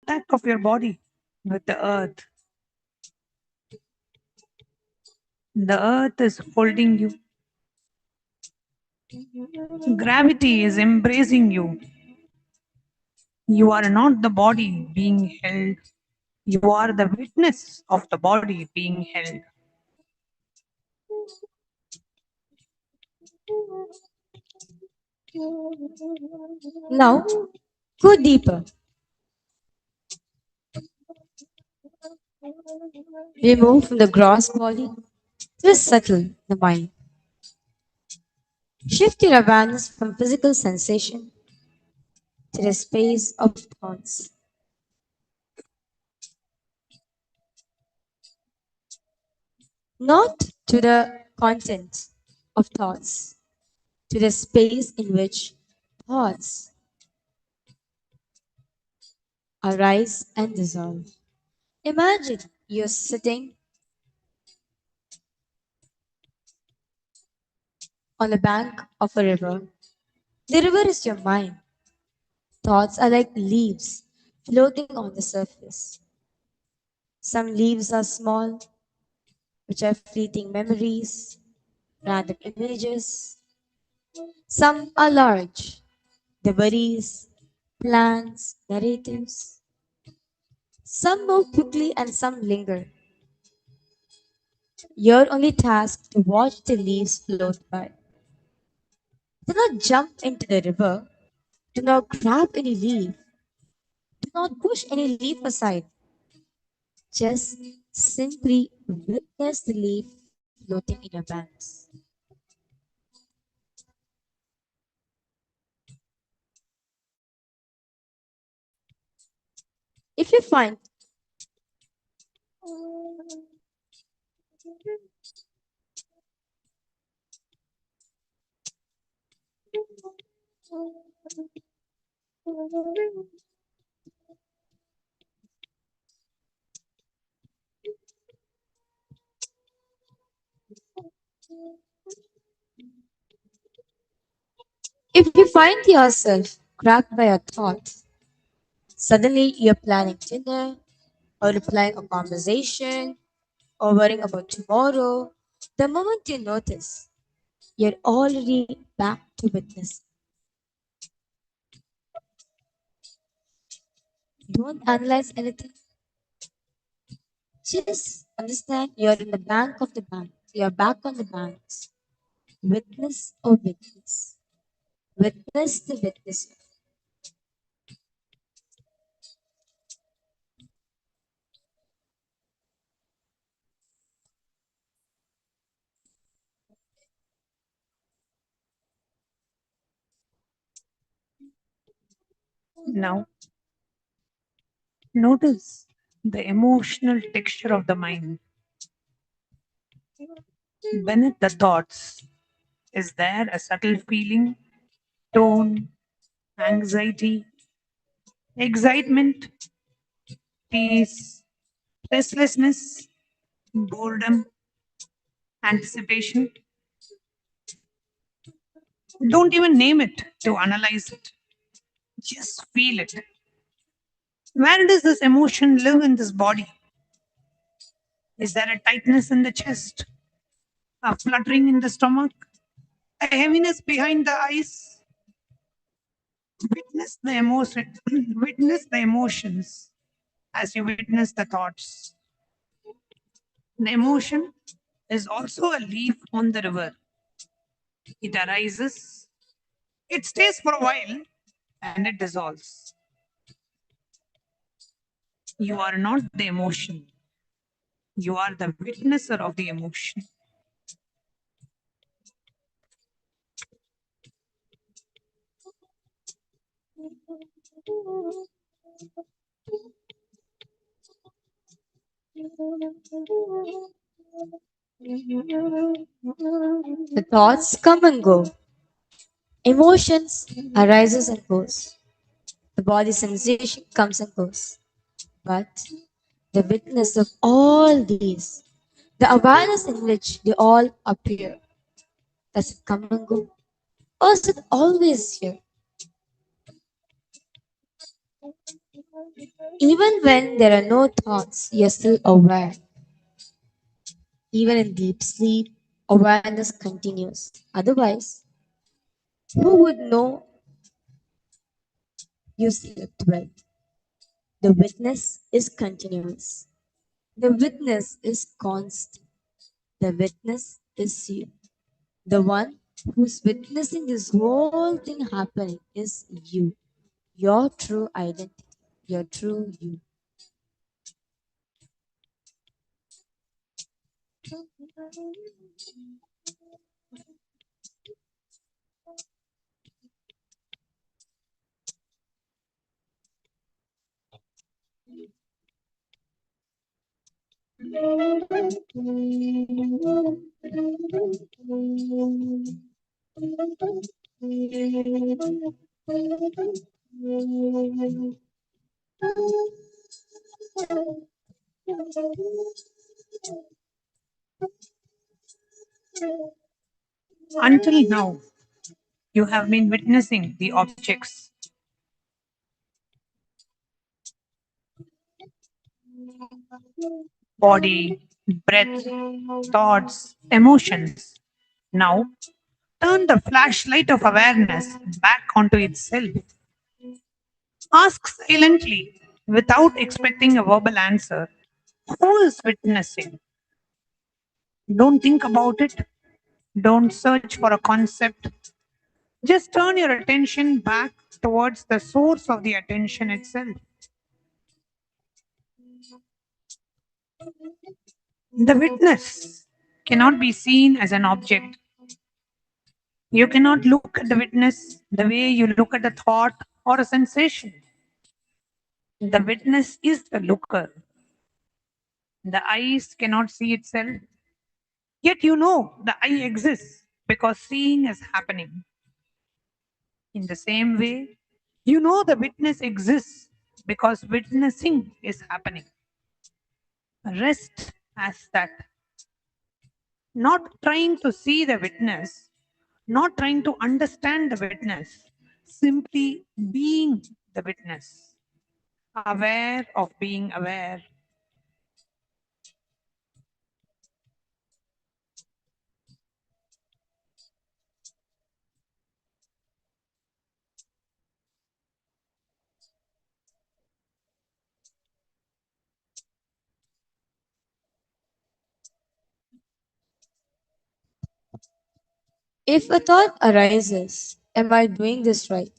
contact of your body with the earth. The earth is holding you. Gravity is embracing you. You are not the body being held. You are the witness of the body being held. Now, go deeper. We move from the gross body to the subtle, the mind. Shift your awareness from physical sensation to the space of thoughts. Not to the content of thoughts, to the space in which thoughts arise and dissolve. Imagine you're sitting on the bank of a river. The river is your mind. Thoughts are like leaves floating on the surface. Some leaves are small, which are fleeting memories, random images. Some are large, the worries, plans, narratives. Some move quickly and some linger. You're only tasked to watch the leaves float by. Do not jump into the river. Do not grab any leaf. Do not push any leaf aside. Just simply witness the leaf floating in your banks. If you find if you find yourself grabbed by a thought, suddenly you're planning dinner or replying a conversation or worrying about tomorrow. The moment you notice, you're already back to witness. Don't analyze anything. Just understand you're in the bank of the bank. You're back on the banks. Witness or witness. Witness the witness. Now, notice the emotional texture of the mind. Beneath the thoughts, is there a subtle feeling, tone, anxiety, excitement, peace, restlessness, boredom, anticipation? Don't even name it to analyze it. Just feel it. Where does this emotion live in this body? Is there a tightness in the chest, a fluttering in the stomach, a heaviness behind the eyes? Witness the emotion. Witness the emotions as you witness the thoughts. The emotion is also a leaf on the river. It arises, it stays for a while, and it dissolves. You are not the emotion. You are the witnesser of the emotion. The thoughts come and go. Emotions arises and goes. The body sensation comes and goes. But the witness of all these, the awareness in which they all appear, does it come and go? Or is it always here? Even when there are no thoughts, you're still aware. Even in deep sleep, awareness continues. Otherwise, who would know you slept well? The witness is continuous. The witness is constant. The witness is you. The one who's witnessing this whole thing happening is you. Your true identity. Your true you. Until now, you have been witnessing the objects, body, breath, thoughts, emotions. Now, turn the flashlight of awareness back onto itself. Ask silently, without expecting a verbal answer, who is witnessing? Don't think about it. Don't search for a concept. Just turn your attention back towards the source of the attention itself. The witness cannot be seen as an object. You cannot look at the witness the way you look at a thought or a sensation. The witness is the looker. The eyes cannot see itself, yet you know the eye exists because seeing is happening. In the same way, you know the witness exists because witnessing is happening. Rest as that, not trying to see the witness, not trying to understand the witness, simply being the witness, aware of being aware. If a thought arises, am I doing this right?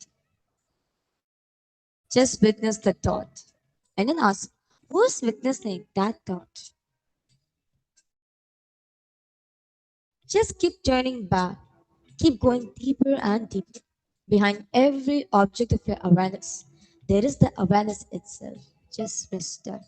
Just witness the thought and then ask, who's witnessing that thought? Just keep turning back, keep going deeper and deeper. Behind every object of your awareness, there is the awareness itself. Just rest there.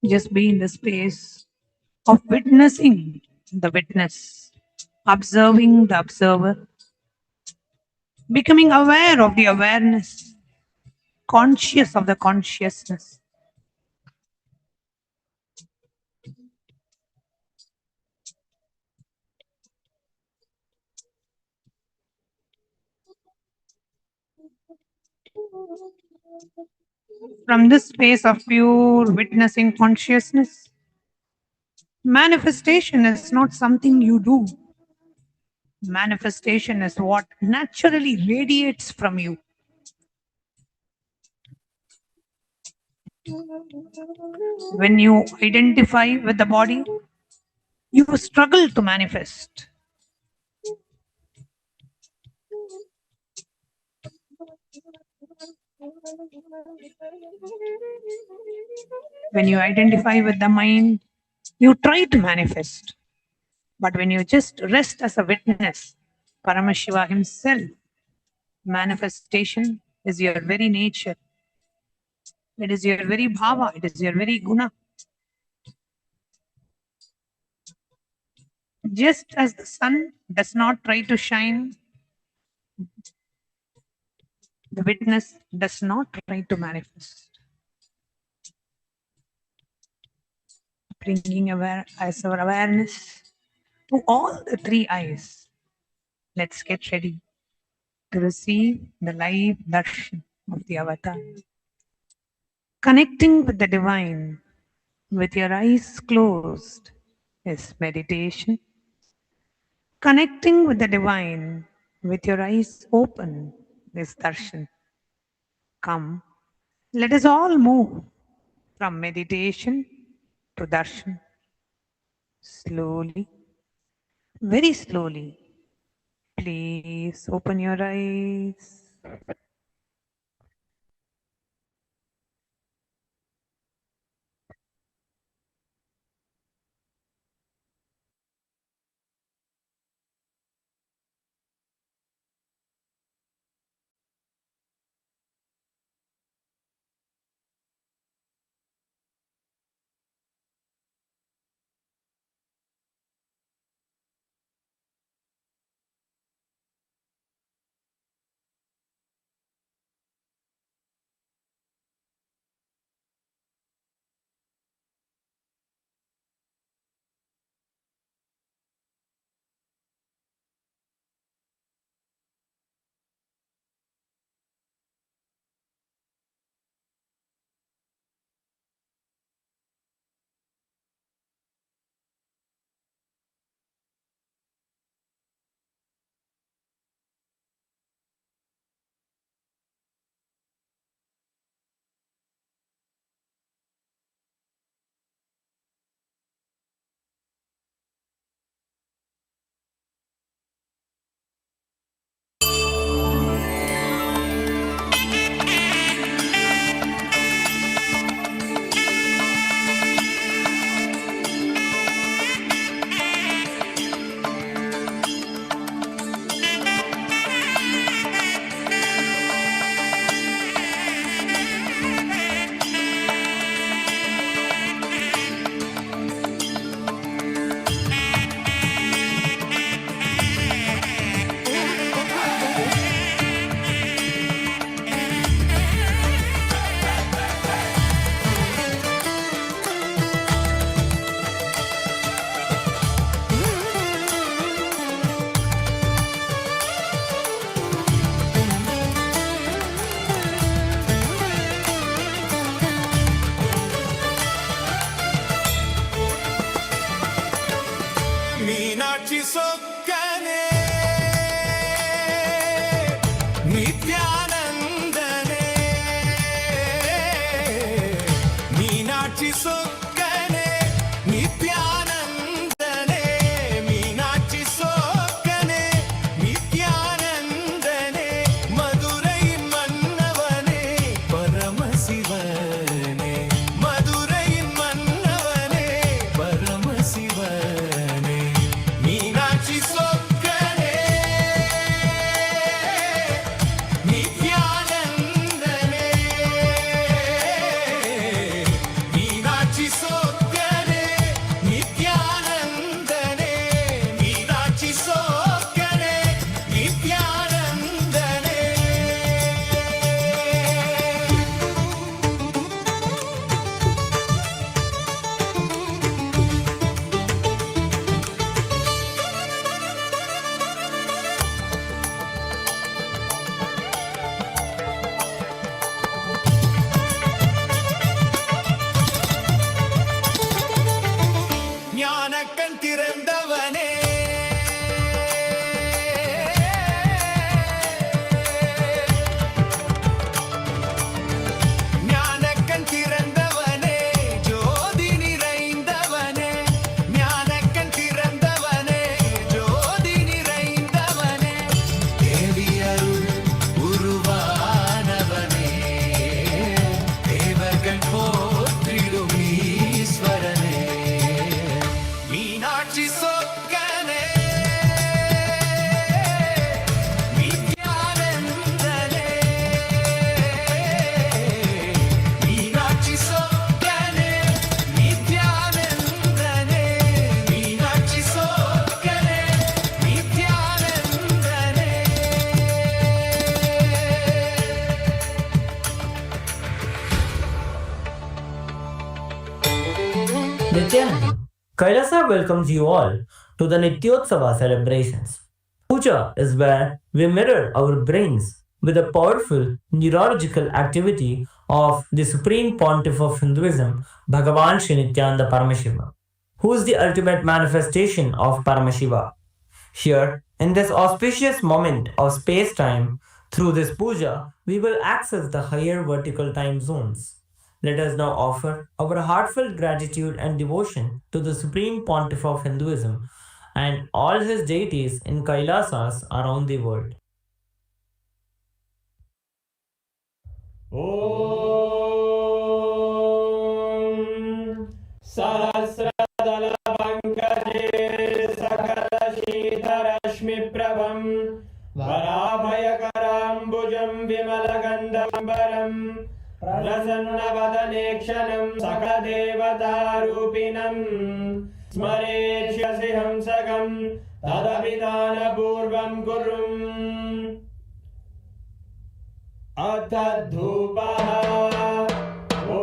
Just be in the space of witnessing the witness, observing the observer, becoming aware of the awareness, conscious of the consciousness. From this space of pure witnessing consciousness, manifestation is not something you do. Manifestation is what naturally radiates from you. When you identify with the body, you struggle to manifest. When you identify with the mind, you try to manifest. But when you just rest as a witness, Paramashiva himself. Manifestation is your very nature. It is your very bhava. It is your very guna. Just as the sun does not try to shine, the witness does not try to manifest. Bringing as our awareness to all the three eyes. Let's get ready to receive the live darshan of the avatar. Connecting with the divine with your eyes closed is meditation. Connecting with the divine with your eyes open is darshan. Come, let us all move from meditation to darshan. Slowly, very slowly. Please open your eyes. Meenakshi सोक्कने नित्यानंदने Meenakshi सोक्कने नित्यानंदने Meenakshi सोक्कने नित्यानंदने Madurai मन्नवने परमशिवने Madurai मन्नवने परमशिवने Meenakshi सोक्कने नित्यानंदने Meenakshi सोक्कने नित्यानंदने Meenakshi सोक्कने नित्यानंदने ஞானக்கண் திறந்தவனே ஞானக்கண் திறந்தவனே ஜோதி நிறைந்தவனே ஞானக்கண் திறந்தவனே ஜோதி நிறைந்தவனே தேவியருள் உருவானவனே தேவர்கள் போற்றிடும் ஈஸ்வரனே Meenakshi Kailasa welcomes you all to the Nityotsava celebrations. Puja is where we mirror our brains with the powerful neurological activity of the Supreme Pontiff of Hinduism, Bhagavan Sri Nithyananda Paramashiva, who is the ultimate manifestation of Paramashiva. Here, in this auspicious moment of space time, through this puja, we will access the higher vertical time zones. Let us now offer our heartfelt gratitude and devotion to the Supreme Pontiff of Hinduism and all his deities in Kailasas around the world. ॐ सहस्रदलपङ्कजे सकलशीतरश्मिप्रभं वराभयकराम्बुजं विमलगन्धम्बरं प्रसन्नवदनेक्षणं सकलदेवतारूपिणं स्मरेष्यसि हंसकं तदभिधानपूर्वं कुर्वम् अथ धूपः ॐ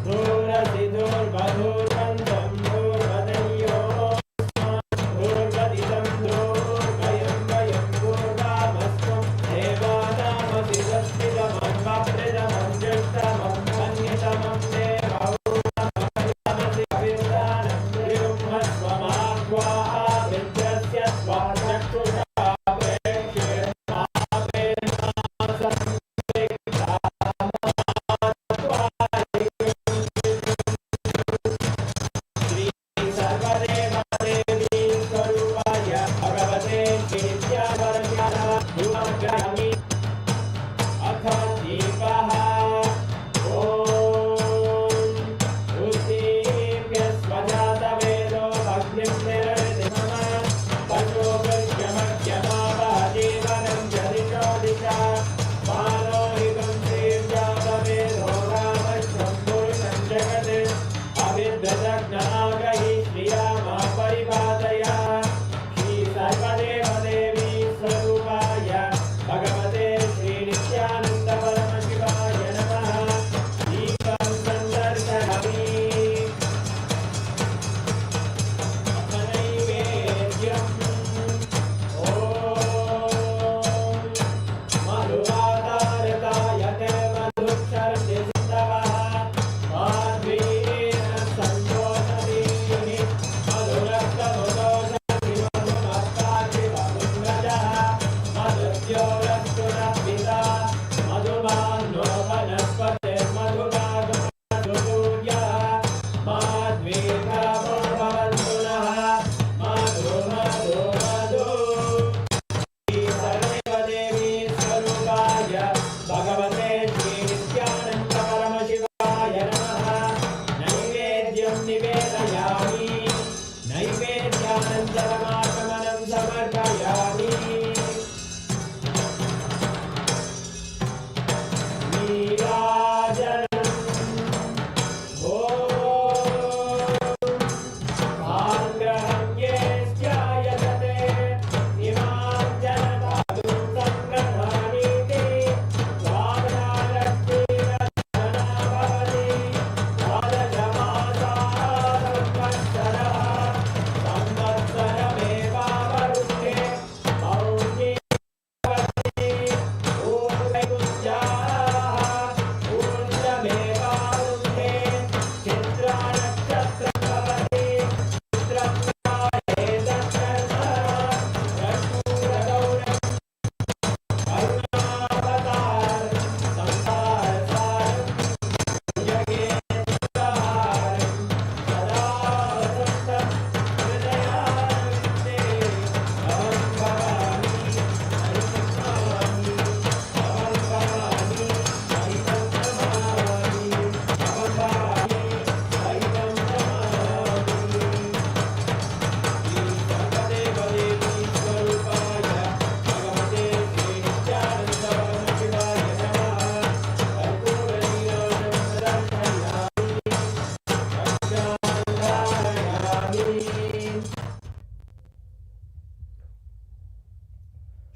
दूरसि दूर्वधूर्वन्तं दूर्वदयो दूर्वदितं दूर्वयं वयं पूर्वामस्त्वं देवानामसि सस्मितमन्वप्रदमं ज्येष्ठमं मन्यतमं देवहूतमसि कविर्दानं त्रियुग्मस्वमाह्वाः विद्यस्य स्वाचक्षुषा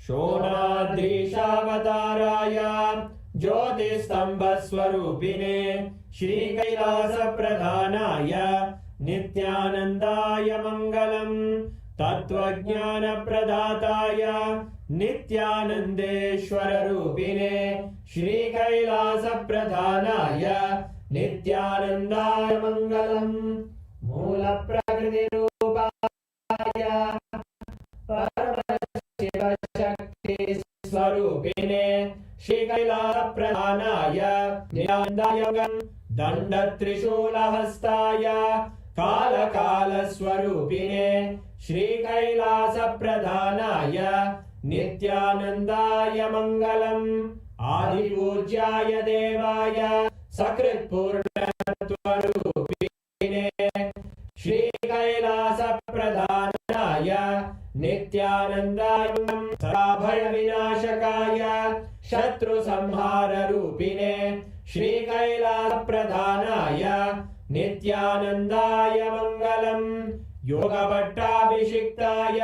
शोणाद्रीशावताराय ज्योतिस्तम्भस्वरूपिणे श्रीकैलासप्रधानाय नित्यानन्दाय मङ्गलम् तत्त्वज्ञानप्रदाताय नित्यानन्देश्वररूपिणे श्रीकैलासप्रधानाय नित्यानन्दाय मङ्गलम् मूलप्रकृतिरूपाय परमशिवशक्तिस्वरूपिणे श्रीकैलासप्रधानाय नित्यानन्दाय दण्डत्रिशूलहस्ताय कालकालस्वरूपिणे श्रीकैलासप्रधानाय नित्यानन्दाय मङ्गलम् आदिपूज्याय देवाय सकृत्पूर्णत्वरूपिणे श्रीकैलासप्रधानाय नित्यानन्दाय भयविनाशकाय शत्रुसंहाररूपिणे श्रीकैलासप्रधानाय नित्यानन्दाय मङ्गलम् योगपट्टाभिषिक्ताय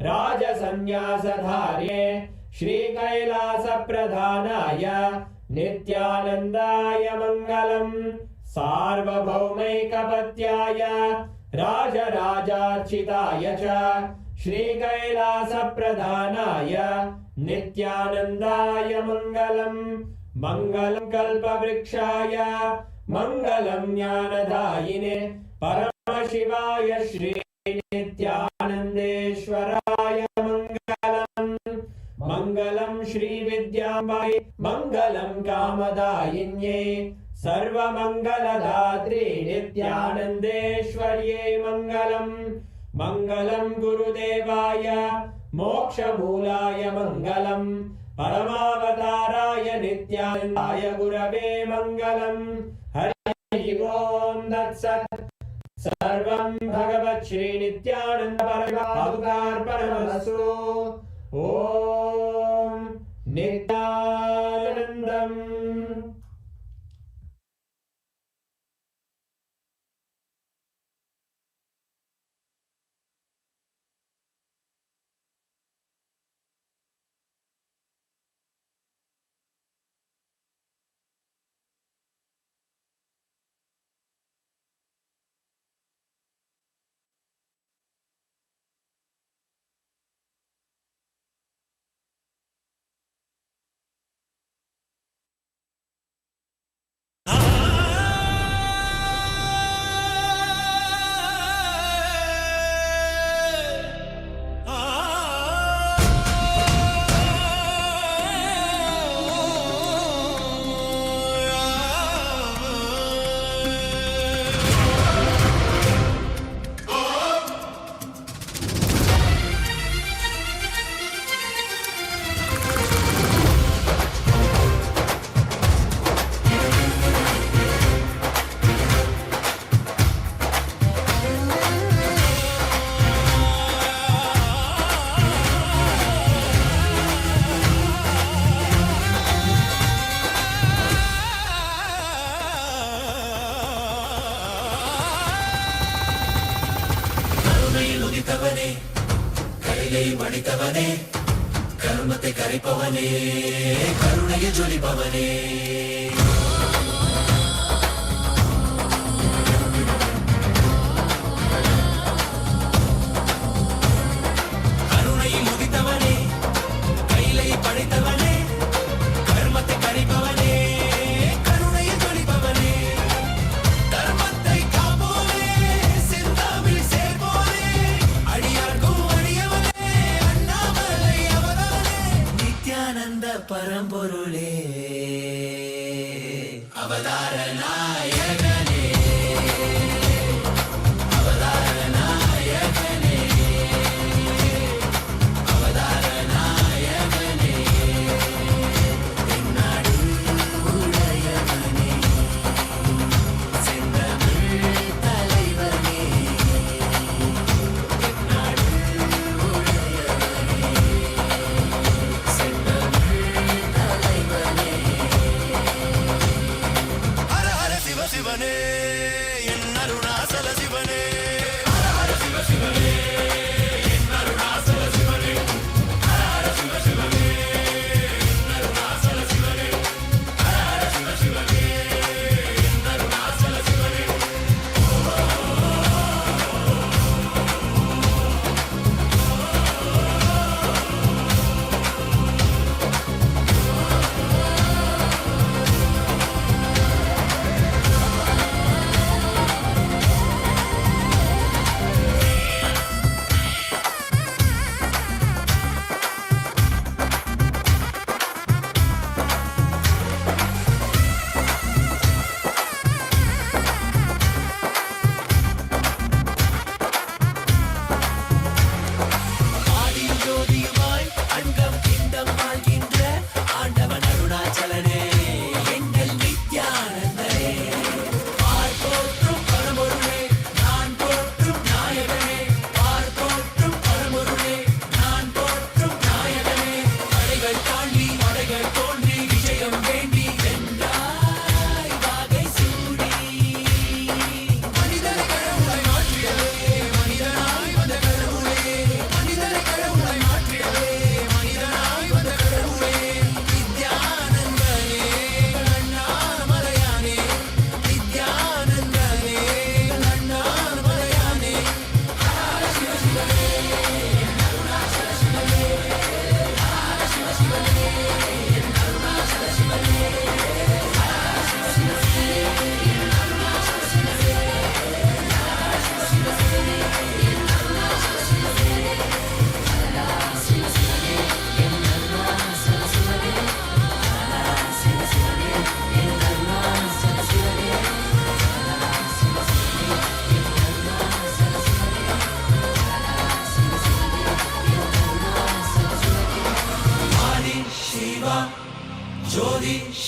राजसन्न्यासधार्ये श्रीकैलासप्रधानाय नित्यानन्दाय मङ्गलम् सार्वभौमैकपत्याय राजराजार्चिताय च श्रीकैलासप्रधानाय नित्यानन्दाय मङ्गलम् मङ्गलं कल्पवृक्षाय मङ्गलं ज्ञानदायिने परमशिवाय श्री नित्यानन्देश्वराय मङ्गलम् मङ्गलं श्रीविद्याम्बायै मङ्गलं कामदायिन्यै सर्वमङ्गलदात्रे नित्यानन्देश्वर्यै मङ्गलम् मङ्गलं गुरुदेवाय मोक्षमूलाय मङ्गलम् परमावताराय नित्यानन्दाय गुरवे मङ्गलम् हरि ओम् तत्सत् सर्वं भगवत् श्री नित्यानन्द पादुकार्पणमस्तु ॐ नित्यानन्दम् ನುಡಿತವನೇ ಕೈಲೈ ಮಣಿತವನೇ ಕರ್ಮತೆ ಕರಿಪವನೇ ಕರುಣೆಗೆ ಜೊಲಿಪವನೇ ಕರುಣೆಗೆ ಮುಗಿತವನೇ ಕೈಲೈ ಪಡಿತವನೇ ಕರ್ಮತೆ ಕರಿಪವನೇ ಕರುಣೆಗೆ ಜೊಲಿಪವನೇ தர்மத்தை காப்போனே சிந்தாவில் சேர்ப்போனே அடியார்க்கும் அடியவனே அண்ணாமலை அவதானே நித்யானந்த பரம்பொருளே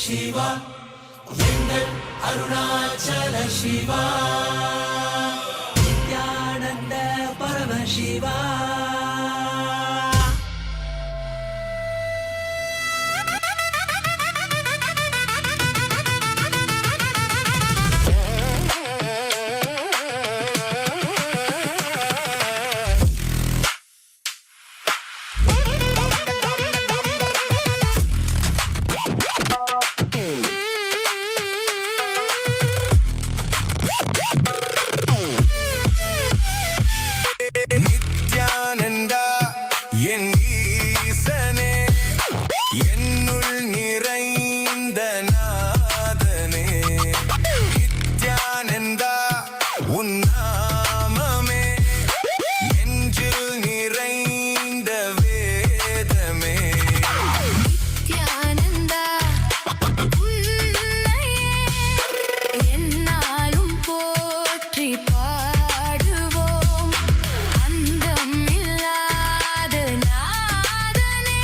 சிவா எங்கள் அருணாச்சல சிவா நித்யானந்த பரமசிவா நித்யானந்தா என் ஈசனே என்னுள் நிறைந்த நாதனே நித்யானந்தா உன் நாமமே நெஞ்சில் நிறைந்த வேதமே நித்யானந்தா உன்னையே எந்நாளும் போற்றி பாடுவோம் அந்தம் இல்லாத நாதனே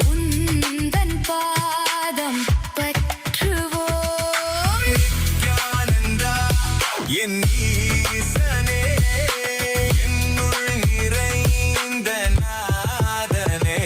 உந்தன் பாதம் பற்றுவோம் நித்யானந்தா என் ஈசனே என்னுள் நிறைந்த நாதனே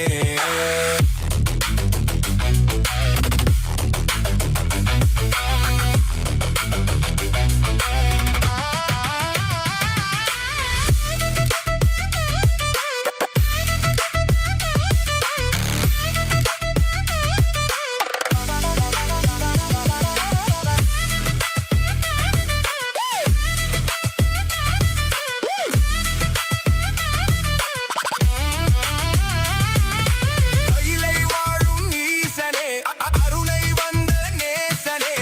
கைலை வாழும் ஈசனே அருளை வந்த நேசனே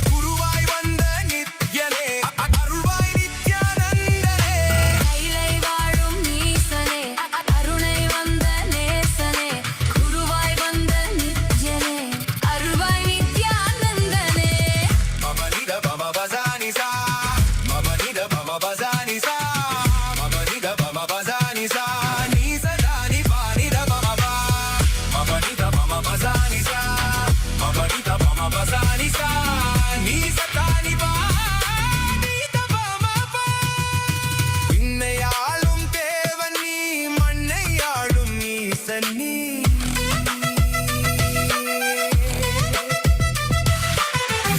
குருவாய் வந்த நித்யனே அருள்வாய் நித்யானந்தனே கைலை வாழும் ஈசனே அருணை வந்த நேசனே குருவாய் வந்த நித்யனே அருள்வாய் நித்யானந்தனே மமனித பம பசானிசா மமனித பம பசானிசா மமனித பம பசானிசா நீ சதானி பானித பமபா மமனித பம பசானிசா மமனித பம பசானிசா நீ சதானி பானித பமபா விண்ணையாளும் தேவன் நீ மண்ணையாளும் ஈசன் நீ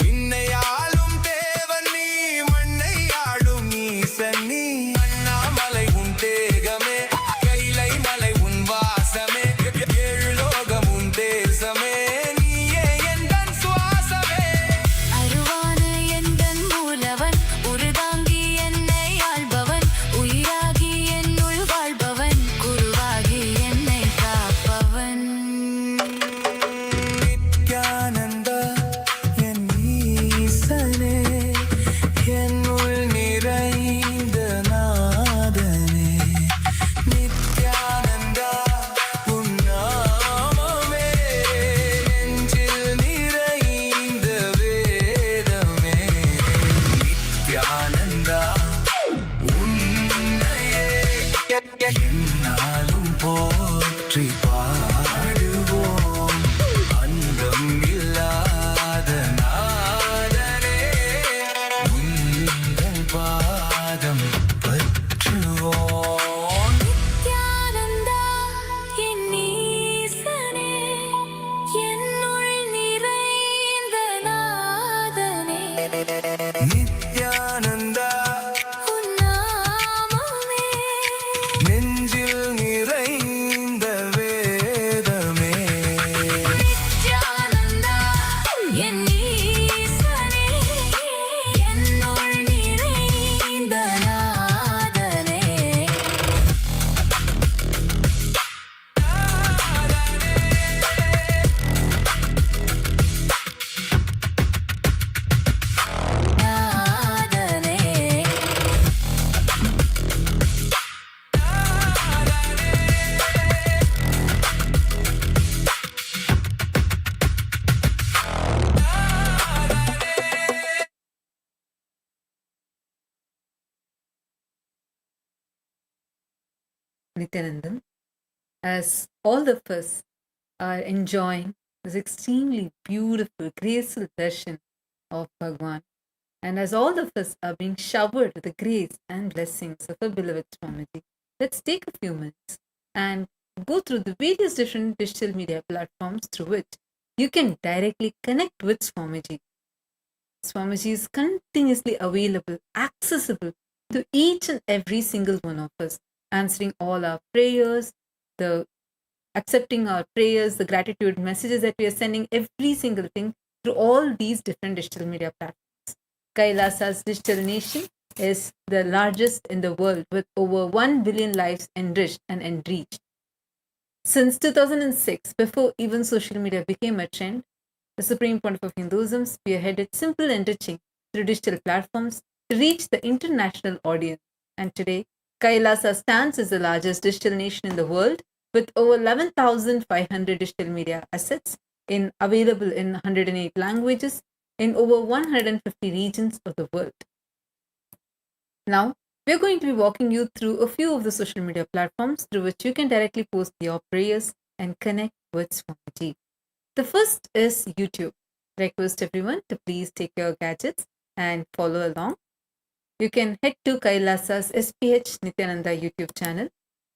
விண்ணையாளும் தேவன் நீ மண்ணையாளும் ஈசன் நீ அண்ணாமலை உன் தேகமே கைலை மலை உன் வாசமே ஏழு லோகம் உன் தேசமே நீயே எந்தன் சுவாசமே அருவான எந்தன் மூலவன் உருதாங்கி என்னை ஆள்பவன் உயிராகி என்னுள் வாழ்பவன் குருவாகி என்னை காப்பவன் நித்யானந்தா என் ஈசனே என்னுள் நிறைந்த நாதனே நித்யானந்தா உன் நாமமே நெஞ்சில் நிறைந்த வேதமே நித்யானந்தா உன்னையே எந்நாளும் போற்றி பாடுவோம் அந்தம் இல்லாத நாதனே உந்தன் பாதம் பற்றுவோம் நித்யானந்தா என் ஈசனே என்னுள் நிறைந்த நாதனே நித்யானந்தா உன் நாமமே நெஞ்சில் நிறைந்த வேதமே நித்யானந்தா என் ஈசனே என்னுள் நிறைந்த நாதனே நாதனே Nithyananda, as all of us are enjoying this extremely beautiful, graceful darshan of Bhagavan. And as all of us are being showered with the grace and blessings of our beloved Swamiji, let's take a few minutes and go through the various different digital media platforms through which you can directly connect with Swamiji. Swamiji is continuously available, accessible to each and every single one of us, answering all our prayers, the accepting our prayers, the gratitude messages that we are sending, every single thing through all these different digital media platforms. Kailasa's digital nation is the largest in the world with over 1 billion lives enriched and enriched. Since 2006, before even social media became a trend, the Supreme Pontiff of Hinduism spearheaded simple enriching through digital platforms to reach the international audience. And today, Kailasa stands as the largest digital nation in the world with over 11,500 digital media assets available in 108 languages in over 150 regions of the world. Now, we're going to be walking you through a few of the social media platforms through which you can directly post your prayers and connect with Swamiji. The first is YouTube. Request everyone to please take your gadgets and follow along. You can head to Kailasa's SPH Nithyananda YouTube channel.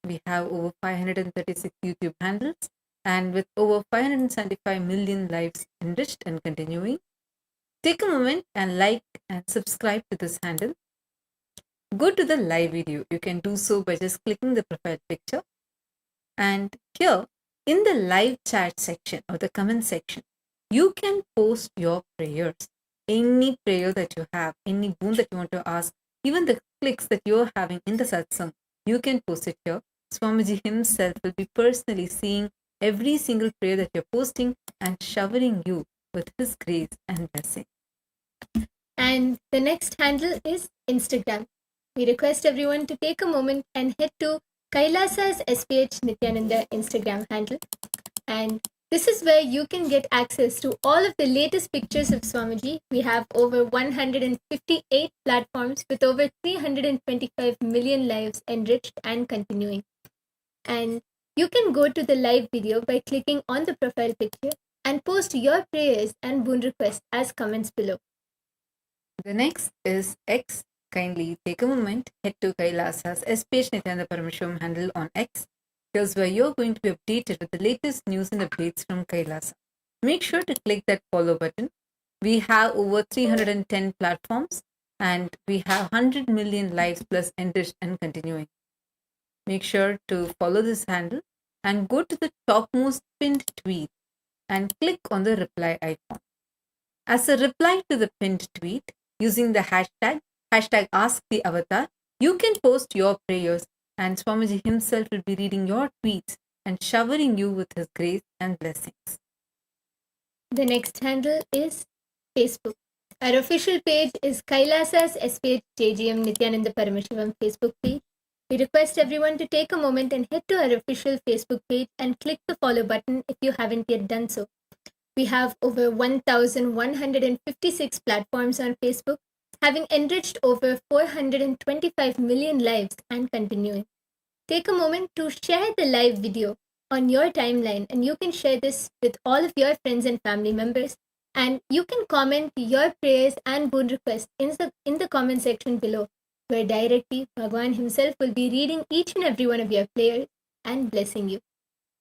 We have over 536 YouTube handles and with over 575 million lives enriched and continuing. Take a moment and like and subscribe to this handle. Go to the live video. You can do so by just clicking the profile picture. And here in the live chat section or the comment section, you can post your prayers. Any prayer that you have, any boon that you want to ask, even the clicks that you're having in the satsang, you can post it here. Swamiji himself will be personally seeing every single prayer that you're posting and showering you with his grace and blessing. And the next handle is Instagram. We request everyone to take a moment and head to Kailasa's SPH Nithyananda Instagram handle. And this is where you can get access to all of the latest pictures of Swamiji. We have over 158 platforms with over 325 million lives enriched and continuing. And you can go to the live video by clicking on the profile picture and post your prayers and boon requests as comments below. The next is X. Kindly take a moment, head to Kailasa's SPH Nithyananda Paramashivam handle on X. Here's where you're going to be updated with the latest news and updates from Kailasa. Make sure to click that follow button. We have over 310 platforms and we have 100 million lives plus enriched and continuing. Make sure to follow this handle and go to the topmost pinned tweet and click on the reply icon. As a reply to the pinned tweet, using the hashtag #AskTheAvatar, you can post your prayers and Swamiji himself will be reading your tweets and showering you with his grace and blessings. The next handle is Facebook. Our official page is Kailasa's SPH JGM Nithyananda Paramashivam Facebook page. We request everyone to take a moment and head to our official Facebook page and click the follow button if you haven't yet done so. We have over 1,156 platforms on Facebook, having enriched over 425 million lives and continuing. Take a moment to share the live video on your timeline, and you can share this with all of your friends and family members. And you can comment your prayers and boon requests in the comment section below, where directly Bhagavan himself will be reading each and every one of your prayers and blessing you.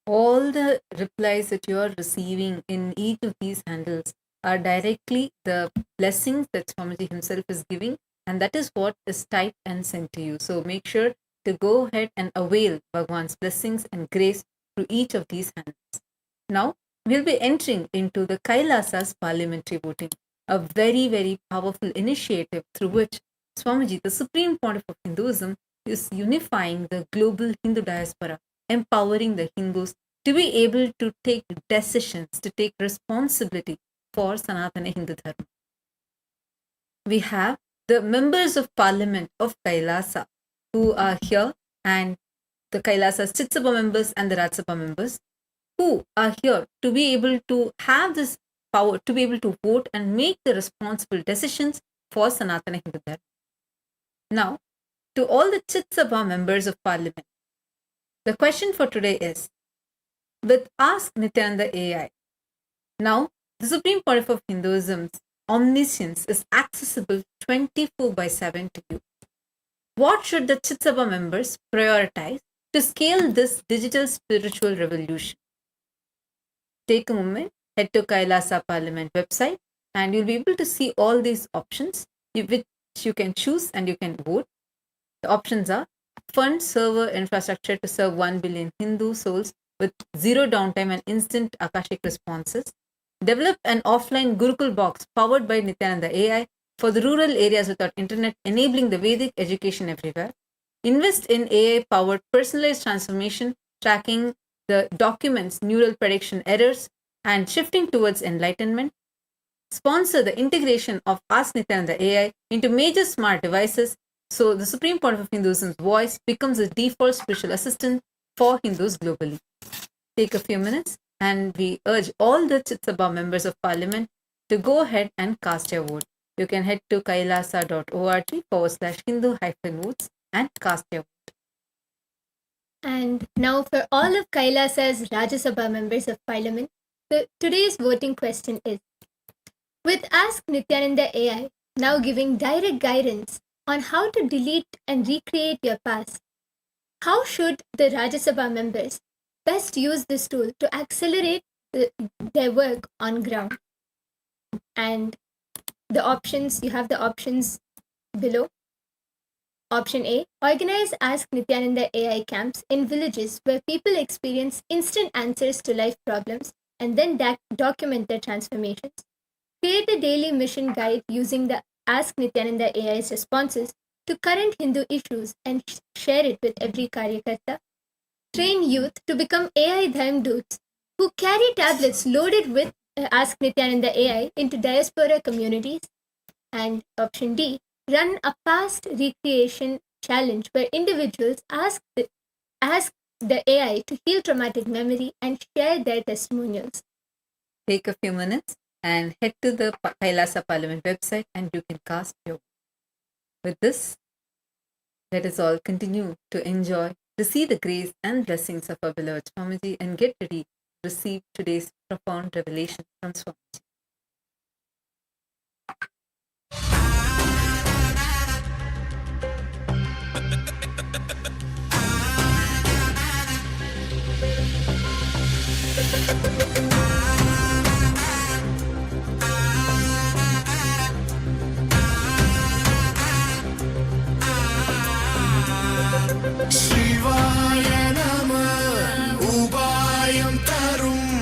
All the replies that you are receiving in each of these handles are directly the blessings that Swamiji himself is giving, and that is what is typed and sent to you. So make sure to go ahead and avail Bhagwan's blessings and grace through each of these handles. Now, we'll be entering into the Kailasa's parliamentary voting, a very, very powerful initiative through which Swamiji, the Supreme Pontiff of Hinduism, is unifying the global Hindu diaspora, empowering the Hindus to be able to take decisions, to take responsibility for Sanatana Hindu Dharma. We have the members of parliament of Kailasa who are here, and the Kailasa Chitsabha members and the Rajasabha members who are here to be able to have this power, to be able to vote and make the responsible decisions for Sanatana Hindu Dharma. Now, to all the Chitsabha members of parliament, the question for today is, with Ask Nithyananda AI, Now, the Supreme Pontiff of Hinduism's omniscience is accessible 24/7 to you. What should the Chitsabha members prioritize to scale this digital spiritual revolution? Take a moment, head to Kailasa Parliament website, and you'll be able to see all these options which you can choose and you can vote. The options are: fund server infrastructure to serve 1 billion Hindu souls with zero downtime and instant Akashic responses. Develop an offline Gurukul box powered by Nithyananda AI for the rural areas without internet, enabling the Vedic education everywhere. Invest in AI powered personalized transformation, tracking the documents' neural prediction errors, and shifting towards enlightenment. Sponsor the integration of Ask Nithyananda AI into major smart devices so the Supreme Pontiff of Hinduism's voice becomes the default spiritual assistant for Hindus globally. Take a few minutes and we urge all the Chitsabha members of parliament to go ahead and cast your vote. You can head to kailasa.org/Hindu-votes and cast your vote. And now for all of Kailasa's Rajya Sabha members of parliament, today's voting question is: with Ask Nithyananda AI now giving direct guidance on how to delete and recreate your past, how should the Rajya Sabha members best use this tool to accelerate their work on ground? And you have the options below. Option A: organize Ask Nithyananda AI camps in villages where people experience instant answers to life problems and then document their transformations. Create a daily mission guide using the Ask Nithyananda AI's responses to current Hindu issues and share it with every Karyakarta. Train youth to become AI Dharmduts who carry tablets loaded with Ask Nithyananda AI into diaspora communities. And option D: run a past recreation challenge where individuals ask the AI to heal traumatic memory and share their testimonials. Take a few minutes and head to the Kailasa Parliament website and you can cast your vote. With this, let us all continue to enjoy, receive the grace and blessings of our beloved Swamiji and get ready to receive today's profound revelation from Swamiji. சிவாய நம உபாயம் தரும்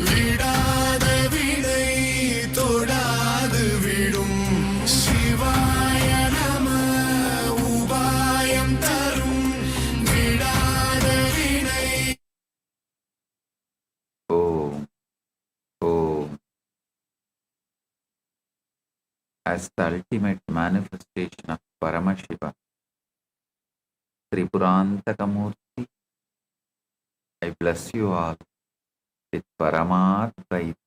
விடாத வினை தொடாது விடும் சிவாய நம உபாயம் தரும் விடாத வினை Om, Om. As the ultimate manifestation of Paramashiva, Tripurantakamurti, I bless you all with Paramadvaita.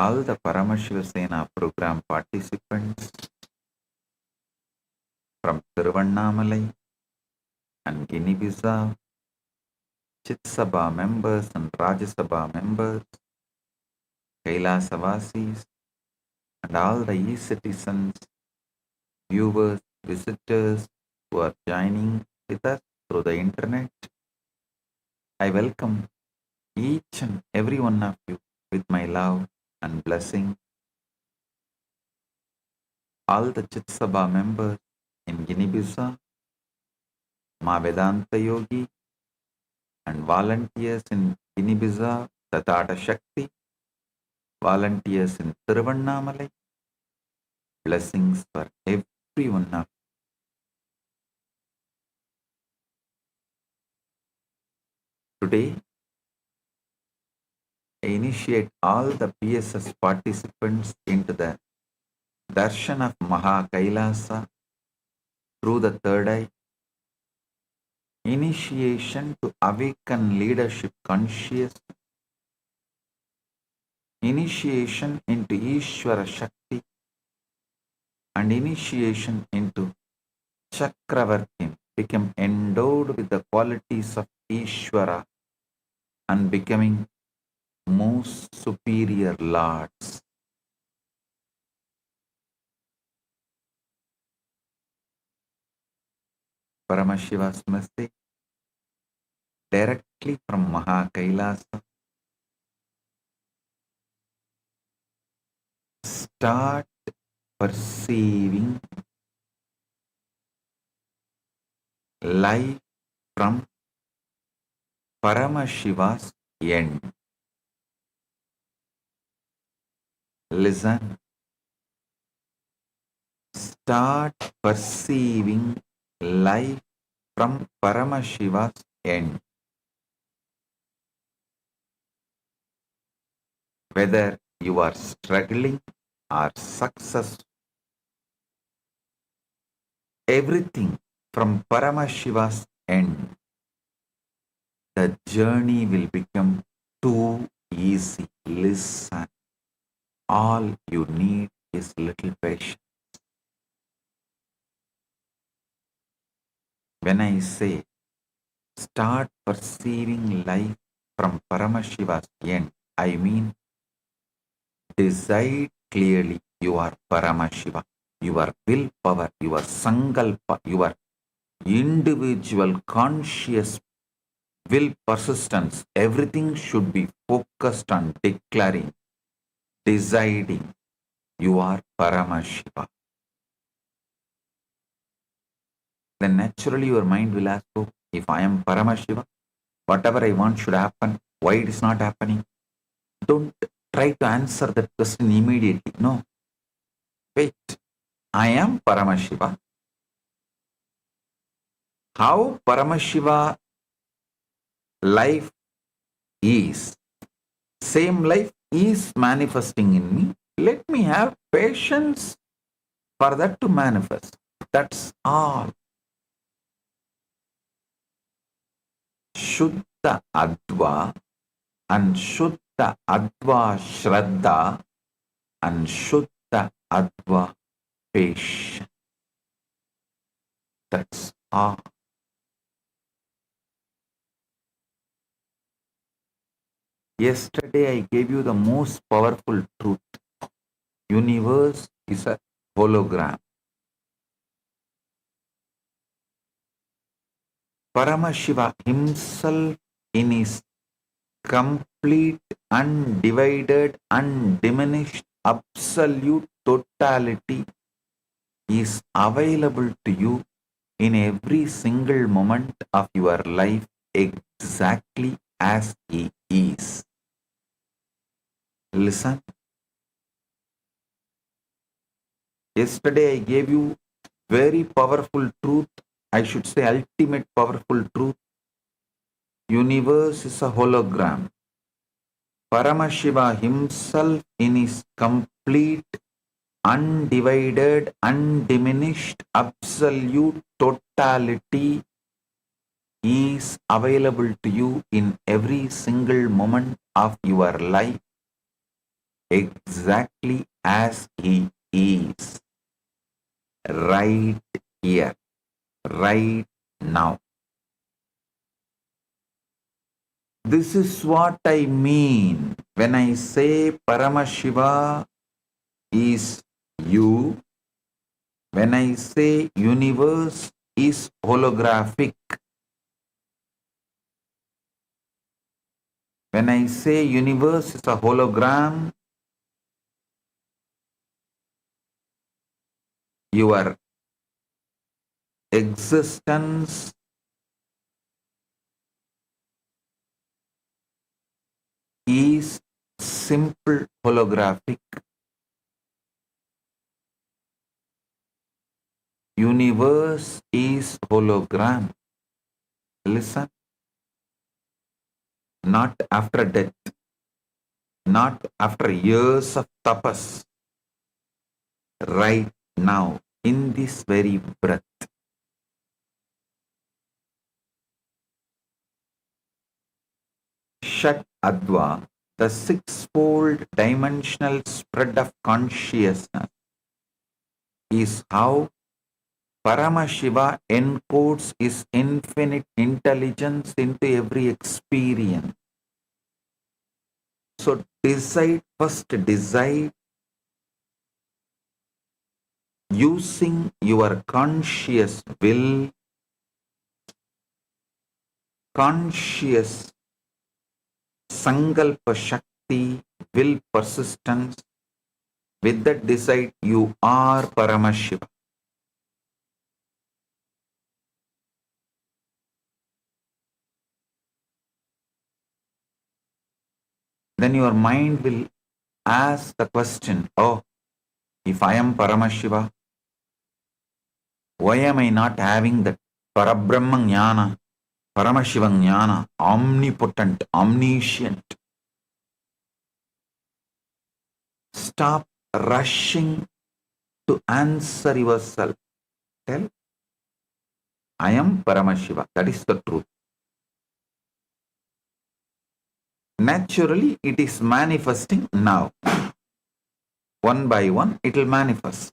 All the Paramashiva Sena program participants from Tiruvannamalai and Guinea-Bissau, Chitsabha members and Rajya Sabha members, Kailasa-vasis, and all the e-citizens, viewers, visitors who are joining with us through the internet. I welcome each and every one of you with my love and blessing. All the Chitsabha members in Guinea-Bissau, Ma Vedanta Yogi, and volunteers in Guinea-Bissau, Tatata Shakti, volunteers in Tiruvannamalai, blessings for every one of you. Today, I initiate all the PSS participants into the darshan of Maha Kailasa through the third eye, initiation to awaken leadership consciousness, initiation into Ishvara Shakti, and initiation into Chakravartin, become endowed with the qualities of Ishvara and becoming most superior lords. Paramashiva's message directly from Kailasa. Start perceiving life from Paramashiva's end. Listen. Start perceiving life from Paramashiva's end. Whether you are struggling or successful, everything from Paramashiva's end, the journey will become too easy. Listen, all you need is little patience. When I say start perceiving life from Paramashiva's end, I mean decide clearly you are Paramashiva. Your willpower, your sankalpa, your individual conscious will persistence, everything should be focused on declaring, deciding you are Paramashiva. Then naturally your mind will ask, oh, if I am Paramashiva, whatever I want should happen. Why it is not happening? Don't try to answer that question immediately. No. Wait. I am Paramashiva. How Paramashiva life is, same life is manifesting in me. Let me have patience for that to manifest. That's all. Shuddha Adva and Shuddha Adva Shraddha and Shuddha Adva Patience. That's all. Yesterday I gave you the most powerful truth. Universe is a hologram. Paramashiva himself in his complete, undivided, undiminished, absolute totality is available to you in every single moment of your life exactly as he is. Listen. Yesterday I gave you very powerful truth. I should say ultimate powerful truth. Universe is a hologram. Paramashiva himself in his complete, undivided, undiminished, absolute totality is available to you in every single moment of your life exactly as he is. Right here, right now. This is what I mean when I say Paramashiva is you, when I say universe is holographic, when I say universe is a hologram, your existence is simple holographic. Universe is hologram. Listen. Not after death, not after years of tapas, right now, in this very breath. Shat Adva, the sixfold dimensional spread of consciousness, is how Paramashiva encodes his infinite intelligence into every experience. So decide using your conscious will, conscious sankalpa shakti, will persistence. With that decide you are Paramashiva. Then your mind will ask the question, oh, if I am Paramashiva, why am I not having that Parabrahma Jnana, Paramashiva Jnana, omnipotent, omniscient? Stop rushing to answer yourself. Tell, I am Paramashiva. That is the truth. Naturally, it is manifesting now. One by one, it will manifest.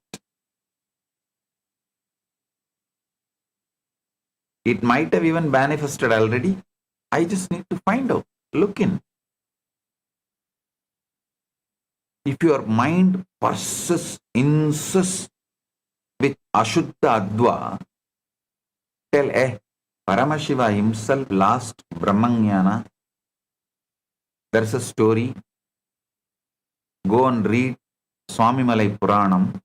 It might have even manifested already. I just need to find out. Look in. If your mind insists with Ashuddha Adva, tell, Paramashiva himself lost Brahmanyana. There's a story. Go and read Swami Malai Puranam.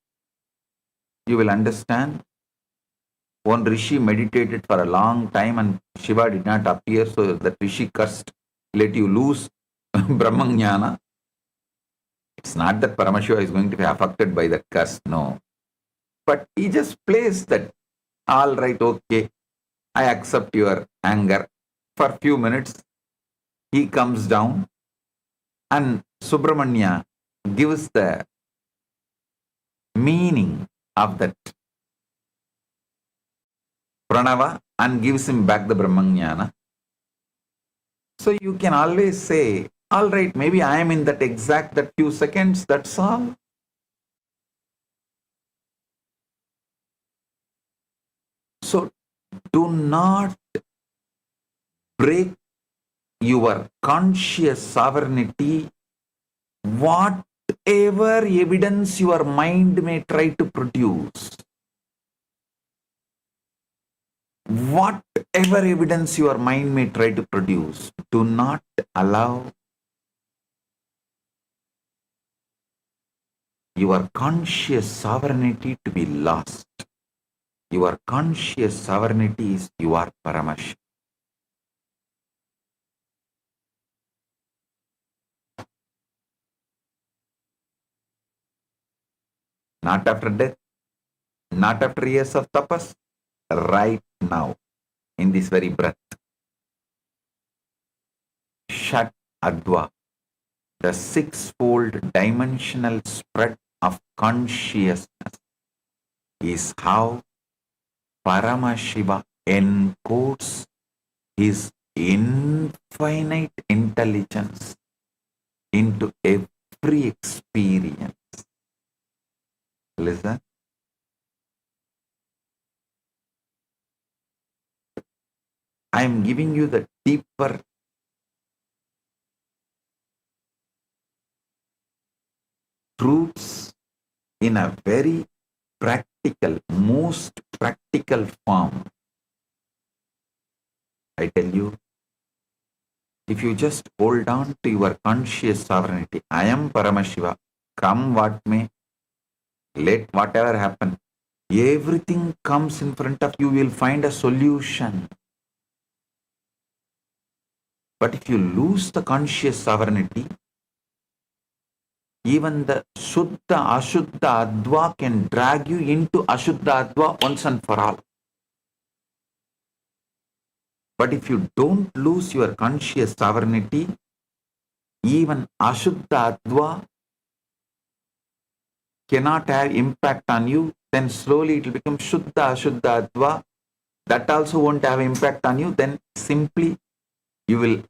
You will understand. One Rishi meditated for a long time and Shiva did not appear, so that Rishi cursed, let you lose Brahmanyana. It's not that Paramashiva is going to be affected by that curse, no. But he just plays that, all right, okay, I accept your anger. For a few minutes, he comes down and Subramanya gives the meaning of that Pranava and gives him back the Brahmanyana. So you can always say, all right, maybe I am in that few seconds, that's all. So do not break your conscious sovereignty, whatever evidence your mind may try to produce. Whatever evidence your mind may try to produce, do not allow your conscious sovereignty to be lost. Your conscious sovereignty is you are Paramashiva. Not after death, not after years of tapas, right now, in this very breath. Shat Adva, the sixfold dimensional spread of consciousness, is how Paramashiva encodes his infinite intelligence into every experience. Listen. I am giving you the deeper truths in a very practical, most practical form. I tell you, if you just hold on to your conscious sovereignty, I am Paramashiva, come what may, let whatever happen, everything comes in front of you, you will find a solution. But if you lose the conscious sovereignty, even the Shuddha, Ashuddha, Adva can drag you into Ashuddha, Adva once and for all. But if you don't lose your conscious sovereignty, even Ashuddha, Adva cannot have impact on you, then slowly it will become Shuddha, Ashuddha, Adva. That also won't have impact on you, then simply you will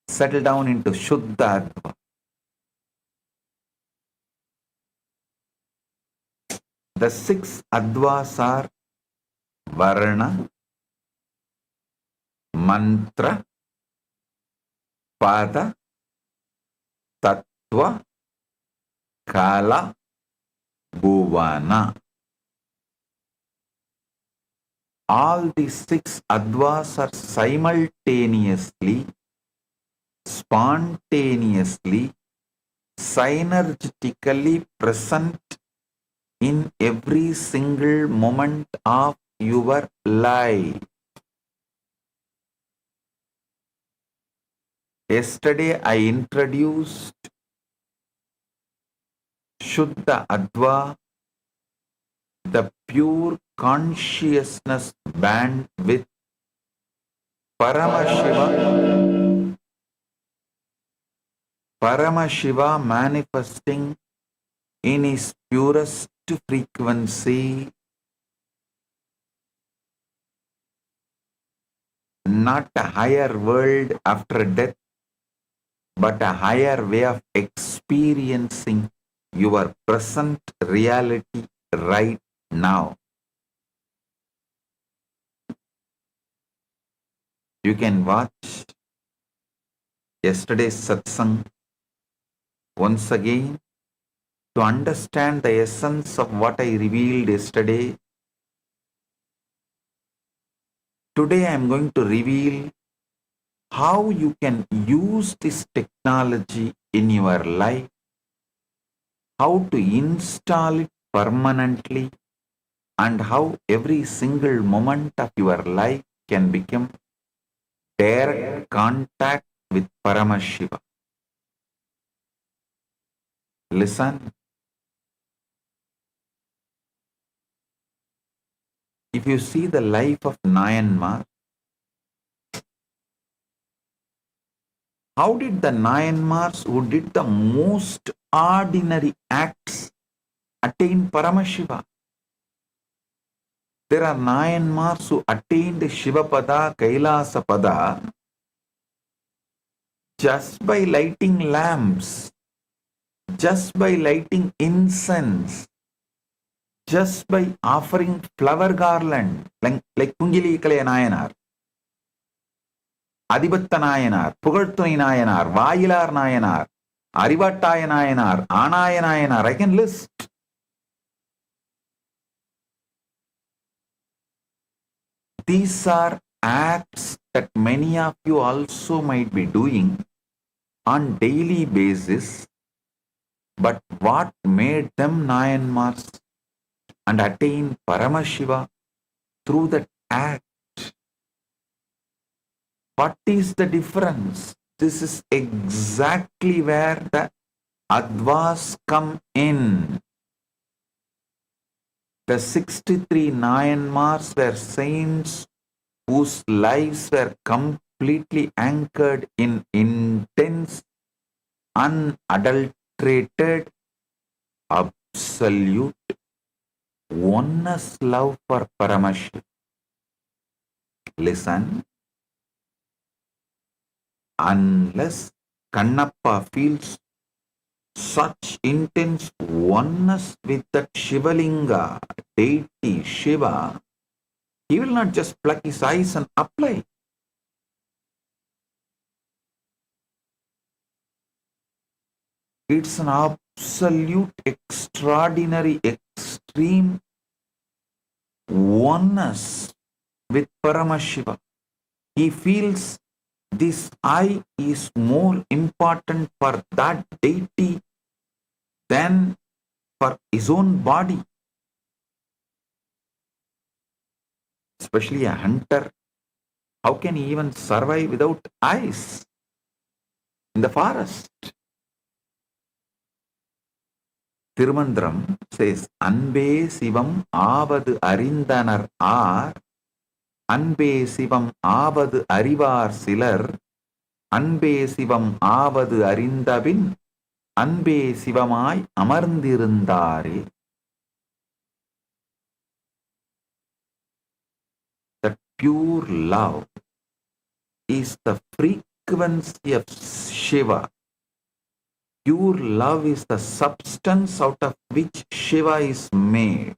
settle down into Shuddha, Adva. The six Advas are Varna, Mantra, Pada, Tva Kala Bhuvana. All these six advas are simultaneously, spontaneously, synergetically present in every single moment of your life. Yesterday I introduced Shuddha Adva, the pure consciousness band with Paramashiva manifesting in his purest frequency, not a higher world after death, but a higher way of experiencing your present reality right now. You can watch yesterday's satsang once again to understand the essence of what I revealed yesterday. Today I am going to reveal how you can use this technology in your life, how to install it permanently, and how every single moment of your life can become direct contact with Paramashiva. Listen. If you see the life of Nayanmar, how did the Nayanmars who did the most ordinary acts attain Paramashiva? There are Nayanmars who attained Shivapada, Kailasa Pada just by lighting lamps, just by lighting incense, just by offering flower garland, like Pungili Kalaya Nayanar, Adibatta Nayanar, Pugartuni Nayanar, Vayilar Nayanar, Arivattaya Nayanar, Anaya Nayanar. I can list. These are acts that many of you also might be doing on daily basis, but what made them Nayanmars and attain Paramashiva through that act? What is the difference? This is exactly where the Advas come in. The 63 Nayanmars were saints whose lives were completely anchored in intense, unadulterated, absolute oneness love for Paramashiva. Listen. Unless Kannappa feels such intense oneness with that Shivalinga, deity Shiva, he will not just pluck his eyes and apply. It's an absolute, extraordinary, extreme oneness with Paramashiva. He feels this I is more important for that deity than for his own body. Especially a hunter, how can he even survive without eyes in the forest? Tirumandram says, Anbe Sivam Avadu Arindanar Ar, Anbe Sivam Avadu Arivar Silar, Anbe Sivam Avadu Arindavin, Anbe Sivamai Amarndirundare. That pure love is the frequency of Shiva. Pure love is the substance out of which Shiva is made.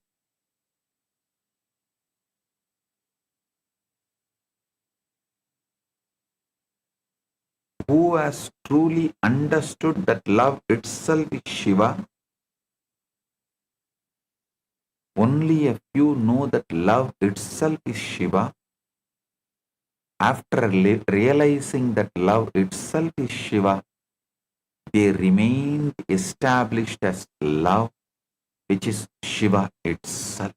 who has truly understood that love itself is Shiva, only a few know that love itself is Shiva. After realizing that love itself is Shiva, they remained established as love, which is Shiva itself.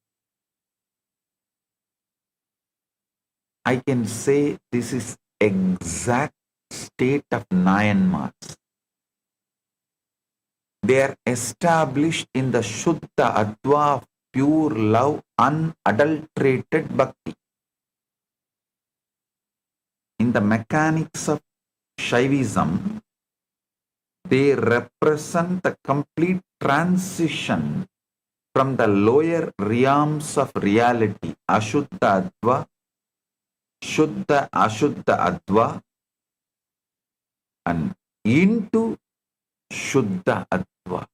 I can say this is exact state of Myanmar. They are established in the Shuddha Adva of pure love, unadulterated bhakti. In the mechanics of Shaivism, they represent the complete transition from the lower realms of reality, Ashuddha Adva, Shuddha Ashuddha Adva, and into Shuddha Adva,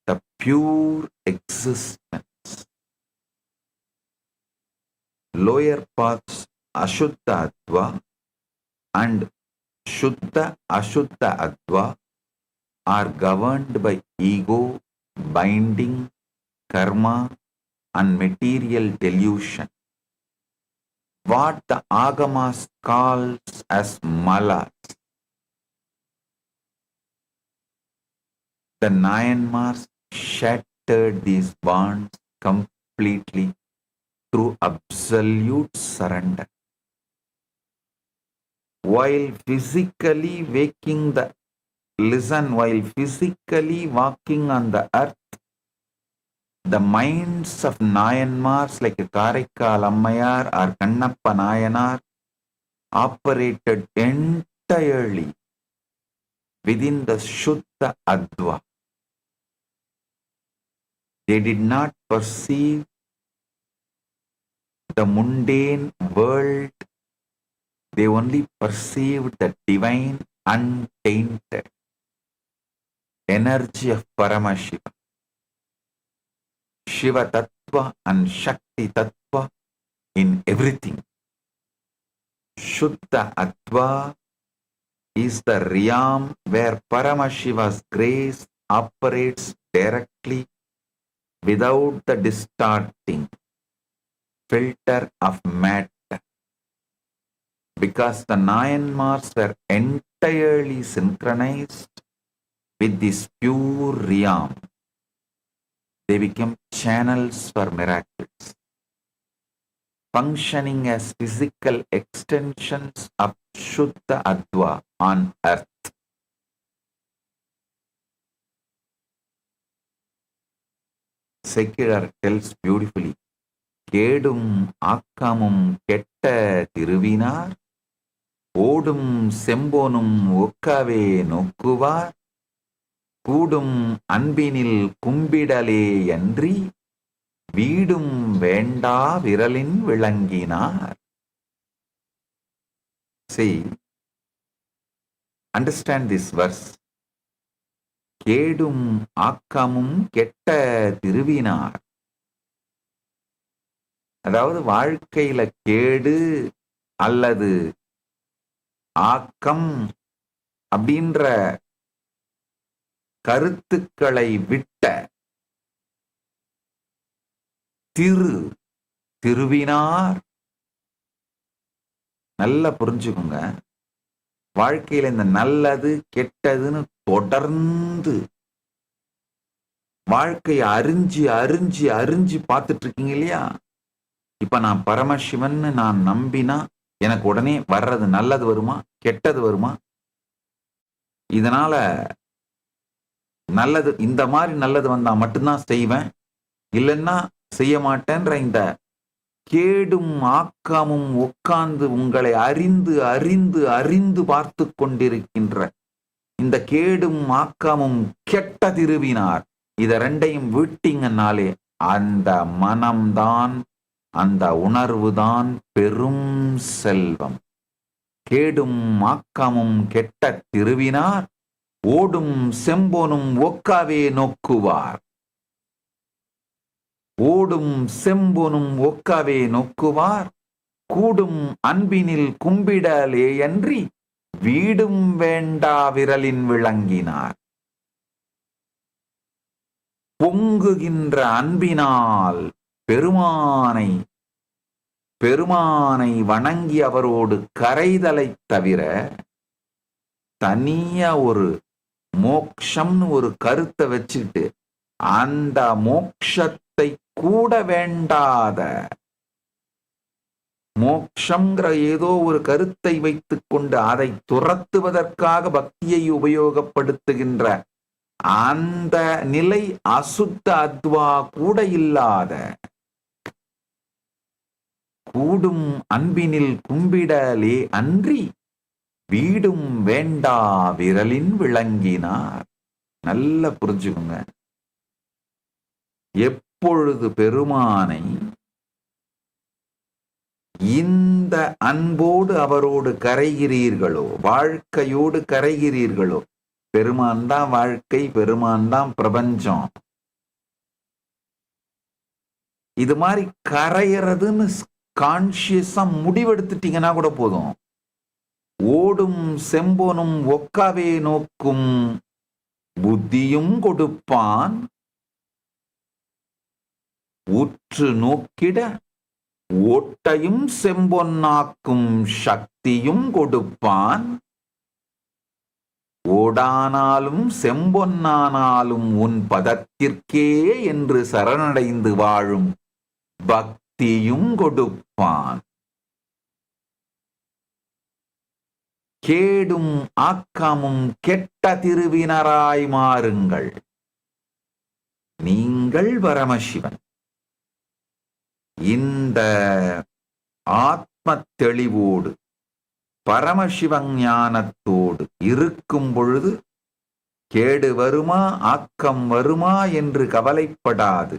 the pure existence. Lower paths Ashuddha Adva and Shuddha Ashuddha Adva are governed by ego, binding, karma, and material delusion. What the Agamas calls as malas. The Nayanmars shattered these bonds completely through absolute surrender. While physically while physically walking on the earth, the minds of Nayanmars like Karaikal Ammayar or Kannappa Nayanar operated entirely within the Shuddha Adva. They did not perceive the mundane world, they only perceived the divine, untainted energy of Paramashiva. Shiva Tattva and Shakti Tattva in everything. Shuddha Adva is the realm where Paramashiva's grace operates directly without the distorting filter of matter. Because the Nayanmars were entirely synchronized with this pure realm, they became channels for miracles, functioning as physical extensions of Shuddha Adva on earth. Secular tells beautifully, Kedum Akkamum Ketta Tiruvinar, Odum Sembonum Okkave Nokkuvar, Kudum Anbinil Kumbidale Yandri, Vidum Venda Viralin Vilanginar. See, understand this verse. Kedum Akkamum Ketta Tiruvinar. அதாவது வாழ்க்கையில கேடு அல்லது ஆக்கம் அப்படின்ற கருத்துக்களை விட்ட திருவினார். நல்லா புரிஞ்சுக்கோங்க, வாழ்க்கையில இந்த நல்லது கெட்டதுன்னு தொடர்ந்து வாழ்க்கையை அறிஞ்சு அறிஞ்சு அறிஞ்சு பார்த்துட்டு இருக்கீங்க இல்லையா? இப்ப நான் பரமசிவன் நான் நம்பினா எனக்கு உடனே வர்றது நல்லது வருமா கெட்டது வருமா? இதனால நல்லது, இந்த மாதிரி நல்லது வந்தா மட்டும்தான் செய்வேன், இல்லைன்னா செய்ய மாட்டேன்ற இந்த கேடும் ஆக்காமும் உட்கார்ந்து உங்களை அறிந்து அறிந்து அறிந்து பார்த்து கொண்டிருக்கின்ற இந்த கேடும் ஆக்காமும் கெட்ட திருவினார், இத ரெண்டையும் விட்டீங்கன்னாலே அந்த மனம்தான், அந்த உணர்வுதான் பெரும் செல்வம். கேடும் ஆக்கமும் கெட்ட திருவினார், ஓடும் செம்போனும் ஒக்காவே நோக்குவார். ஓடும் செம்போனும் ஒக்காவே நோக்குவார், கூடும் அன்பினில் கும்பிடலேயன்றி வீடும் வேண்டா விரலின் விளங்கினார். பொங்குகின்ற அன்பினால் பெருமானை வணங்கி அவரோடு கரைதலை தவிர தனியா ஒரு மோக்ஷம்னு ஒரு கருத்தை வச்சுட்டு அந்த மோக்ஷத்தை கூட வேண்டாத, மோக்ஷங்கிற ஏதோ ஒரு கருத்தை வைத்துக் கொண்டு அதை துரத்துவதற்காக பக்தியை உபயோகப்படுத்துகின்ற அந்த நிலை அசுத்த அத்வா கூட இல்லாத, கூடும் அன்பினில் கும்பிடலே அன்றி வீடும் வேண்டா விரலின் விளங்கினார். நல்ல புரிஞ்சுக்குங்க. எப்பொழுது பெருமானை இந்த அன்போடு அவரோடு கரைகிறீர்களோ, வாழ்க்கையோடு கரைகிறீர்களோ, பெருமான் தான் வாழ்க்கை, பெருமான் தான் பிரபஞ்சம், இது மாதிரி கரையிறதுன்னு கான்சியஸா முடிவெடுத்துட்டீங்கன்னா கூட போதும். ஓடும் செம்பொனும் ஒக்காவே நோக்கும் புத்தியும் கொடுப்பான், உற்று நோக்கிட ஓட்டையும் செம்பொன்னாக்கும் சக்தியும் கொடுப்பான், ஓடானாலும் செம்பொன்னானாலும் உன் பதத்திற்கே என்று சரணடைந்து வாழும் பக்தியும் கொடுப்பான். கேடும் ஆக்கமும் கெட்ட திருவினராய் மாறுங்கள், நீங்கள் பரமசிவன். இந்த ஆத்ம தெளிவோடு பரமசிவஞானத்தோடு இருக்கும் பொழுது கேடு வருமா ஆக்கம் வருமா என்று கவலைப்படாது,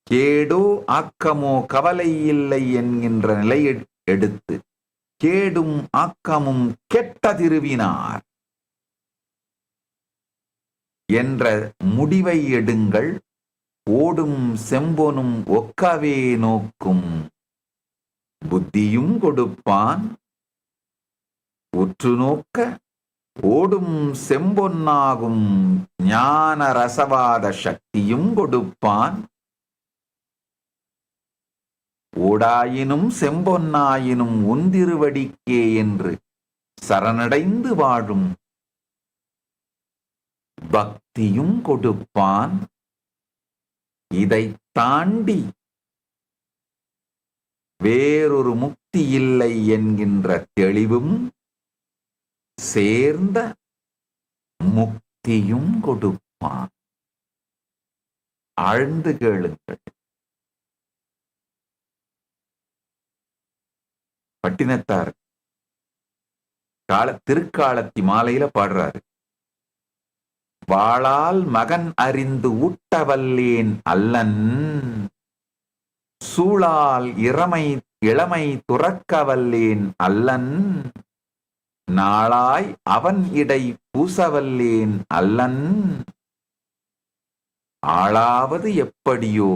கேடோ ஆக்கமோ கவலை இல்லை என்கின்ற நிலை எடுத்து கேடும் ஆக்கமும் கெட்ட திருவினார் என்ற முடிவை எடுங்கள். ஓடும் செம்பொனும் ஒக்கவே நோக்கும் புத்தியும் கொடுப்பான், உற்று நோக்க ஓடும் செம்பொன்னாகும் ஞான ரசவாத சக்தியும் கொடுப்பான், ஓடாயினும் செம்பொன்னாயினும் உந்திருவடிக்கே என்று சரணடைந்து வாழும் பக்தியும் கொடுப்பான். இதை தாண்டி வேறொரு முக்தி இல்லை என்கின்ற தெளிவும் சேர்ந்த முக்தியும் கொடுப்பான். ஆழ்ந்து கேளுங்கள். பட்டினத்தார் திருக்காலத்தி மாலையில பாடுறாரு. வாளால் மகன் அறிந்து ஊட்டவல்லேன் அல்லன், சூளால் இளமை துறக்கவல்லேன் அல்லன், நாளாய் அவன் இடை பூசவல்லேன் அல்லன், ஆளாவது எப்படியோ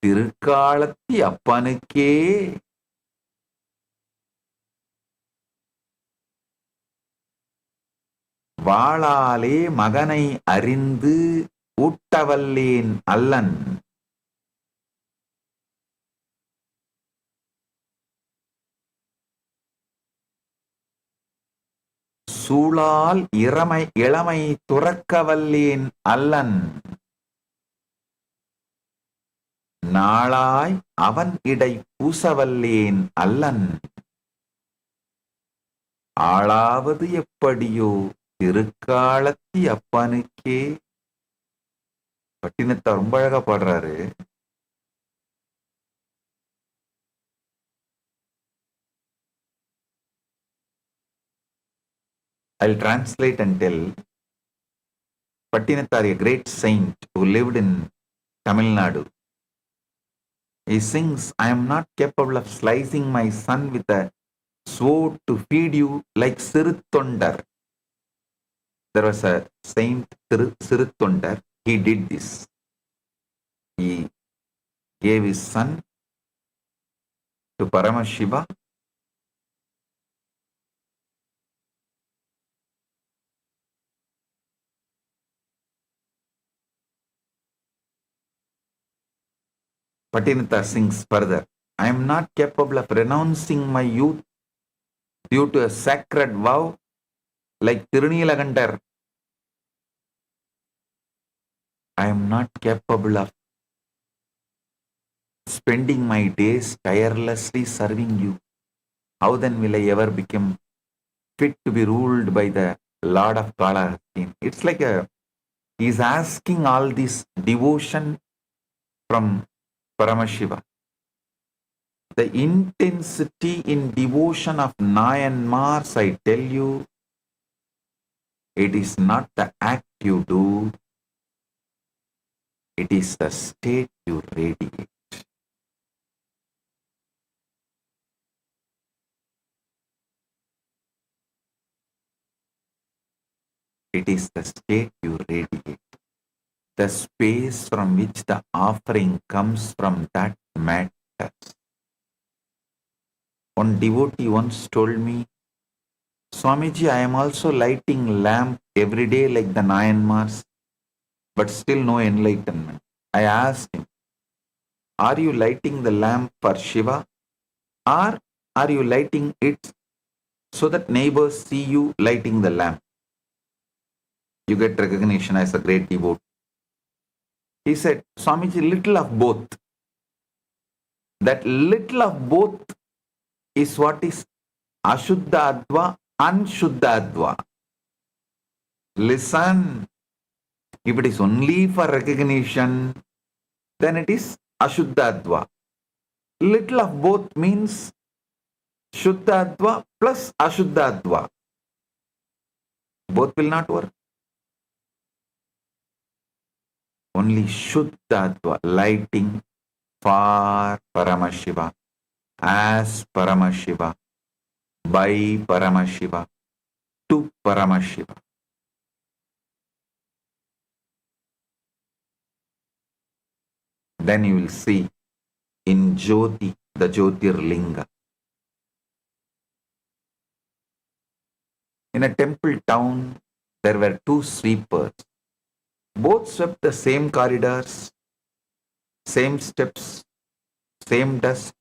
திருக்காலத்தி அப்பனுக்கே. வாளாலே மகனை அறிந்து ஊட்டவல்லேன் அல்லன், சூளால் இளமை துறக்கவல்லேன் அல்லன், நாளாய் அவன் இடை பூசவல்லேன் அல்லன், ஆளாவது எப்படியோ திருக்காலத்தி அப்பனுக்கே. பட்டினத்தார் ரொம்ப அழகா பாடுறாரு. I'll translate and tell. Pattinatthar, a great saint who lived in Tamil Nadu, he sings, I am not capable of slicing my son with a sword to feed you like Siruttondar. There was a saint, Siruttondar. He did this. He gave his son to Paramashiva? Patinata sings further, I am not capable of renouncing my youth due to a sacred vow like Tirunilagandar. I am not capable of spending my days tirelessly serving you. How then will I ever become fit to be ruled by the Lord of Kala? It's like he's asking all this devotion from Paramashiva. The intensity in devotion of Myanmar's, I tell you, it is not the act you do, it is the state you radiate. It is the state you radiate. The space from which the offering comes from, that matters. One devotee once told me, Swamiji, I am also lighting lamp every day like the Myanmars, but still no enlightenment. I asked him, are you lighting the lamp for Shiva, or are you lighting it so that neighbors see you lighting the lamp? You get recognition as a great devotee. He said, Swamiji, little of both. That little of both is what is Ashuddha Adva, Anshuddha Adva. Listen, if it is only for recognition, then it is Ashuddha Adva. Little of both means Shuddha Adva plus Ashuddha Adva. Both will not work. Only Shuddha Adva, lighting for Paramashiva, as Paramashiva, by Paramashiva, to Paramashiva. Then you will see in Jyoti, the Jyotirlinga. In a temple town, there were two sweepers. Both swept the same corridors, same steps, same dust.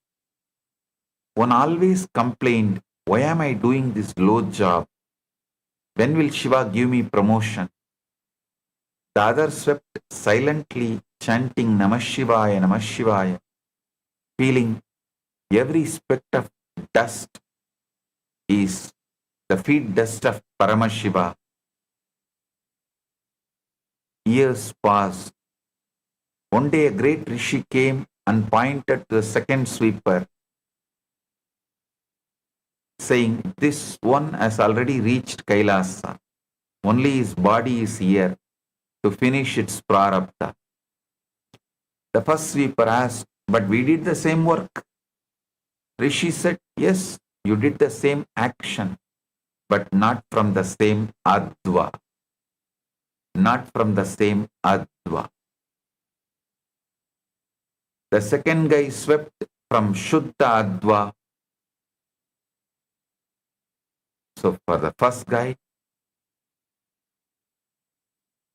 One always complained, why am I doing this low job? When will Shiva give me promotion? The other swept silently, chanting Namah Shivaya, Namah Shivaya, feeling every speck of dust is the feet dust of Paramashiva. Years passed. One day a great rishi came and pointed to the second sweeper, saying, this one has already reached Kailasa. Only his body is here to finish its prarabdha. The first sweeper asked, but we did the same work. Rishi said, yes, you did the same action, but not from the same adva. Not from the same adva. The second guy swept from Shuddha Adva. So for the first guy,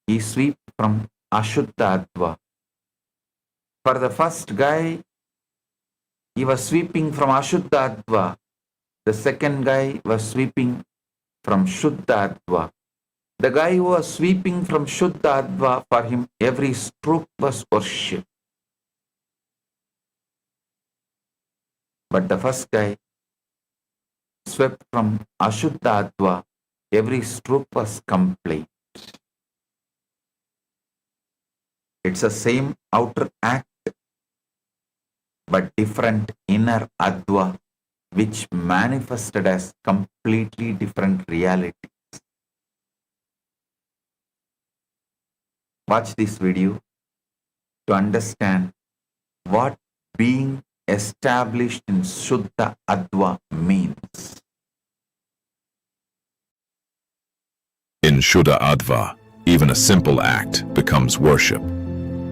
he swept from Ashuddha Adva. For the first guy, he was sweeping from Ashuddha Adva. The second guy was sweeping from Shuddha Adva. The guy who was sweeping from Shuddha Adva, for him every stroke was worship. But the first guy swept from Ashuddha Adva, every stroke was complaint. It's the same outer act, but different inner Adva, which manifested as completely different reality. Watch this video to understand what being established in Shuddha Adva means. In Shuddha Adva, even a simple act becomes worship.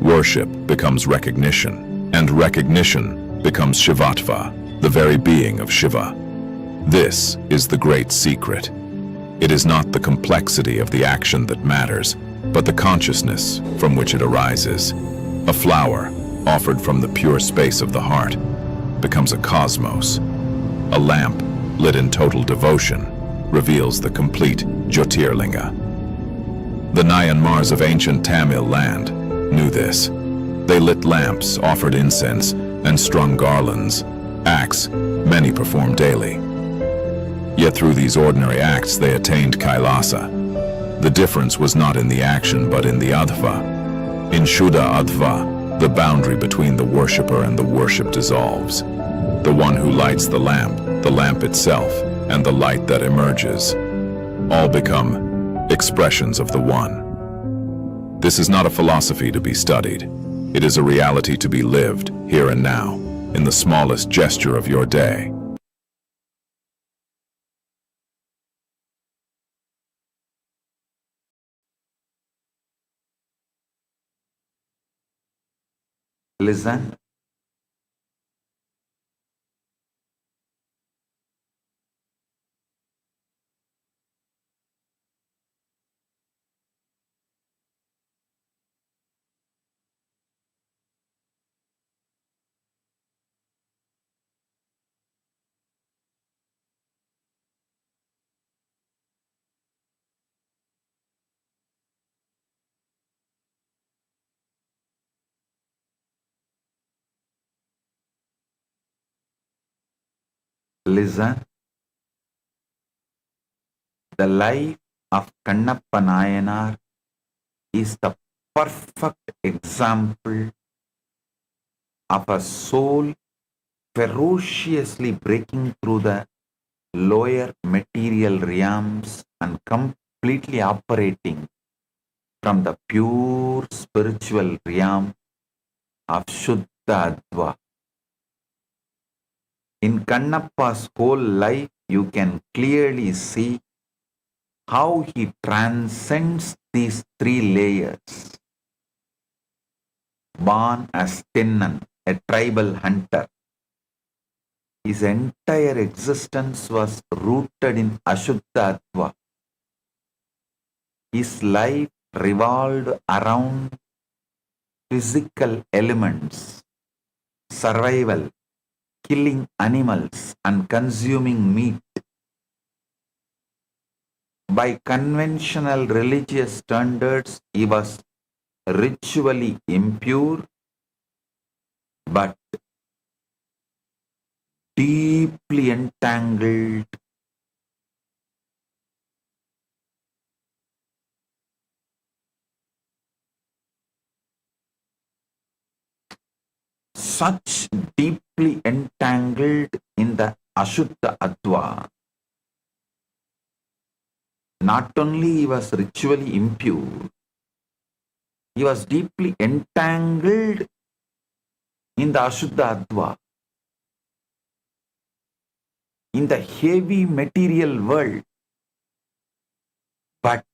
Worship becomes recognition, and recognition becomes Shivatva. the very being of Shiva. This is the great secret. It is not the complexity of the action that matters, but the consciousness from which it arises. A flower, offered from the pure space of the heart, becomes a cosmos. A lamp, lit in total devotion, reveals the complete Jyotirlinga. The Nayanmars of ancient Tamil land knew this. They lit lamps, offered incense, and strung garlands, acts many perform daily. Yet through these ordinary acts they attained Kailasa. The difference was not in the action but in the adva. In Shuddha Adva, the boundary between the worshipper and the worship dissolves. The one who lights the lamp itself, and the light that emerges, all become expressions of the One. This is not a philosophy to be studied. It is a reality to be lived here and now, in the smallest gesture of your day. Listen. Listen. The life of Kannappa Nayanar is the perfect example of a soul ferociously breaking through the lower material realms and completely operating from the pure spiritual realm of Shuddha Adva. In Kannappa's whole life, you can clearly see how he transcends these three layers. Born as Tinnan, a tribal hunter, his entire existence was rooted in Ashuddha Adva. His life revolved around physical elements, survival, killing animals and consuming meat. By conventional religious standards, he was ritually impure, but deeply entangled such deeply entangled in the Ashuddha Adva. Not only he was ritually impure, he was deeply entangled in the Ashuddha Adva, in the heavy material world. But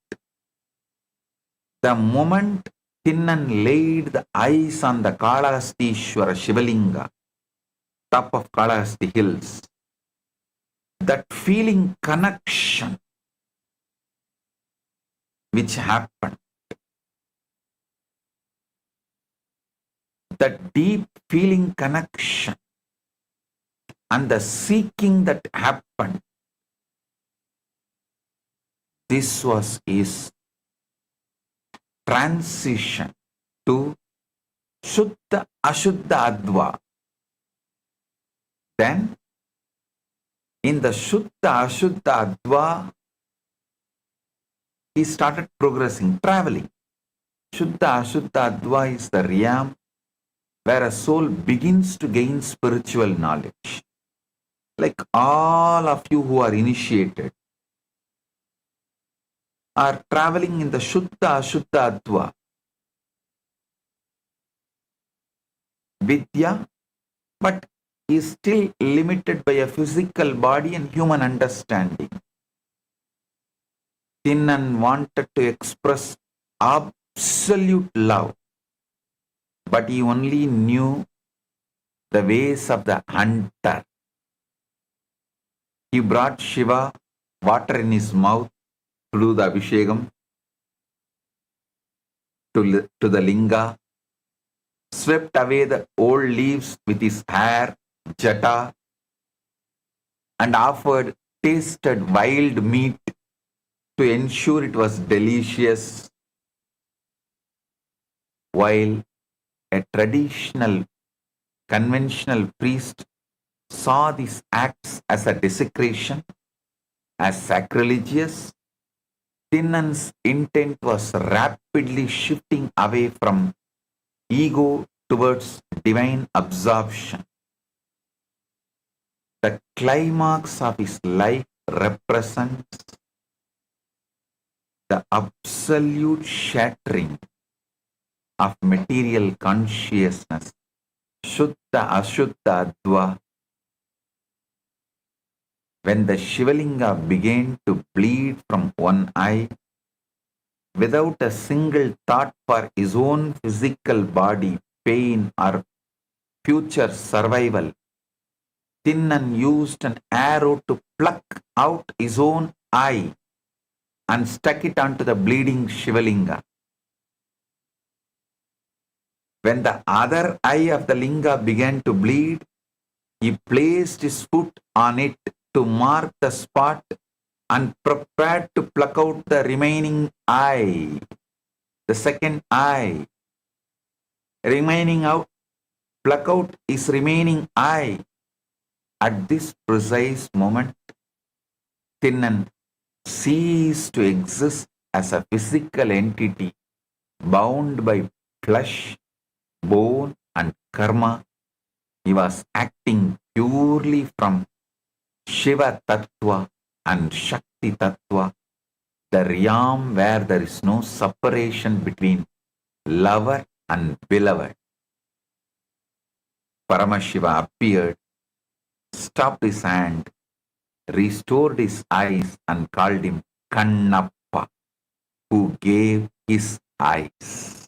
the moment Tinnan laid the eyes on the Kalahastishwara Shivalinga, top of Kalahasti hills, that feeling connection which happened, that deep feeling connection and the seeking that happened, this was his transition to Shuddha Ashuddha Adva. Then, in the Shuddha Ashuddha Adva, he started progressing, traveling. Shuddha Ashuddha Adva is the realm where a soul begins to gain spiritual knowledge. Like all of you who are initiated are traveling in the Shuddha Ashuddha Adva. Vidya, but is still limited by a physical body and human understanding. Tinnan wanted to express absolute love, but he only knew the ways of the hunter. He brought Shiva water in his mouth to do the Abhishekam to the linga, swept away the old leaves with his hair, jata, and offered tasted wild meat to ensure it was delicious, while a traditional, conventional priest saw these acts as a desecration, as sacrilegious. Tinnan's intent was rapidly shifting away from ego towards divine absorption. The climax of his life represents the absolute shattering of material consciousness, Shuddha Ashuddha Adva, when the Shivalinga began to bleed from one eye without a single thought for his own physical body, pain, or future survival, Tinnan used an arrow to pluck out his own eye and stuck it onto the bleeding Shivalinga. When the other eye of the linga began to bleed, he placed his foot on it to mark the spot and prepared to pluck out the remaining eye, the second eye. Pluck out his remaining eye. At this precise moment, Tinnan ceased to exist as a physical entity bound by flesh, bone, and karma. He was acting purely from Shiva Tattva and Shakti Tattva, the realm where there is no separation between lover and beloved. Paramashiva appeared, stopped his hand, restored his eyes, and called him Kannappa, who gave his eyes.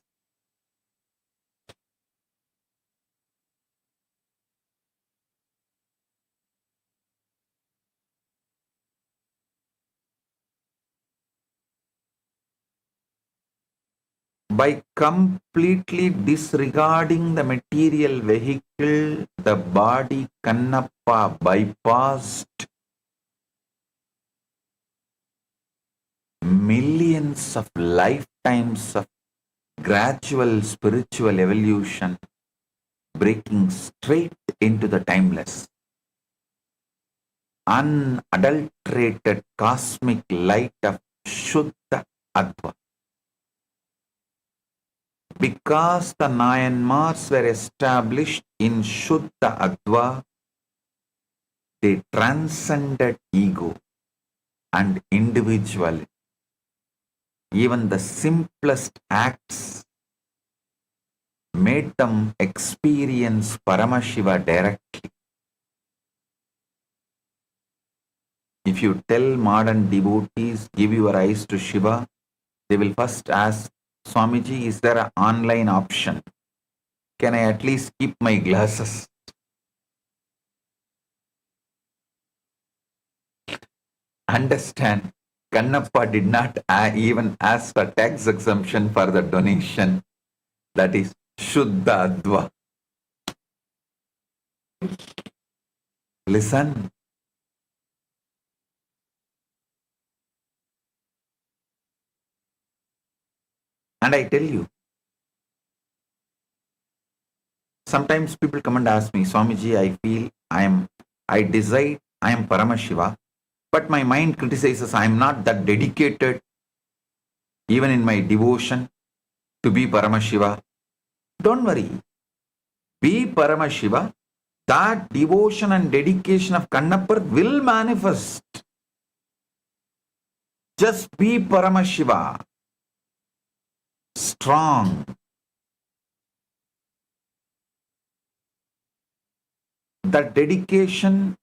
By completely disregarding the material vehicle, the body, Kannappa bypassed millions of lifetimes of gradual spiritual evolution, breaking straight into the timeless, unadulterated cosmic light of Shuddha Adva. Because the Nayanmars were established in Shuddha Adva, they transcended ego and individuality. Even the simplest acts made them experience Paramashiva directly. If you tell modern devotees, give your eyes to Shiva, they will first ask, Swamiji, is there an online option? Can I at least keep my glasses? Understand, Kannappa did not even ask for tax exemption for the donation. That is Shuddha Adva. Listen. And I tell you, sometimes people come and ask me, Swamiji, I feel I decide I am Paramashiva, but my mind criticizes I am not that dedicated, even in my devotion, to be Paramashiva. Don't worry. Be Paramashiva. That devotion and dedication of Kannappa will manifest. Just be Paramashiva. Strong. The dedication,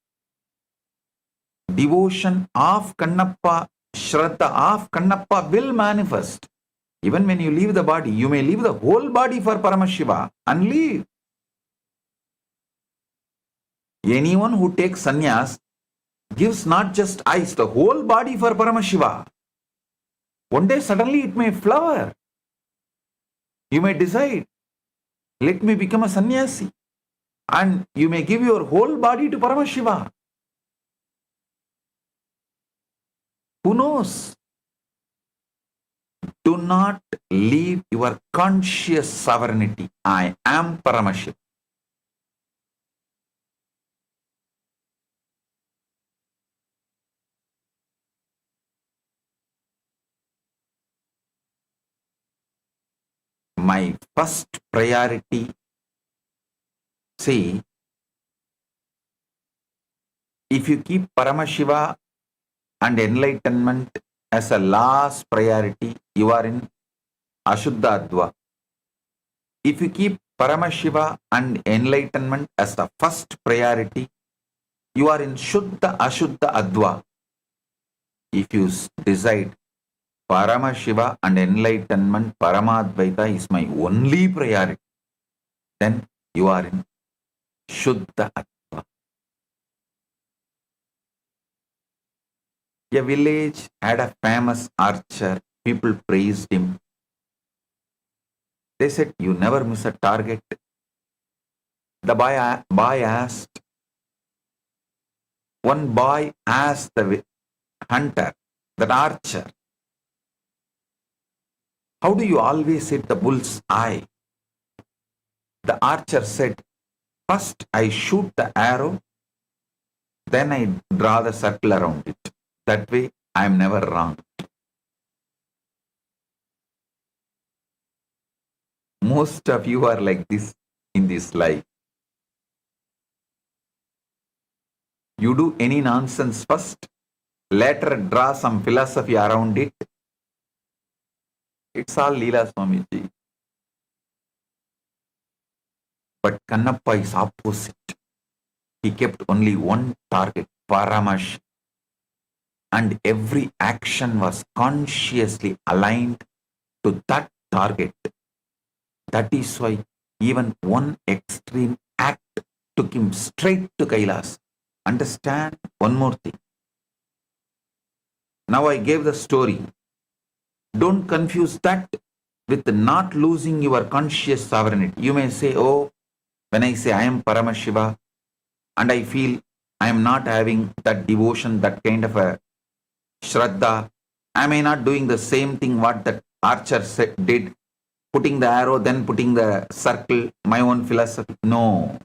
devotion of Kannappa, Shraddha of Kannappa will manifest. Even when you leave the body, you may leave the whole body for Paramashiva and leave. Anyone who takes sannyas gives not just eyes, the whole body for Paramashiva. One day suddenly it may flower. You may decide, let me become a sannyasi. And you may give your whole body to Paramashiva. Who knows? Do not leave your conscious sovereignty. I am Paramashiva. My first priority, see, if you keep Paramashiva and enlightenment as a last priority, you are in Ashuddha Adva. If you keep Paramashiva and enlightenment as the first priority, you are in Shuddha Ashuddha Adva. If you decide Paramashiva and enlightenment, Paramadvaita is my only priority, then you are in Shuddha Adva. A village had a famous archer. People praised him. They said, you never miss a target. The boy asked, one boy asked the hunter, that archer, how do you always hit the bull's eye? The archer said, first I shoot the arrow, then I draw the circle around it. That way I am never wrong. Most of you are like this in this life. You do any nonsense first, later draw some philosophy around it. It's all Leela Swamiji. But Kannappa is opposite. He kept only one target, Paramash. And every action was consciously aligned to that target. That is why even one extreme act took him straight to Kailasa. Understand one more thing. Now I gave the story. Don't confuse that with not losing your conscious sovereignty. You may say, oh, when I say I am Paramashiva and I feel I am not having that devotion, that kind of a Shraddha, am I not doing the same thing what that archer did, putting the arrow, then putting the circle, my own philosophy? No.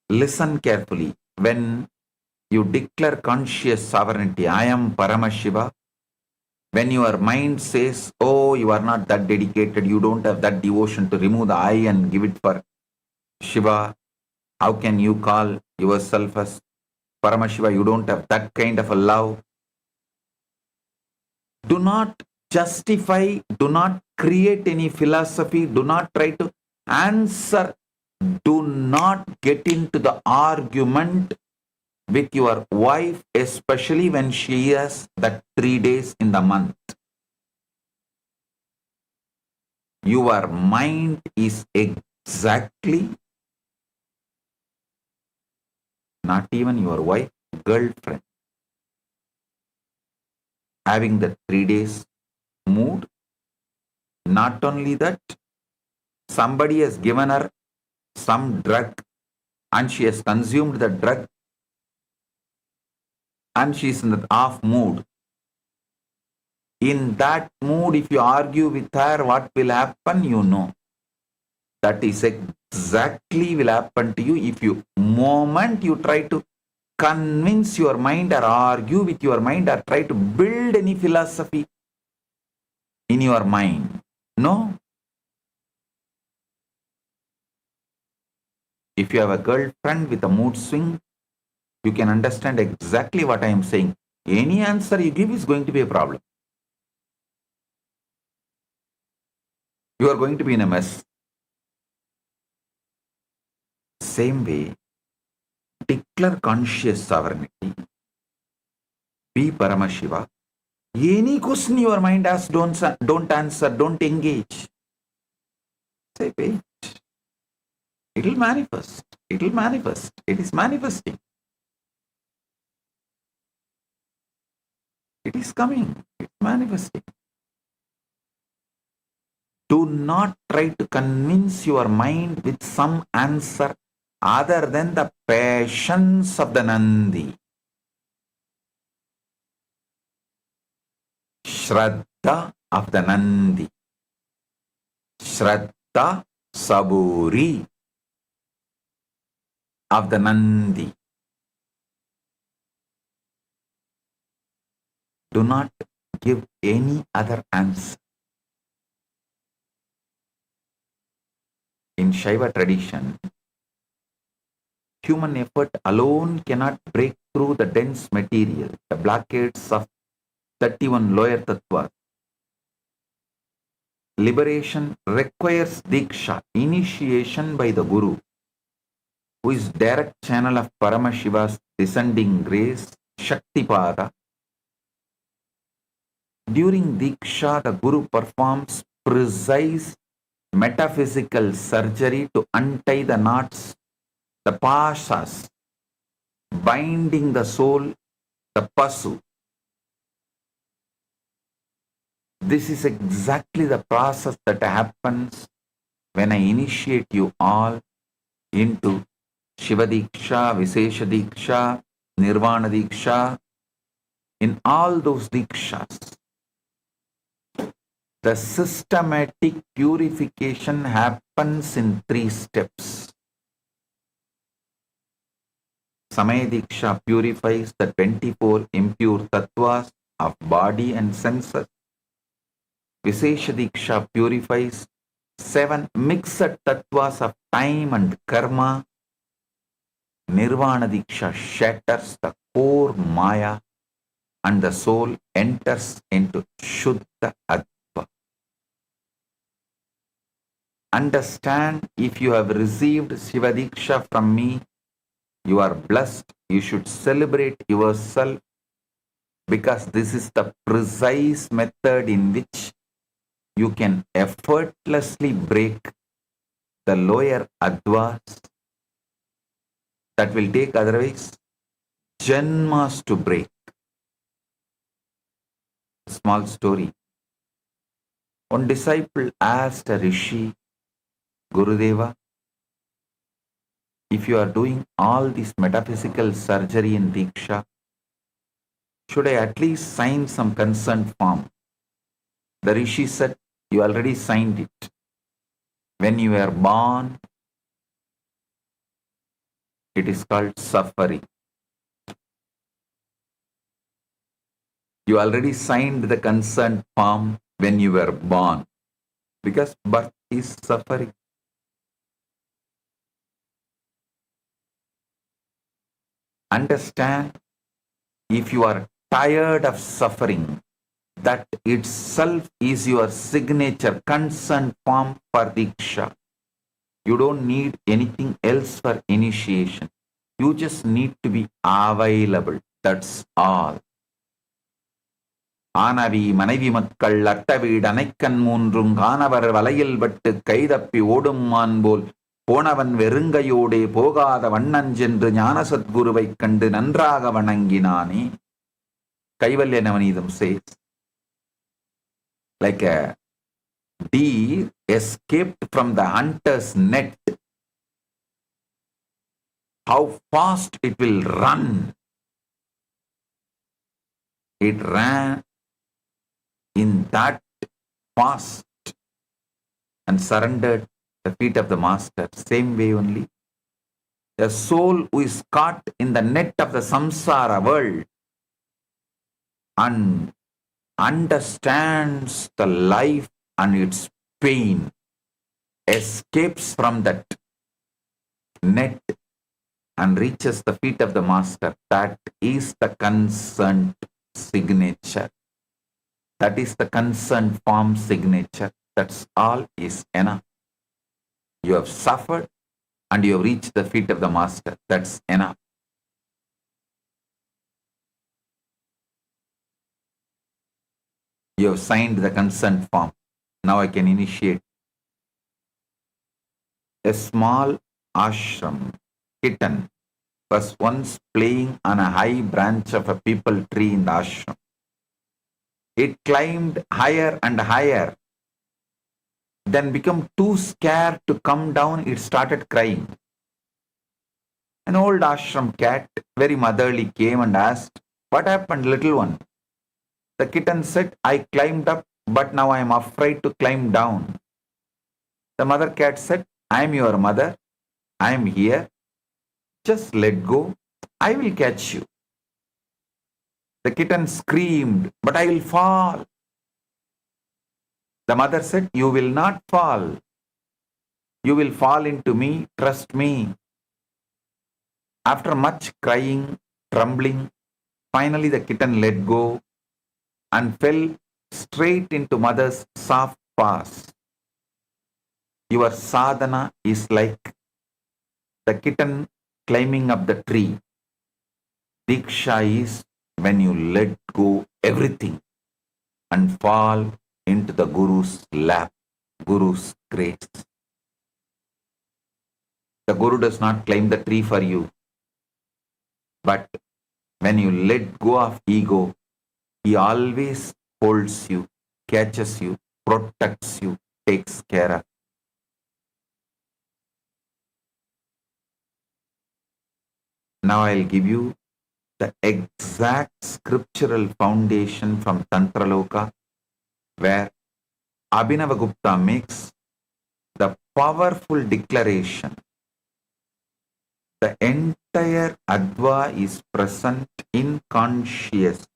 Listen carefully. When you declare conscious sovereignty, I am Paramashiva, when your mind says, oh, you are not that dedicated, you don't have that devotion to remove the I and give it for Shiva, how can you call yourself as Paramashiva? You don't have that kind of a love. Do not justify, do not create any philosophy, do not try to answer, do not get into the argument with your wife, especially when she has that 3 days in the month. Your mind is exactly, not even your wife, girlfriend, having the 3 days mood. Not only that, somebody has given her some drug and she has consumed the drug and she is in the off mood. In that mood, if you argue with her, what will happen? You know. That is exactly will happen to you if you, moment you try to convince your mind or argue with your mind or try to build any philosophy in your mind. No. If you have a girlfriend with a mood swing, you can understand exactly what I am saying. Any answer you give is going to be a problem. You are going to be in a mess. Same way, declare conscious sovereignty. Be Paramashiva. Any question your mind asks, don't answer, don't engage. Say, wait. It will manifest. It will manifest. It is manifesting. It is coming. It's manifesting. Do not try to convince your mind with some answer other than the patience of the Nandi. Shraddha of the Nandi. Shraddha Saburi of the Nandi. Do not give any other answer. In Shaiva tradition, human effort alone cannot break through the dense material, the blockades of 31 lower tattvas. Liberation requires diksha, initiation by the Guru, who is direct channel of Paramashiva's descending grace, Shaktipada. During diksha, the Guru performs precise metaphysical surgery to untie the knots, the pashas, binding the soul, the pasu. This is exactly the process that happens when I initiate you all into Shiva Diksha, Visesha Diksha, Nirvana Diksha. In all those Dikshas, the systematic purification happens in 3 steps. Samaya Diksha purifies the 24 impure tattvas of body and senses. Visesha Diksha purifies 7 mixed tattvas of time and karma. Nirvana Diksha shatters the core Maya and the soul enters into Shuddha Adva. Understand, if you have received Shiva Diksha from me, you are blessed. You should celebrate yourself, because this is the precise method in which you can effortlessly break the lower advas that will take otherwise janmas to break. Small story. One disciple asked a rishi, Gurudeva, if you are doing all this metaphysical surgery in Diksha, should I at least sign some consent form? The rishi said, you already signed it. When you were born, it is called suffering. You already signed the consent form when you were born, because birth is suffering. Understand, if you are tired of suffering, that itself is your signature consent form for Diksha. You don't need anything else for initiation. You just need to be available. That's all. ஆனவி மனைவி மக்கள் அட்டவீடு அனைக்கண் மூன்றும் காணவர் வலையில் பட்டு கைதப்பி ஓடும் மான் போல் போனவன் வெறுங்கையோடே போகாத வண்ணஞ்சென்று ஞான சத்குருவைக் கண்டு நன்றாக வணங்கினானே. கைவல்ய Navaneetham says, like a deer escaped from the hunter's net, how fast it will run. It ran in that fast and surrendered the feet of the master. Same way only, the soul who is caught in the net of the samsara world and understands the life and its pain, escapes from that net and reaches the feet of the master. That is the consent signature. That is the consent form signature. That's all is enough. You have suffered and you have reached the feet of the master. That's enough. You have signed the consent form. Now I can initiate. A small ashram kitten was once playing on a high branch of a peepal tree in the ashram. It climbed higher and higher. Then become too scared to come down, it started crying. An old ashram cat, very motherly, came and asked, "What happened, little one?" The kitten said, "I climbed up, but now I am afraid to climb down." The mother cat said, "I am your mother. I am here. Just let go. I will catch you." The kitten screamed, "But I will fall." The mother said, "You will not fall. You will fall into me. Trust me." After much crying, trembling, finally the kitten let go and fell straight into mother's soft paws. Your sadhana is like the kitten climbing up the tree. Diksha is when you let go everything and fall into the Guru's lap, Guru's grace. The Guru does not climb the tree for you. But when you let go of ego, he always holds you, catches you, protects you, takes care of. Now I'll give you the exact scriptural foundation from Tantraloka, where Abhinavagupta makes the powerful declaration. The entire Adva is present in consciousness,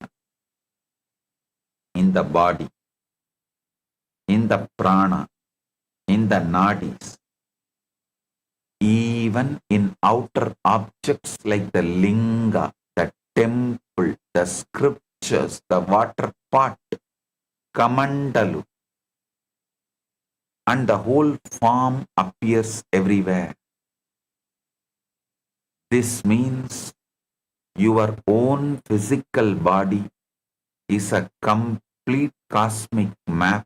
in the body, in the prana, in the nadis, even in outer objects like the linga, the temple, the scriptures, the water pot, kamandalu, and the whole form appears everywhere. This means your own physical body is a complete cosmic map,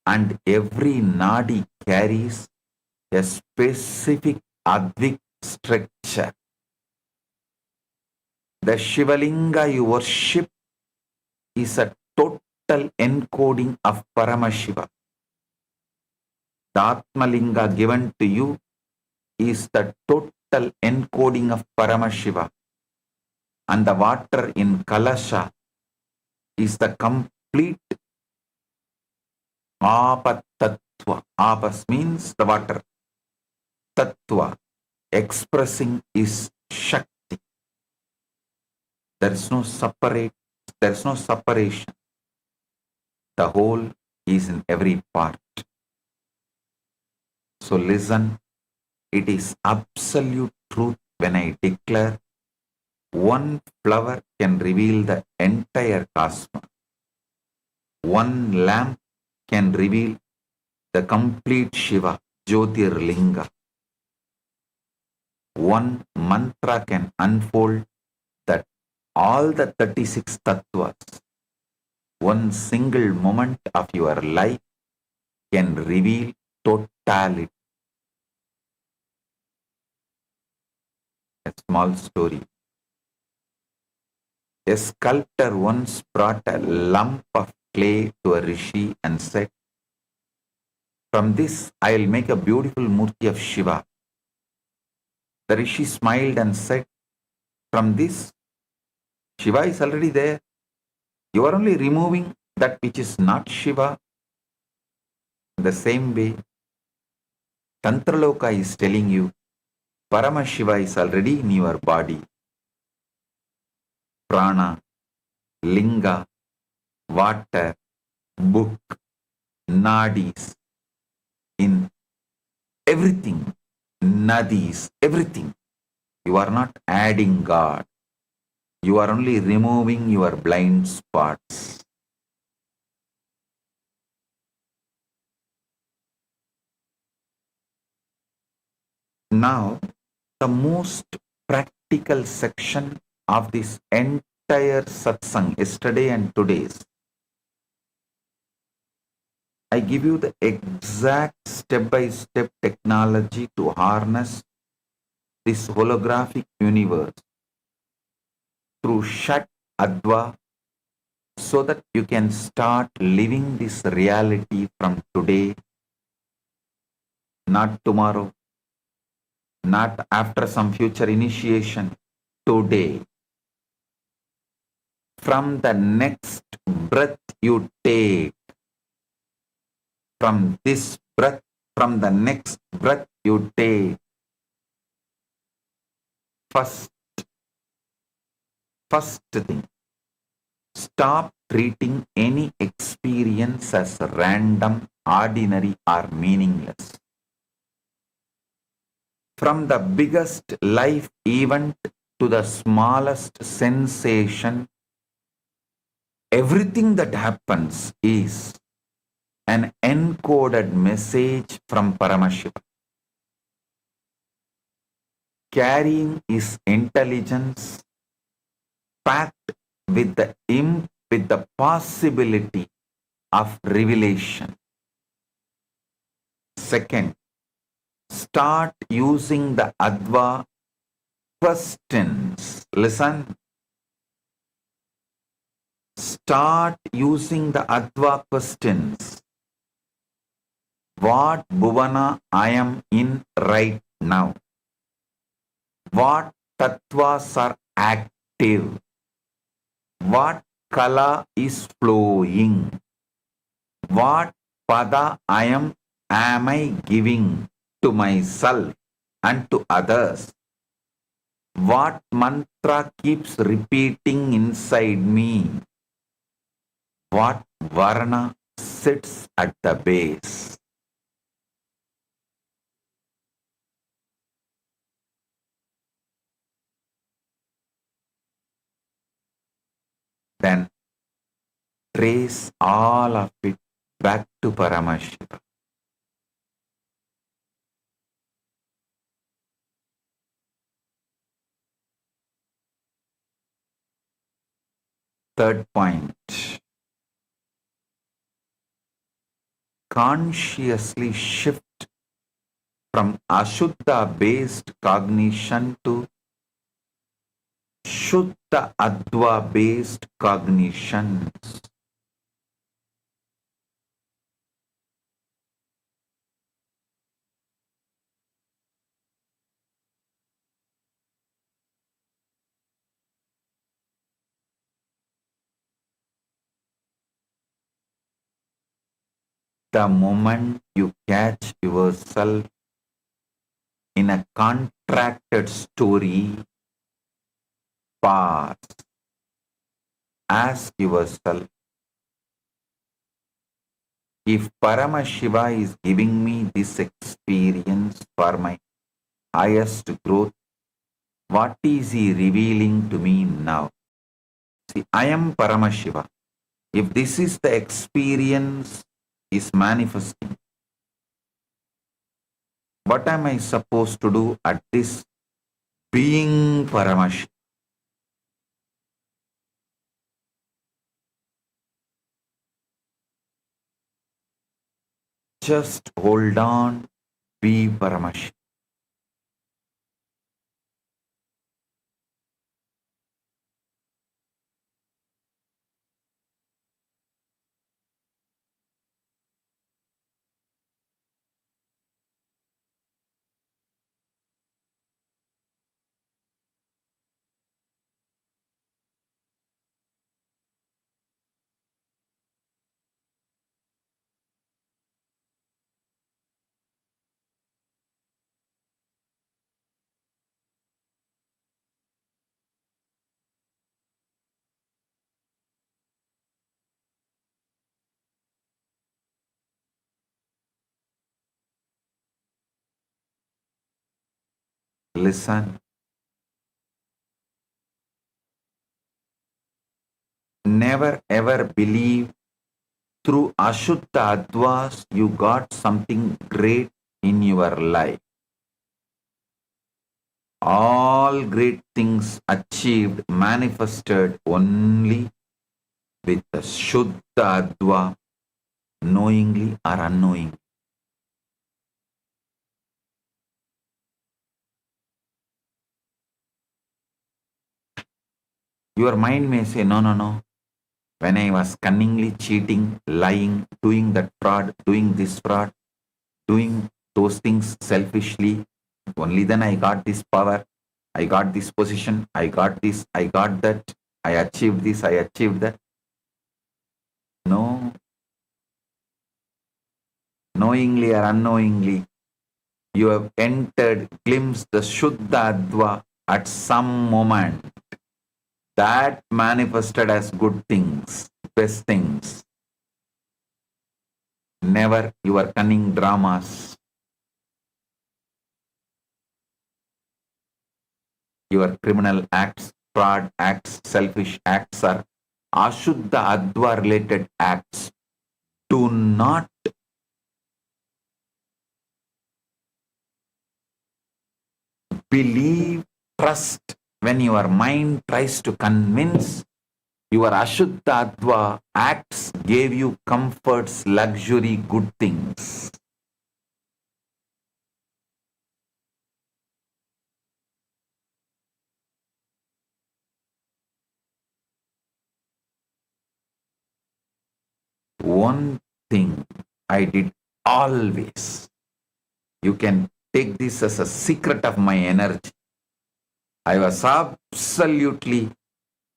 and every nadi carries a specific advik structure. The Shivalinga you worship is a total encoding of Paramashiva. The Atmalinga given to you is the total encoding of Paramashiva. And the water in Kailasa is the complete Apatattva. Apas means the water. Tattva expressing is Shakti. There is no separation. The whole is in every part. So listen, it is absolute truth when I declare one flower can reveal the entire cosmos. One lamp can reveal the complete Shiva, Jyotirlinga. One mantra can unfold that all the 36 tattvas. One single moment of your life can reveal totality. A small story. A sculptor once brought a lump of clay to a rishi and said, "From this I will make a beautiful murti of Shiva." The rishi smiled and said, "From this, Shiva is already there. You are only removing that which is not Shiva." In the same way, Tantraloka is telling you, Paramashiva is already in your body. Prana, linga, water, book, nadis, in everything, nadis, everything. You are not adding God. You are only removing your blind spots. Now, the most practical section of this entire satsang, yesterday and today's. I give you the exact step-by-step technology to harness this holographic universe through Shat Adva so that you can start living this reality from today, not tomorrow, not after some future initiation, today. From the next breath you take, from this breath, from the next breath you take, first thing, stop treating any experience as random, ordinary, or meaningless. From the biggest life event to the smallest sensation, everything that happens is an encoded message from Paramashiva, carrying his intelligence packed with the possibility of revelation. Second, start using the Adva questions. Listen. Start using the Adva questions. What bhuvana I am in right now? What tattvas are active? What kala is flowing? What pada am I giving to myself and to others? What mantra keeps repeating inside me? What varna sits at the base? Then trace all of it back to Paramashiva. Third point, consciously shift from Ashuddha based cognition to Shuddha Adva based cognitions. The moment you catch yourself in a contracted story, pause. Ask yourself, if Paramashiva is giving me this experience for my highest growth, what is he revealing to me now? See, I am Paramashiva. If this is the experience is manifesting, what am I supposed to do at this being Paramashiva? Just hold on, be Paramashiva. Listen. Never ever believe through Ashuddha Advas you got something great in your life. All great things achieved manifested only with the Shuddha Adva, knowingly or unknowingly. Your mind may say, no, no, no. when I was cunningly cheating, lying, doing that fraud, doing this fraud, doing those things selfishly, only then I got this power, I got this position, I got this, I got that, I achieved this, I achieved that. No. Knowingly or unknowingly, you have entered, glimpsed the Shuddha Adva at some moment. That manifested as good things, best things. Never your cunning dramas, your criminal acts, fraud acts, selfish acts are Ashuddha Adva related acts. Do not believe, trust when your mind tries to convince. Your Ashuddha Adva acts gave you comforts, luxury, good things. One thing I did always, you can take this as a secret of my energy. I was absolutely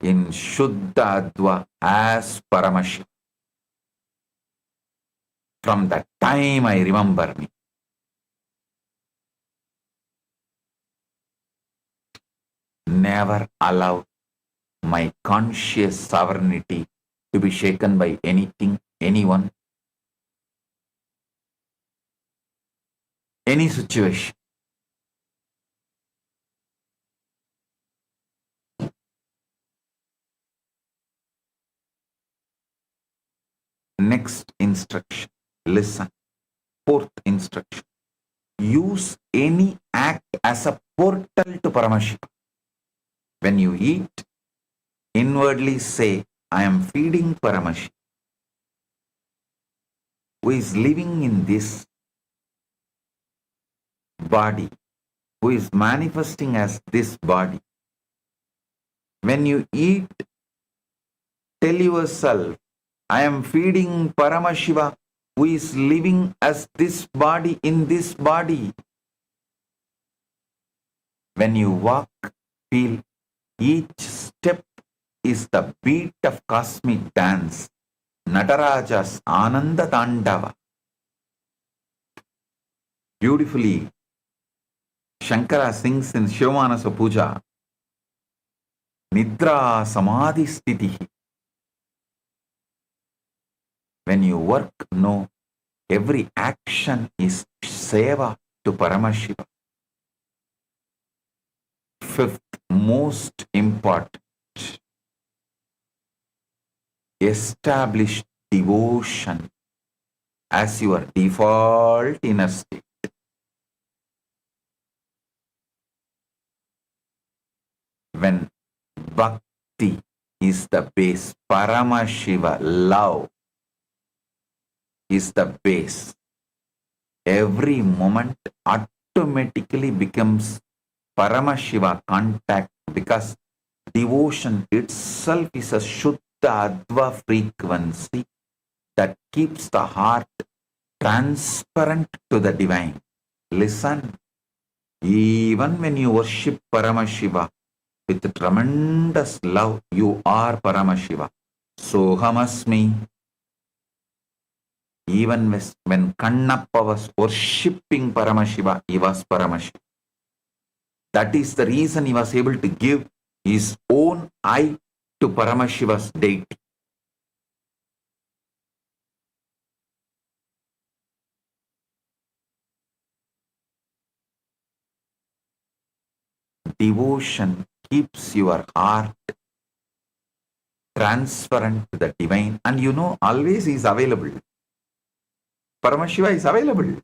in Shuddha Adva as Paramashiva. From that time I remember me. Never allow my conscious sovereignty to be shaken by anything, anyone, any situation. Next instruction, listen. Fourth instruction, use any act as a portal to Paramashiva. When you eat, inwardly say, I am feeding Paramashiva, who is living in this body, who is manifesting as this body. When you eat, tell yourself, I am feeding Paramashiva, who is living as this body in this body. When you walk, feel each step is the beat of cosmic dance, Nataraja's Ananda Tandava. Beautifully, Shankara sings in Shivamanasa Puja, Nidra Samadhi Sthiti. When you work, know every action is seva to Paramashiva. Fifth, most important, establish devotion as your default inner state. When bhakti is the base, Paramashiva, love, is the base, every moment automatically becomes Paramashiva contact, because devotion itself is a Shuddha Adva frequency that keeps the heart transparent to the divine. Listen, even when you worship Paramashiva with tremendous love, you are Paramashiva. Sohamasmi. Even when Kannappa was worshipping Paramashiva, he was Paramashiva. That is the reason he was able to give his own eye to Paramashiva's deity. Devotion keeps your heart transparent to the divine, and you know, always he is available. Paramashiva is available.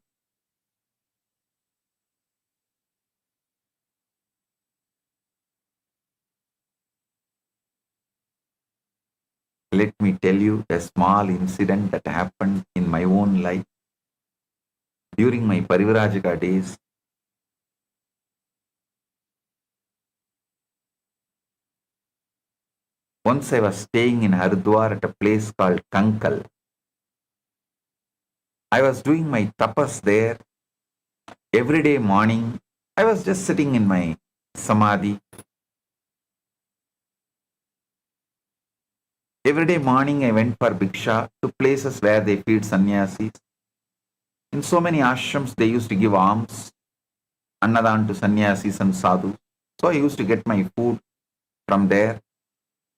Let me tell you a small incident that happened in my own life during my Parivrajaka days. Once I was staying in Haridwar at a place called Kankal. I was doing my tapas there. Every day morning, I was just sitting in my samadhi. Every day morning, I went for bhiksha to places where they feed sannyasis. In so many ashrams, they used to give alms, annadan to sannyasis and sadhus. So I used to get my food from there,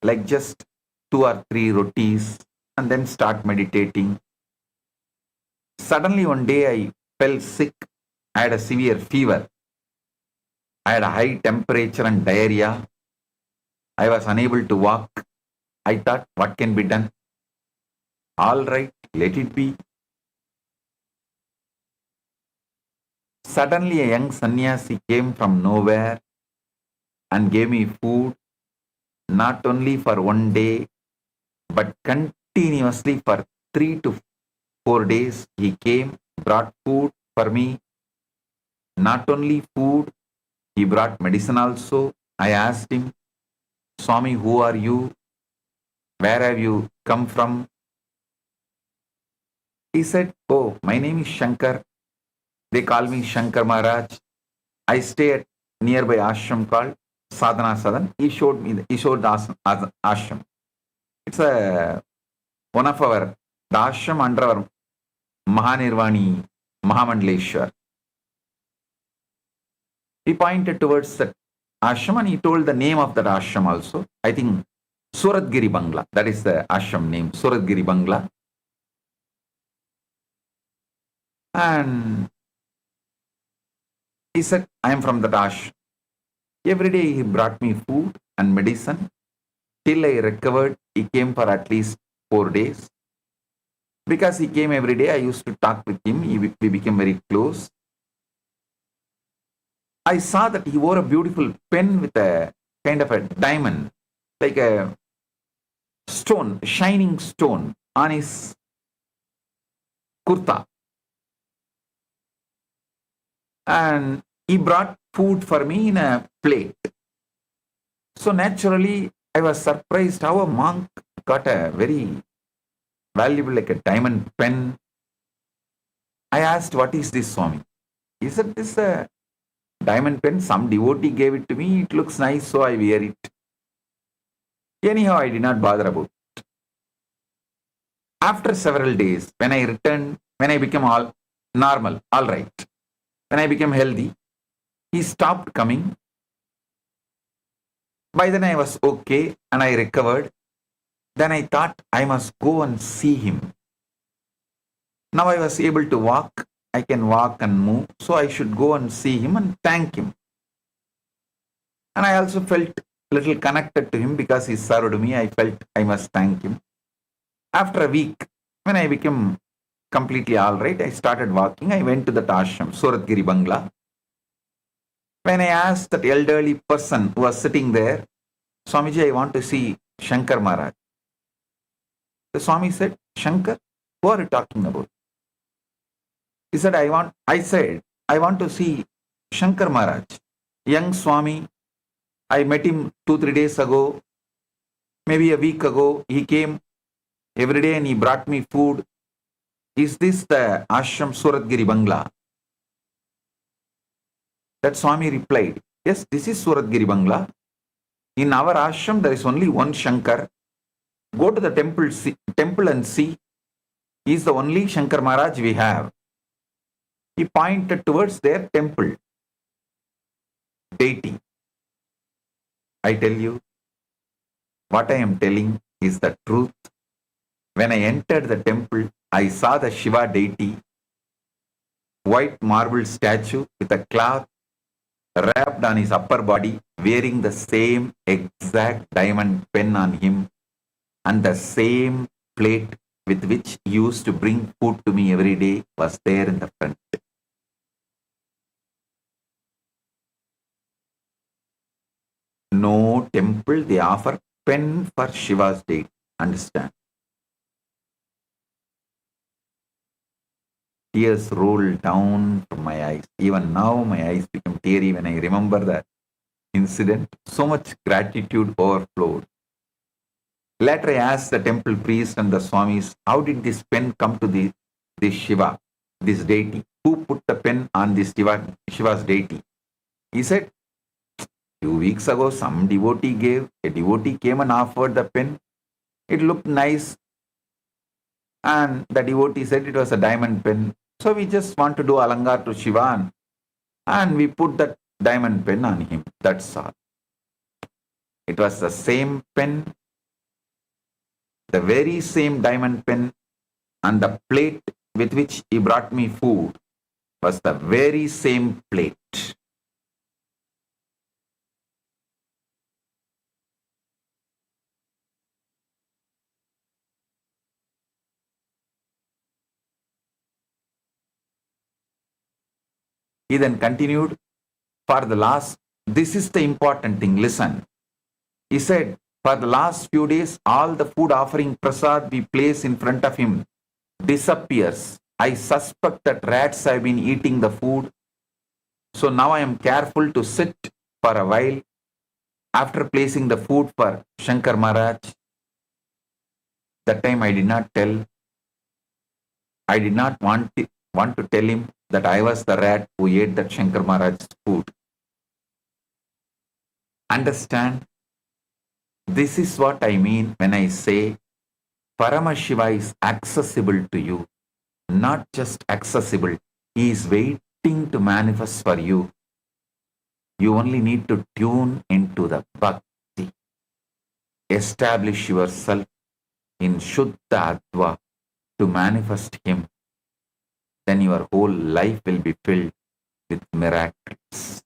like just 2 or 3 rotis, and then start meditating. Suddenly one day I fell sick. I had a severe fever. I had a high temperature and diarrhea. I was unable to walk. I thought, what can be done? All right, let it be. Suddenly a young sannyasi came from nowhere and gave me food, not only for one day, but continuously for 3 to 4 days. He came, brought food for me. Not only food, he brought medicine also. I asked him, Swami, who are you? Where have you come from? He said, oh, my name is Shankar. They call me Shankar Maharaj. I stay at nearby ashram called Sadhana Sadan. He showed the ashram. It's one of the ashram under our Mahanirvani Mahamandleshwar. He pointed towards the ashram and he told the name of that ashram also. I think Suratgiri Bangla. That is the ashram name, Suratgiri Bangla. And he said, I am from that ashram. Every day he brought me food and medicine. Till I recovered, he came for at least 4 days. Because he came every day, I used to talk with him. We became very close. I saw that he wore a beautiful pen with a kind of a diamond, like a stone, a shining stone on his kurta. And he brought food for me in a plate. So naturally, I was surprised how a monk got a very valuable, like a diamond pen. I asked, what is this, Swami? He said, this is a diamond pen. Some devotee gave it to me. It looks nice, so I wear it. Anyhow, I did not bother about it. After several days, when I returned, when I became all normal, all right, when I became healthy, he stopped coming. By then I was okay and I recovered. Then I thought I must go and see him. Now I was able to walk. I can walk and move. So I should go and see him and thank him. And I also felt a little connected to him because he served me. I felt I must thank him. After a week, when I became completely all right, I started walking. I went to the ashram, Suratgiri Bangla. When I asked that elderly person who was sitting there, Swamiji, I want to see Shankar Maharaj. The Swami said, Shankar, who are you talking about? He said, I want to see Shankar Maharaj. Young Swami, I met him 2-3 days ago, maybe a week ago. He came every day and he brought me food. Is this the ashram Suratgiri Bangla? That Swami replied, yes, this is Suratgiri Bangla. In our ashram, there is only one Shankar. Go to the temple and see. He is the only Shankar Maharaj we have. He pointed towards their temple. Deity. I tell you, what I am telling is the truth. When I entered the temple, I saw the Shiva deity, white marble statue with a cloth wrapped on his upper body, wearing the same exact diamond pen on him and the same plate with which he used to bring food to me every day was there in the front. No temple they offer pen for Shiva's deity. Understand? Tears rolled down from my eyes. Even now my eyes become teary when I remember that incident. So much gratitude overflowed. Later I asked the temple priest and the Swamis, how did this pen come to this Shiva, this deity? Who put the pen on this Shiva's deity? He said, few weeks ago some a devotee came and offered the pen. It looked nice and the devotee said it was a diamond pen. So we just want to do alangar to Shiva and we put that diamond pen on him. That's all. It was the same pen, the very same diamond pen, and the plate with which he brought me food was the very same plate. He then continued, this is the important thing, listen. He said, for the last few days, all the food offering prasad we place in front of him disappears. I suspect that rats have been eating the food. So now I am careful to sit for a while after placing the food for Shankar Maharaj. That time I did not want to tell him that I was the rat who ate that Shankar Maharaj's food. Understand? This is what I mean when I say Paramashiva is accessible to you. Not just accessible, he is waiting to manifest for you. You only need to tune into the bhakti. Establish yourself in Shuddha Adva to manifest him. Then your whole life will be filled with miracles.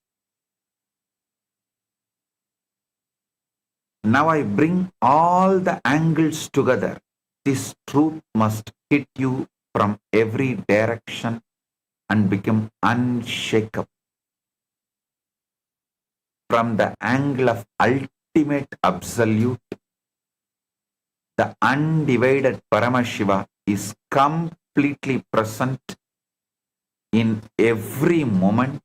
Now I bring all the angles together. This truth must hit you from every direction and become unshakable. From the angle of ultimate absolute, the undivided Paramashiva is completely present in every moment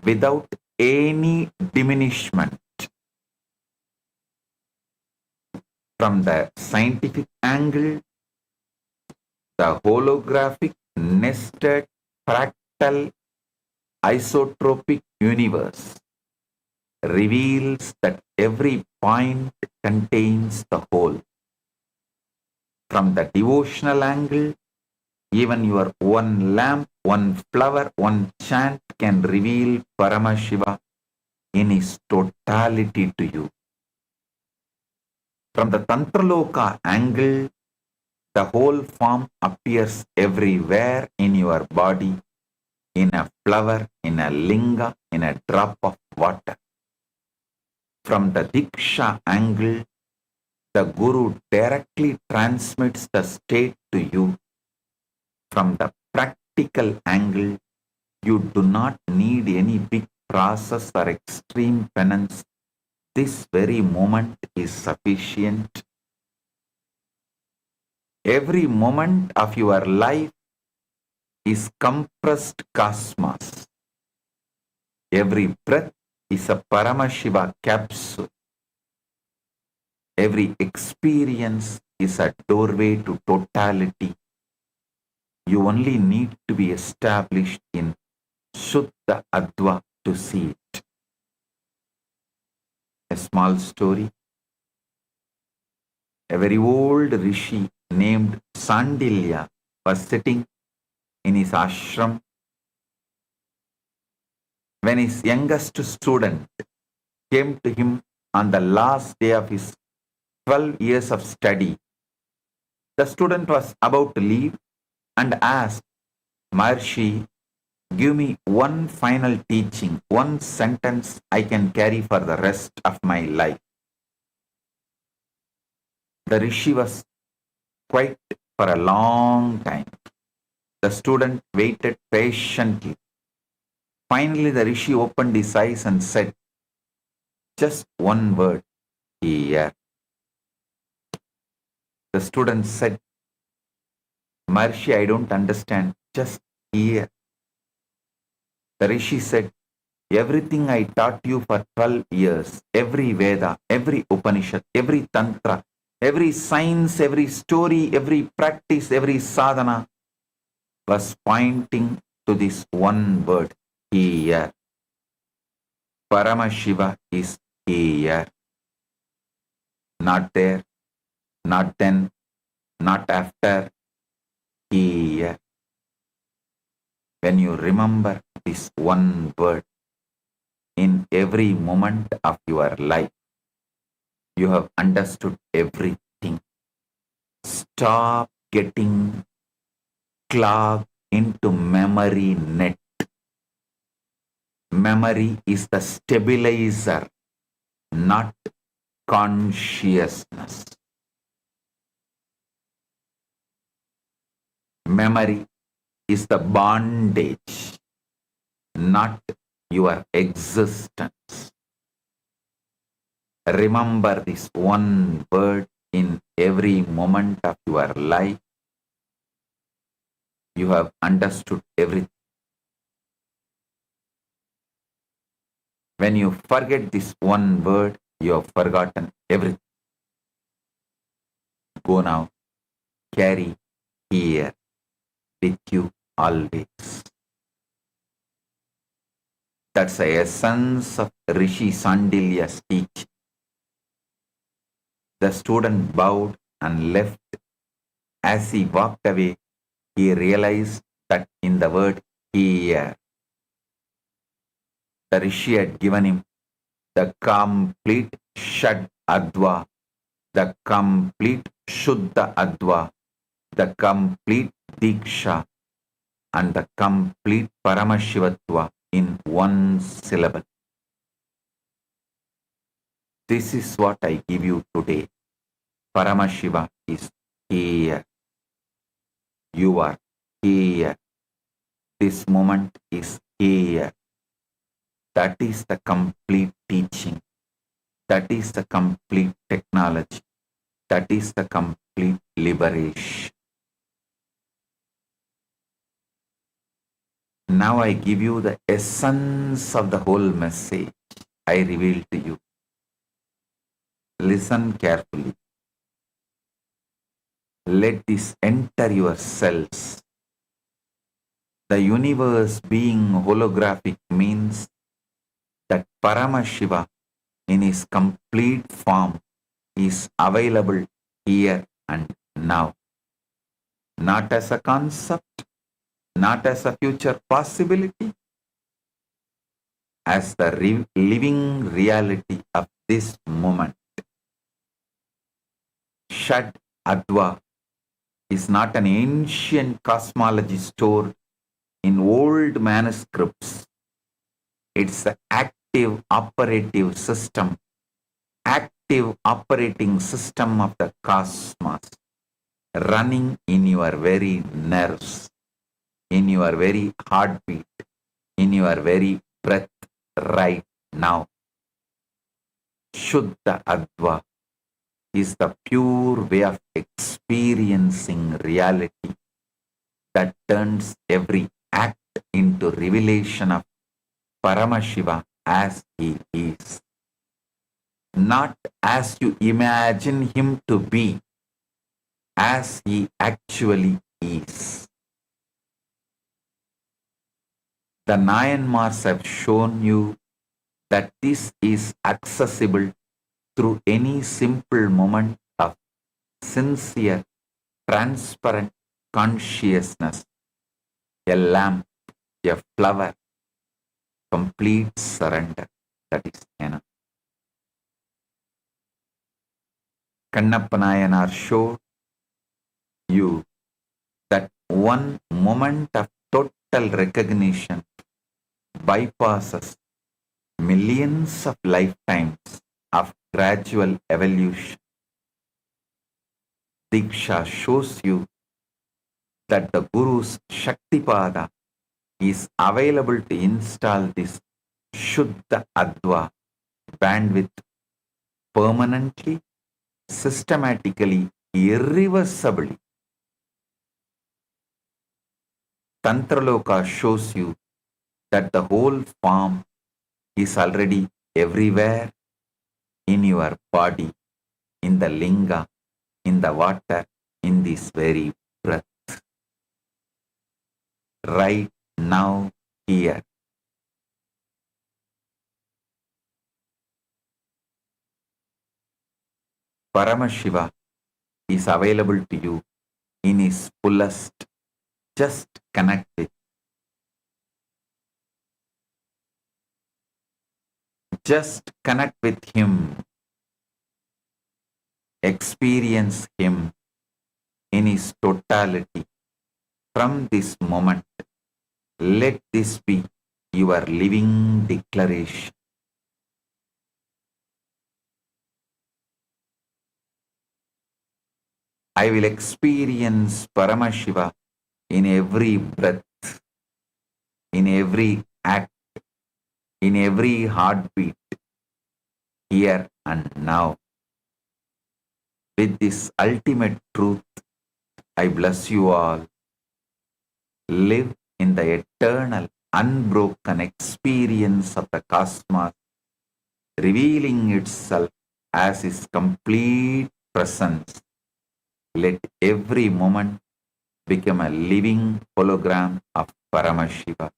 without any diminishment. From the scientific angle, the holographic, nested, fractal, isotropic universe reveals that every point contains the whole. From the devotional angle, even your one lamp, one flower, one chant can reveal Paramashiva in his totality to you. From the Tantraloka angle, the whole form appears everywhere in your body, in a flower, in a linga, in a drop of water. From the Diksha angle, the Guru directly transmits the state to you. From the practical angle, you do not need any big process or extreme penance. This very moment is sufficient. Every moment of your life is compressed cosmos. Every breath is a Paramashiva capsule. Every experience is a doorway to totality. You only need to be established in Shuddha Adva to see it. A small story. A very old rishi named Sandilya was sitting in his ashram when his youngest student came to him on the last day of his 12 years of study. The student was about to leave and asked, Maharshi, give me one final teaching, one sentence I can carry for the rest of my life. The rishi was quiet for a long time. The student waited patiently. Finally, the rishi opened his eyes and said, just one word, here. The student said, Maharshi, I don't understand, just here. The rishi said, everything I taught you for 12 years, every Veda, every Upanishad, every Tantra, Every science, every story, every practice, every sadhana was pointing to this one word, here. Paramashiva is here. Not there, not then, not after, here. When you remember this one word in every moment of your life, you have understood everything. Stop getting clogged into memory net. Memory is the stabilizer, not consciousness. Memory is the bondage, not your existence. Remember this one word in every moment of your life. You have understood everything. When you forget this one word, you have forgotten everything. Go now, carry here with you always. That's the essence of Rishi Sandilya's teaching. The student bowed and left. As he walked away, he realized that in the word here, the Rishi had given him the complete Shad Adva, the complete Shuddha Adva, the complete Diksha, and the complete Paramashivatva in one syllable. This is what I give you today. Paramashiva is here. You are here. This moment is here. That is the complete teaching. That is the complete technology. That is the complete liberation. Now I give you the essence of the whole message I reveal to you. Listen carefully. Let this enter your cells. The universe being holographic means that Paramashiva in his complete form is available here and now. Not as a concept, not as a future possibility, as the living reality of this moment. Shad Adva is not an ancient cosmology stored in old manuscripts. It's the active operating system of the cosmos, running in your very nerves, in your very heartbeat, in your very breath right now. Shuddha Adva is the pure way of experiencing reality that turns every act into revelation of Paramashiva as he is. Not as you imagine him to be, as he actually is. The Nayanmars have shown you that this is accessible through any simple moment of sincere, transparent consciousness. A lamp, a flower, complete surrender. That is enough. Kannappa Nayanar showed you that one moment of total recognition bypasses millions of lifetimes of gradual evolution. Diksha shows you that the Guru's Shaktipada is available to install this Shuddha Adva bandwidth permanently, systematically, irreversibly. Tantraloka shows you that the whole form is already everywhere in your body, in the linga, in the water, in this very breath, right now, here. Paramashiva is available to you in his fullest. Just connect it. Just connect with him. Experience him in his totality. From this moment, let this be your living declaration. I will experience Paramashiva in every breath, in every act, in every heartbeat, here and now. With this ultimate truth, I bless you all. Live in the eternal, unbroken experience of the cosmos, revealing itself as his complete presence. Let every moment become a living hologram of Paramashiva.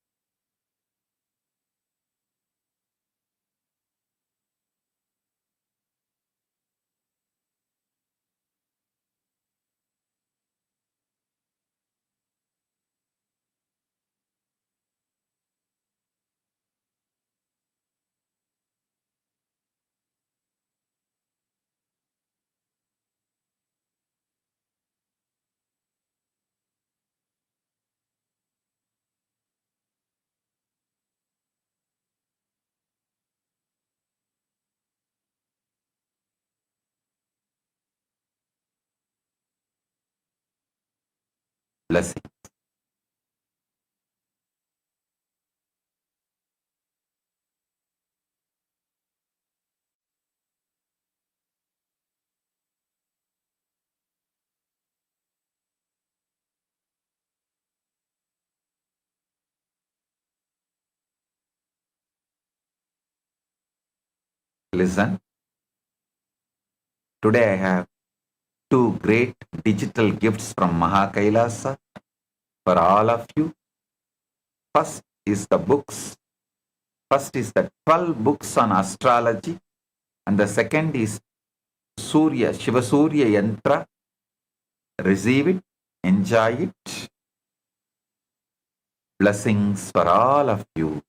Blessing. Listen, today I have two great digital gifts from Kailasa for all of you. First is the books. First is the 12 books on astrology, and the second is Surya, Shiva Surya Yantra. Receive it, enjoy it. Blessings for all of you.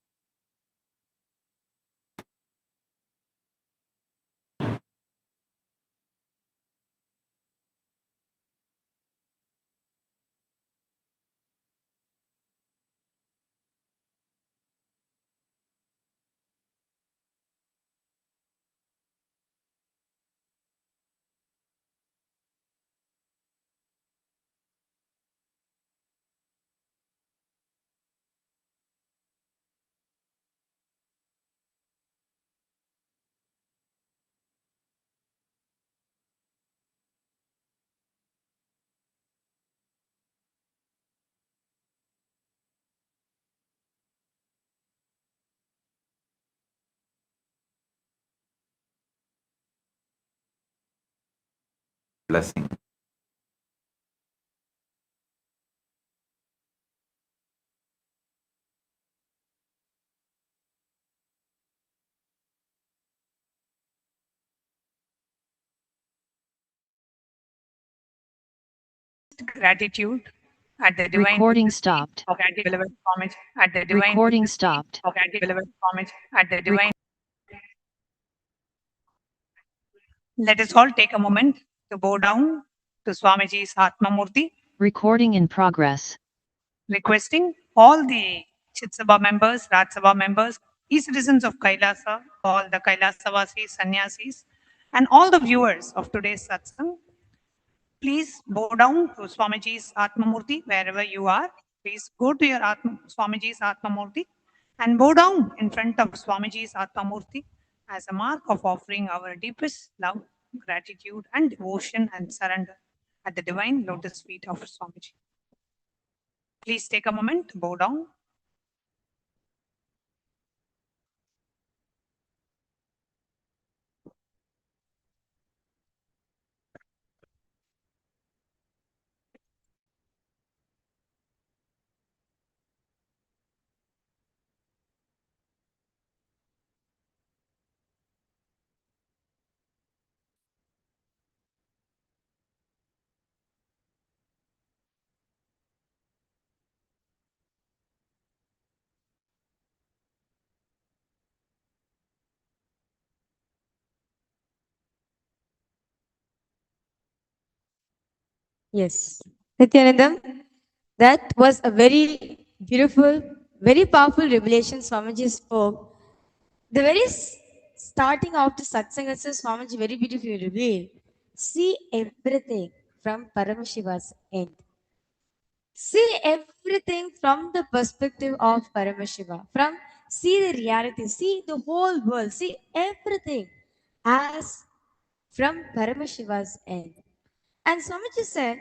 Blessing. Gratitude at the divine Recording stopped. of beloved homage at the divine Recording stopped. of beloved homage at the divine. Let us all take a moment to bow down to Swamiji's Atma Murti, Recording in progress. requesting all the Chitsabha members, Rajsabha members, e-citizens of Kailasa, all the Kailasa sannyasis, and all the viewers of today's satsang. Please bow down to Swamiji's Atma Murti wherever you are. Please go to your Swamiji's Atma Murti and bow down in front of Swamiji's Atma Murti as a mark of offering our deepest love, gratitude, and devotion and surrender at the divine lotus feet of Swamiji. Please take a moment to bow down. Yes. Nithyanandam, that was a very beautiful, very powerful revelation Swamiji spoke. The very starting of the satsang itself, Swamiji very beautifully revealed. See everything from Paramashiva's end. See everything from the perspective of Paramashiva. From see the reality, see the whole world, see everything as from Paramashiva's end. And Swamiji said,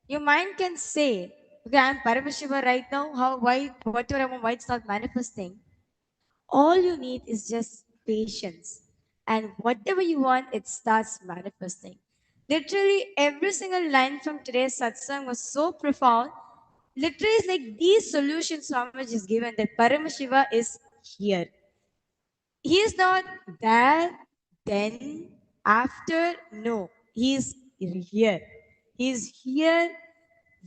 your mind can say, okay, I'm Paramashiva right now. How, why, whatever I want, why it's not manifesting? All you need is just patience. And whatever you want, it starts manifesting. Literally, every single line from today's satsang was so profound. Literally, it's like these solutions Swamiji is given that Paramashiva is here. He is not there, then, after. No, he is here. He is here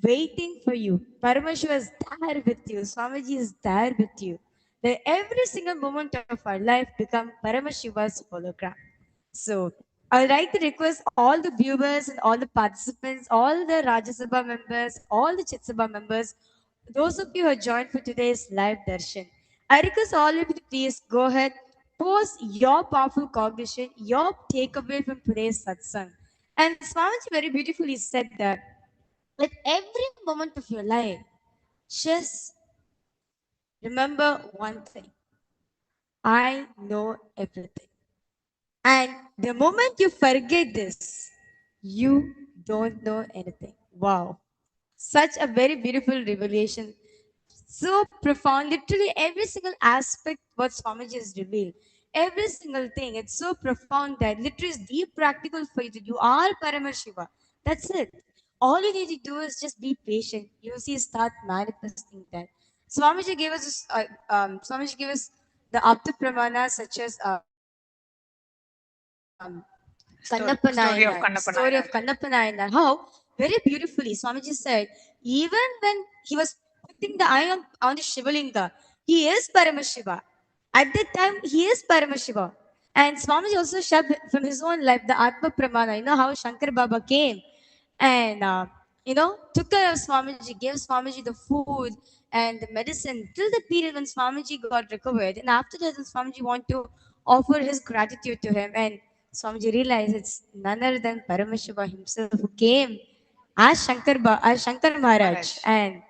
waiting for you. Paramashiva is there with you. Swamiji is there with you. That every single moment of our life become Paramashiva's hologram. So I would like to request all the viewers and all the participants, all the Rajya Sabha members, all the Chit Sabha members, those of you who have joined for today's live darshan, I request all of you to please go ahead, post your powerful cognition, your takeaway from today's satsang. And Swamiji very beautifully said that at every moment of your life, just remember one thing: I know everything. And the moment you forget this, you don't know anything. Wow. Such a very beautiful revelation. So profound. Literally every single aspect what Swamiji has revealed. Every single thing. It's so profound that literally is deep practical for you. You are Paramashiva. That's it. All you need to do is just be patient. You see, start manifesting that. Swamiji gave us the Apta Pramana such as Kannappa Story of Nayanar, Kannappa story of Nayanar. Kannappa Nayanar. How very beautifully Swamiji said, even when he was putting the eye on the Shivalinga, he is Paramashiva. At that time, he is Paramashiva. And Swamiji also shared from his own life the Atma Pramana. You know how Shankar Baba came and took care of Swamiji, gave Swamiji the food and the medicine till the period when Swamiji got recovered. And after that, Swamiji wanted to offer his gratitude to him. And Swamiji realized it's none other than Paramashiva himself who came as Shankar Maharaj Maharaj. and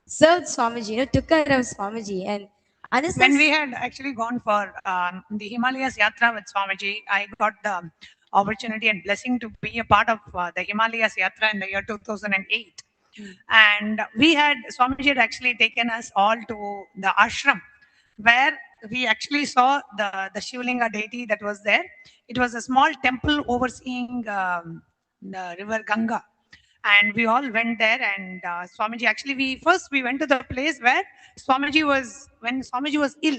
served Swamiji, took care of Swamiji. And When we understands. had actually gone for the Himalayas Yatra with Swamiji, I got the opportunity and blessing to be a part of the Himalayas Yatra in the year 2008. And we had, Swamiji had actually taken us all to the ashram where we actually saw the Shivlinga deity that was there. It was a small temple overseeing the river Ganga, and we all went there. And Swamiji, actually we went to the place where Swamiji was ill,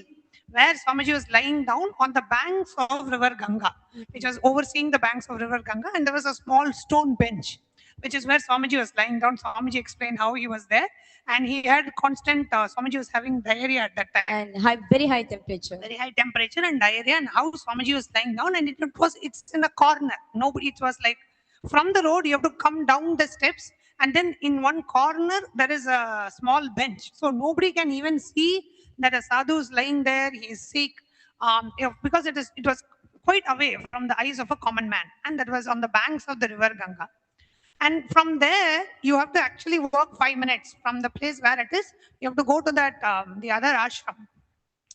where Swamiji was lying down on the banks of river Ganga, which was overseeing the banks of river Ganga, and there was a small stone bench, which is where Swamiji was lying down. Swamiji explained how he was there, and he had constant Swamiji was having diarrhea at that time, And very high temperature. very high temperature and diarrhea, and how Swamiji was lying down, and it's in a corner. Nobody, it was like from the road, you have to come down the steps, and then in one corner there is a small bench. So nobody can even see that a sadhu is lying there, he is sick, because it was quite away from the eyes of a common man, and that was on the banks of the river Ganga. And from there, you have to actually walk 5 minutes from the place where it is. You have to go to that the other ashram,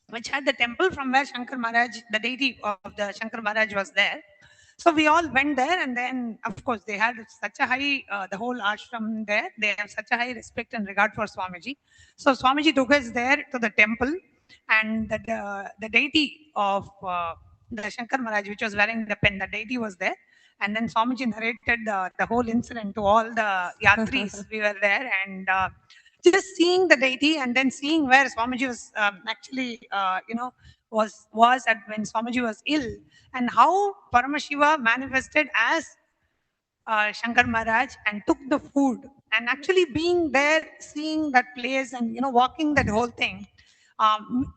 which had the temple from where Shankar Maharaj, the deity of the Shankar Maharaj was there. So we all went there, and then, of course, they had such a high, the whole ashram there, they have such a high respect and regard for Swamiji. So Swamiji took us there to the temple, and the deity of the Shankar Maharaj, which was wearing the pen, the deity was there. And then Swamiji narrated the whole incident to all the yatris. We were there, and just seeing the deity, and then seeing where Swamiji was actually, was at when Swamiji was ill, and how Paramashiva manifested as Shankar Maharaj and took the food, and actually being there, seeing that place, and walking that whole thing.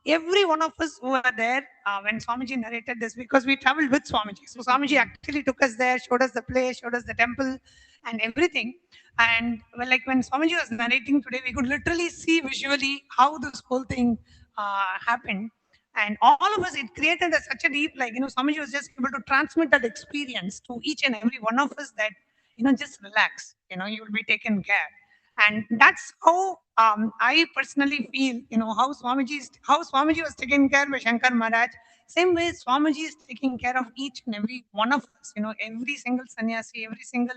Every one of us who were there when Swamiji narrated this, because we traveled with Swamiji. So Swamiji actually took us there, showed us the place, showed us the temple and everything. And well, like when Swamiji was narrating today, we could literally see visually how this whole thing happened. And all of us, it created such a deep, like, Swamiji was just able to transmit that experience to each and every one of us that, just relax, you will be taken care. And that's how I personally feel, how Swamiji was taken care by Shankar Maharaj. Same way Swamiji is taking care of each and every one of us, every single sannyasi, every single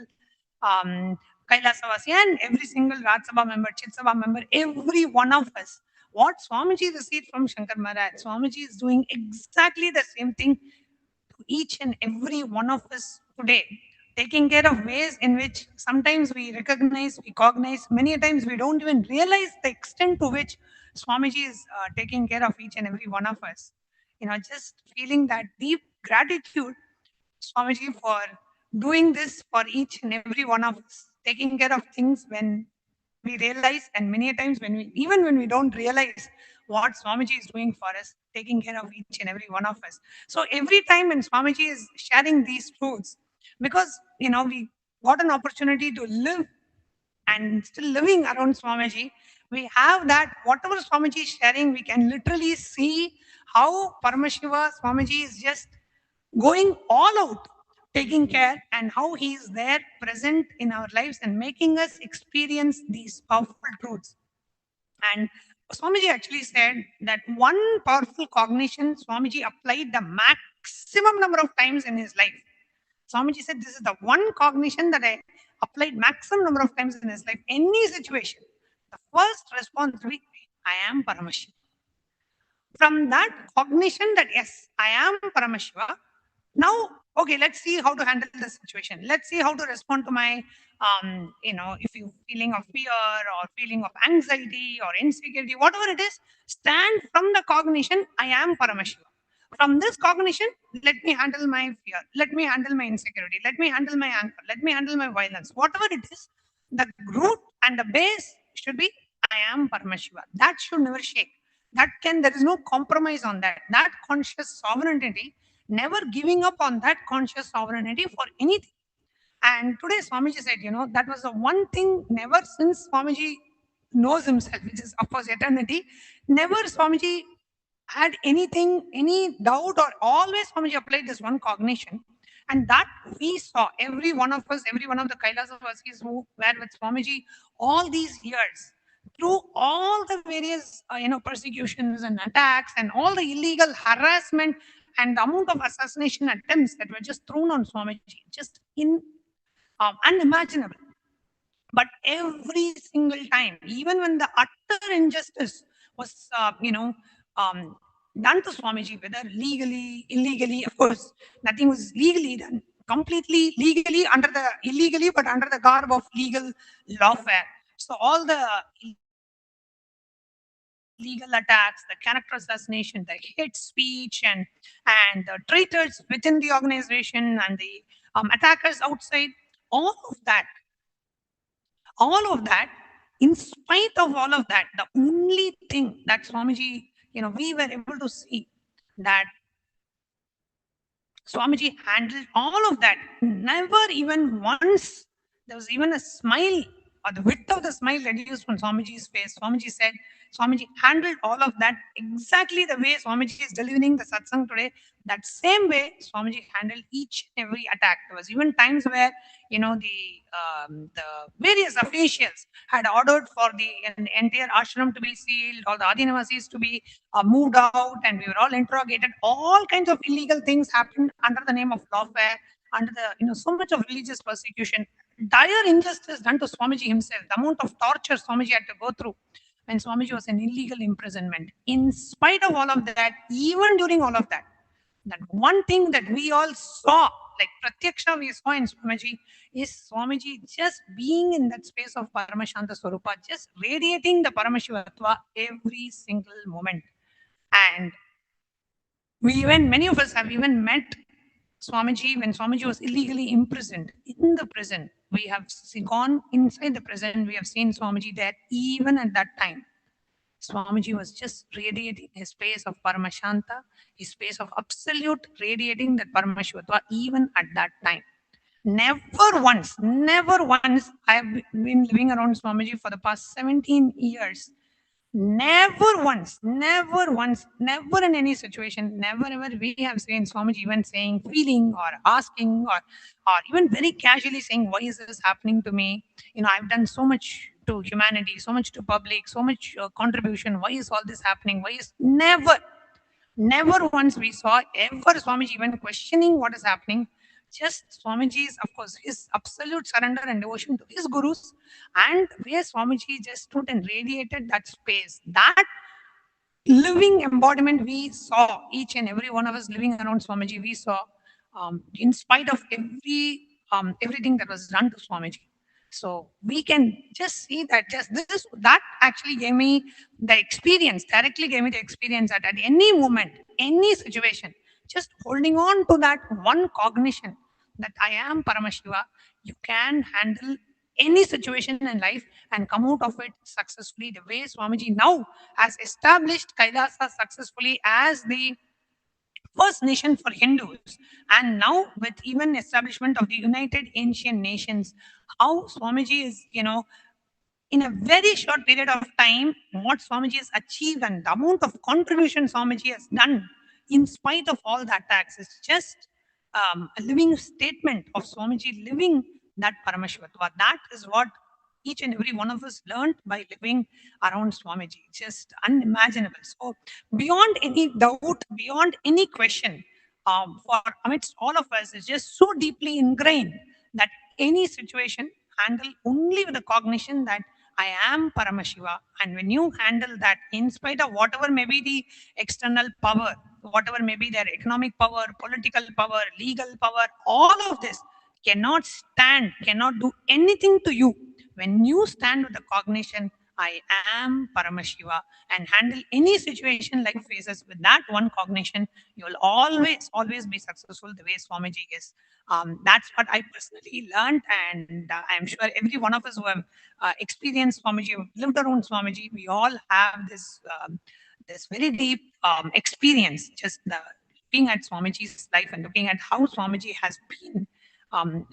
um, Kailasavasi, and every single Raj Sabha member, Chit Sabha member, every one of us. What Swamiji received from Shankar Maharaj, Swamiji is doing exactly the same thing to each and every one of us today, taking care of ways in which sometimes we recognize, we cognize, many times we don't even realize the extent to which Swamiji is taking care of each and every one of us. Just feeling that deep gratitude, Swamiji, for doing this for each and every one of us, taking care of things when we realize, and many times even when we don't realize what Swamiji is doing for us, taking care of each and every one of us. So every time when Swamiji is sharing these truths, because we got an opportunity to live and still living around Swamiji, we have that whatever Swamiji is sharing, we can literally see how Paramashiva Swamiji is just going all out, taking care, and how he is there present in our lives and making us experience these powerful truths. And Swamiji actually said that one powerful cognition Swamiji applied the maximum number of times in his life. Swamiji said, this is the one cognition that I applied maximum number of times in his life. Any situation, the first response will be, I am Paramashiva. From that cognition that, yes, I am Paramashiva, now, okay, let's see how to handle the situation. Let's see how to respond to my, if you feeling of fear or feeling of anxiety or insecurity, whatever it is, stand from the cognition, I am Paramashiva. From this cognition, let me handle my fear, let me handle my insecurity, let me handle my anger, let me handle my violence, whatever it is, the root and the base should be, I am Paramashiva. That should never shake. There is no compromise on that. That conscious sovereignty, never giving up on that conscious sovereignty for anything. And today Swamiji said, that was the one thing never since Swamiji knows himself, which is of course eternity, never Swamiji had anything, any doubt, or always Swamiji applied this one cognition. And that we saw, every one of us, every one of the Kailasa Vasis who were with Swamiji all these years, through all the various persecutions and attacks and all the illegal harassment and the amount of assassination attempts that were just thrown on Swamiji, just unimaginable. But every single time, even when the utter injustice was, done to Swamiji, whether legally, illegally, of course, nothing was legally done, completely legally under the illegally, but under the garb of legal lawfare. So all the legal attacks, the character assassination, the hate speech, and the traitors within the organization, and the attackers outside, all of that, in spite of all of that, the only thing that Swamiji, we were able to see that Swamiji handled all of that. Never even once there was even a smile or the width of the smile reduced from Swamiji's face. Swamiji said, Swamiji handled all of that exactly the way Swamiji is delivering the satsang today. That same way Swamiji handled each and every attack. There was even times where, the various officials had ordered for the entire ashram to be sealed, all the Adinavasis to be moved out, and we were all interrogated. All kinds of illegal things happened under the name of lawfare, under the, so much of religious persecution, dire injustice done to Swamiji himself, the amount of torture Swamiji had to go through when Swamiji was in illegal imprisonment. In spite of all of that, even during all of that, that one thing that we all saw, like Pratyaksha we saw in Swamiji, is Swamiji just being in that space of Paramashanta Swarupa, just radiating the Paramashivatva every single moment. And many of us have even met Swamiji when Swamiji was illegally imprisoned in the prison. We have gone inside the prison, we have seen Swamiji there even at that time. Swamiji was just radiating his space of Paramashanta, his space of absolute radiating that Paramashivatva even at that time. Never once, I have been living around Swamiji for the past 17 years. Never in any situation, never ever we have seen Swamiji even saying, feeling or asking or even very casually saying, why is this happening to me? I've done so much to humanity, so much to public, so much contribution. Why is all this happening? Why is never once we saw ever Swamiji even questioning what is happening. Just Swamiji's, of course, his absolute surrender and devotion to his gurus, and where Swamiji just stood and radiated that space. That living embodiment we saw, each and every one of us living around Swamiji, we saw, in spite of everything that was done to Swamiji. So we can just see that just this that actually gave me the experience, directly gave me the experience that at any moment, any situation, just holding on to that one cognition that I am Paramashiva, you can handle any situation in life and come out of it successfully the way Swamiji now has established Kailasa successfully as the first nation for Hindus, and now with even establishment of the United Ancient Nations, how Swamiji is, in a very short period of time, what Swamiji has achieved and the amount of contribution Swamiji has done in spite of all the attacks is just a living statement of Swamiji living that Paramashivatva. That is what each and every one of us learned by living around Swamiji. Just unimaginable. So, beyond any doubt, beyond any question, for amidst all of us, is just so deeply ingrained that any situation handle only with the cognition that I am Paramashiva. And when you handle that, in spite of whatever may be the external power, whatever may be their economic power, political power, legal power, all of this cannot stand, cannot do anything to you. When you stand with the cognition, I am Paramashiva, and handle any situation like faces with that one cognition, you will always be successful the way Swamiji is. That's what I personally learned, and I'm sure every one of us who have experienced Swamiji, who have lived around Swamiji, we all have this very deep experience, just looking at Swamiji's life and looking at how Swamiji has been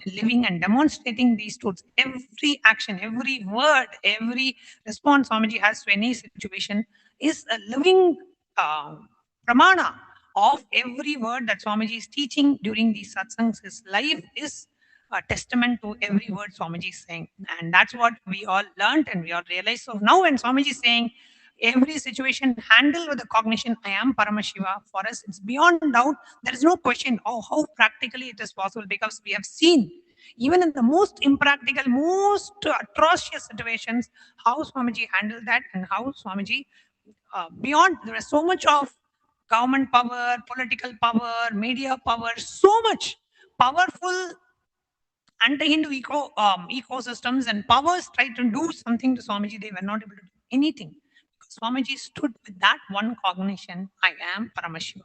living and demonstrating these truths. Every action, every word, every response Swamiji has to any situation is a living pramana of every word that Swamiji is teaching during these satsangs. His life is a testament to every word Swamiji is saying. And that's what we all learned and we all realized. So now when Swamiji is saying, every situation handle with the cognition, I am Paramashiva, for us, it's beyond doubt. There is no question how practically it is possible, because we have seen, even in the most impractical, most atrocious situations, how Swamiji handled that and how Swamiji, beyond, there is so much of government power, political power, media power, so much powerful anti-Hindu ecosystems and powers tried to do something to Swamiji, they were not able to do anything. Because Swamiji stood with that one cognition, I am Paramashiva.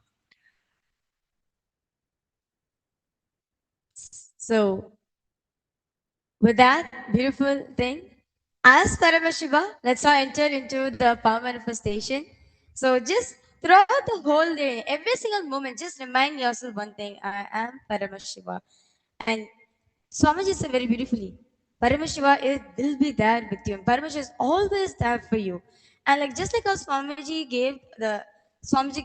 So, with that beautiful thing, as Paramashiva, let's now enter into the power manifestation. So, just throughout the whole day, every single moment, just remind yourself one thing: I am Paramashiva. And Swamiji said very beautifully, Paramashiva will be there with you. And Paramashiva is always there for you. And like just like how Swamiji gave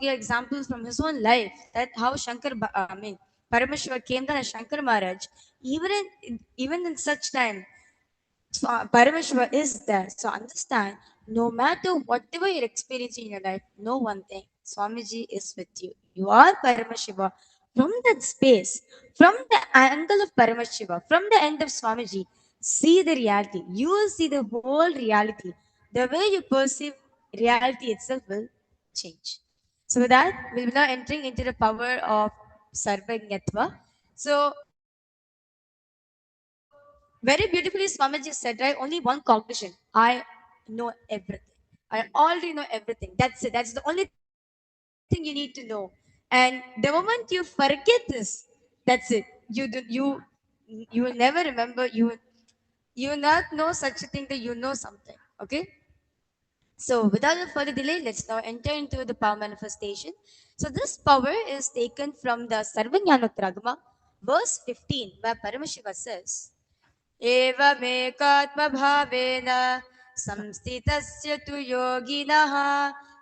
examples from his own life, that how Paramashiva came down as Shankar Maharaj, even in such time, so Paramashiva is there. So understand, no matter whatever you're experiencing in your life, know one thing: Swamiji is with you. You are Paramashiva. From that space, from the angle of Paramashiva, from the end of Swamiji, see the reality. You will see the whole reality. The way you perceive reality itself will change. So with that, we'll be now entering into the power of Sarvajñatva. So very beautifully, Swamiji said, right? Only one cognition. I know everything. I already know everything. That's it. That's the only thing you need to know. And the moment you forget this, that's it. You will never remember. You will not know such a thing that you know something. Okay. So, without further delay, let's now enter into the power manifestation. So, this power is taken from the Sarvajnanotragama, verse 15, where Paramashiva says, एवमेकात्मभावेन संस्थितस्य तु योगिनः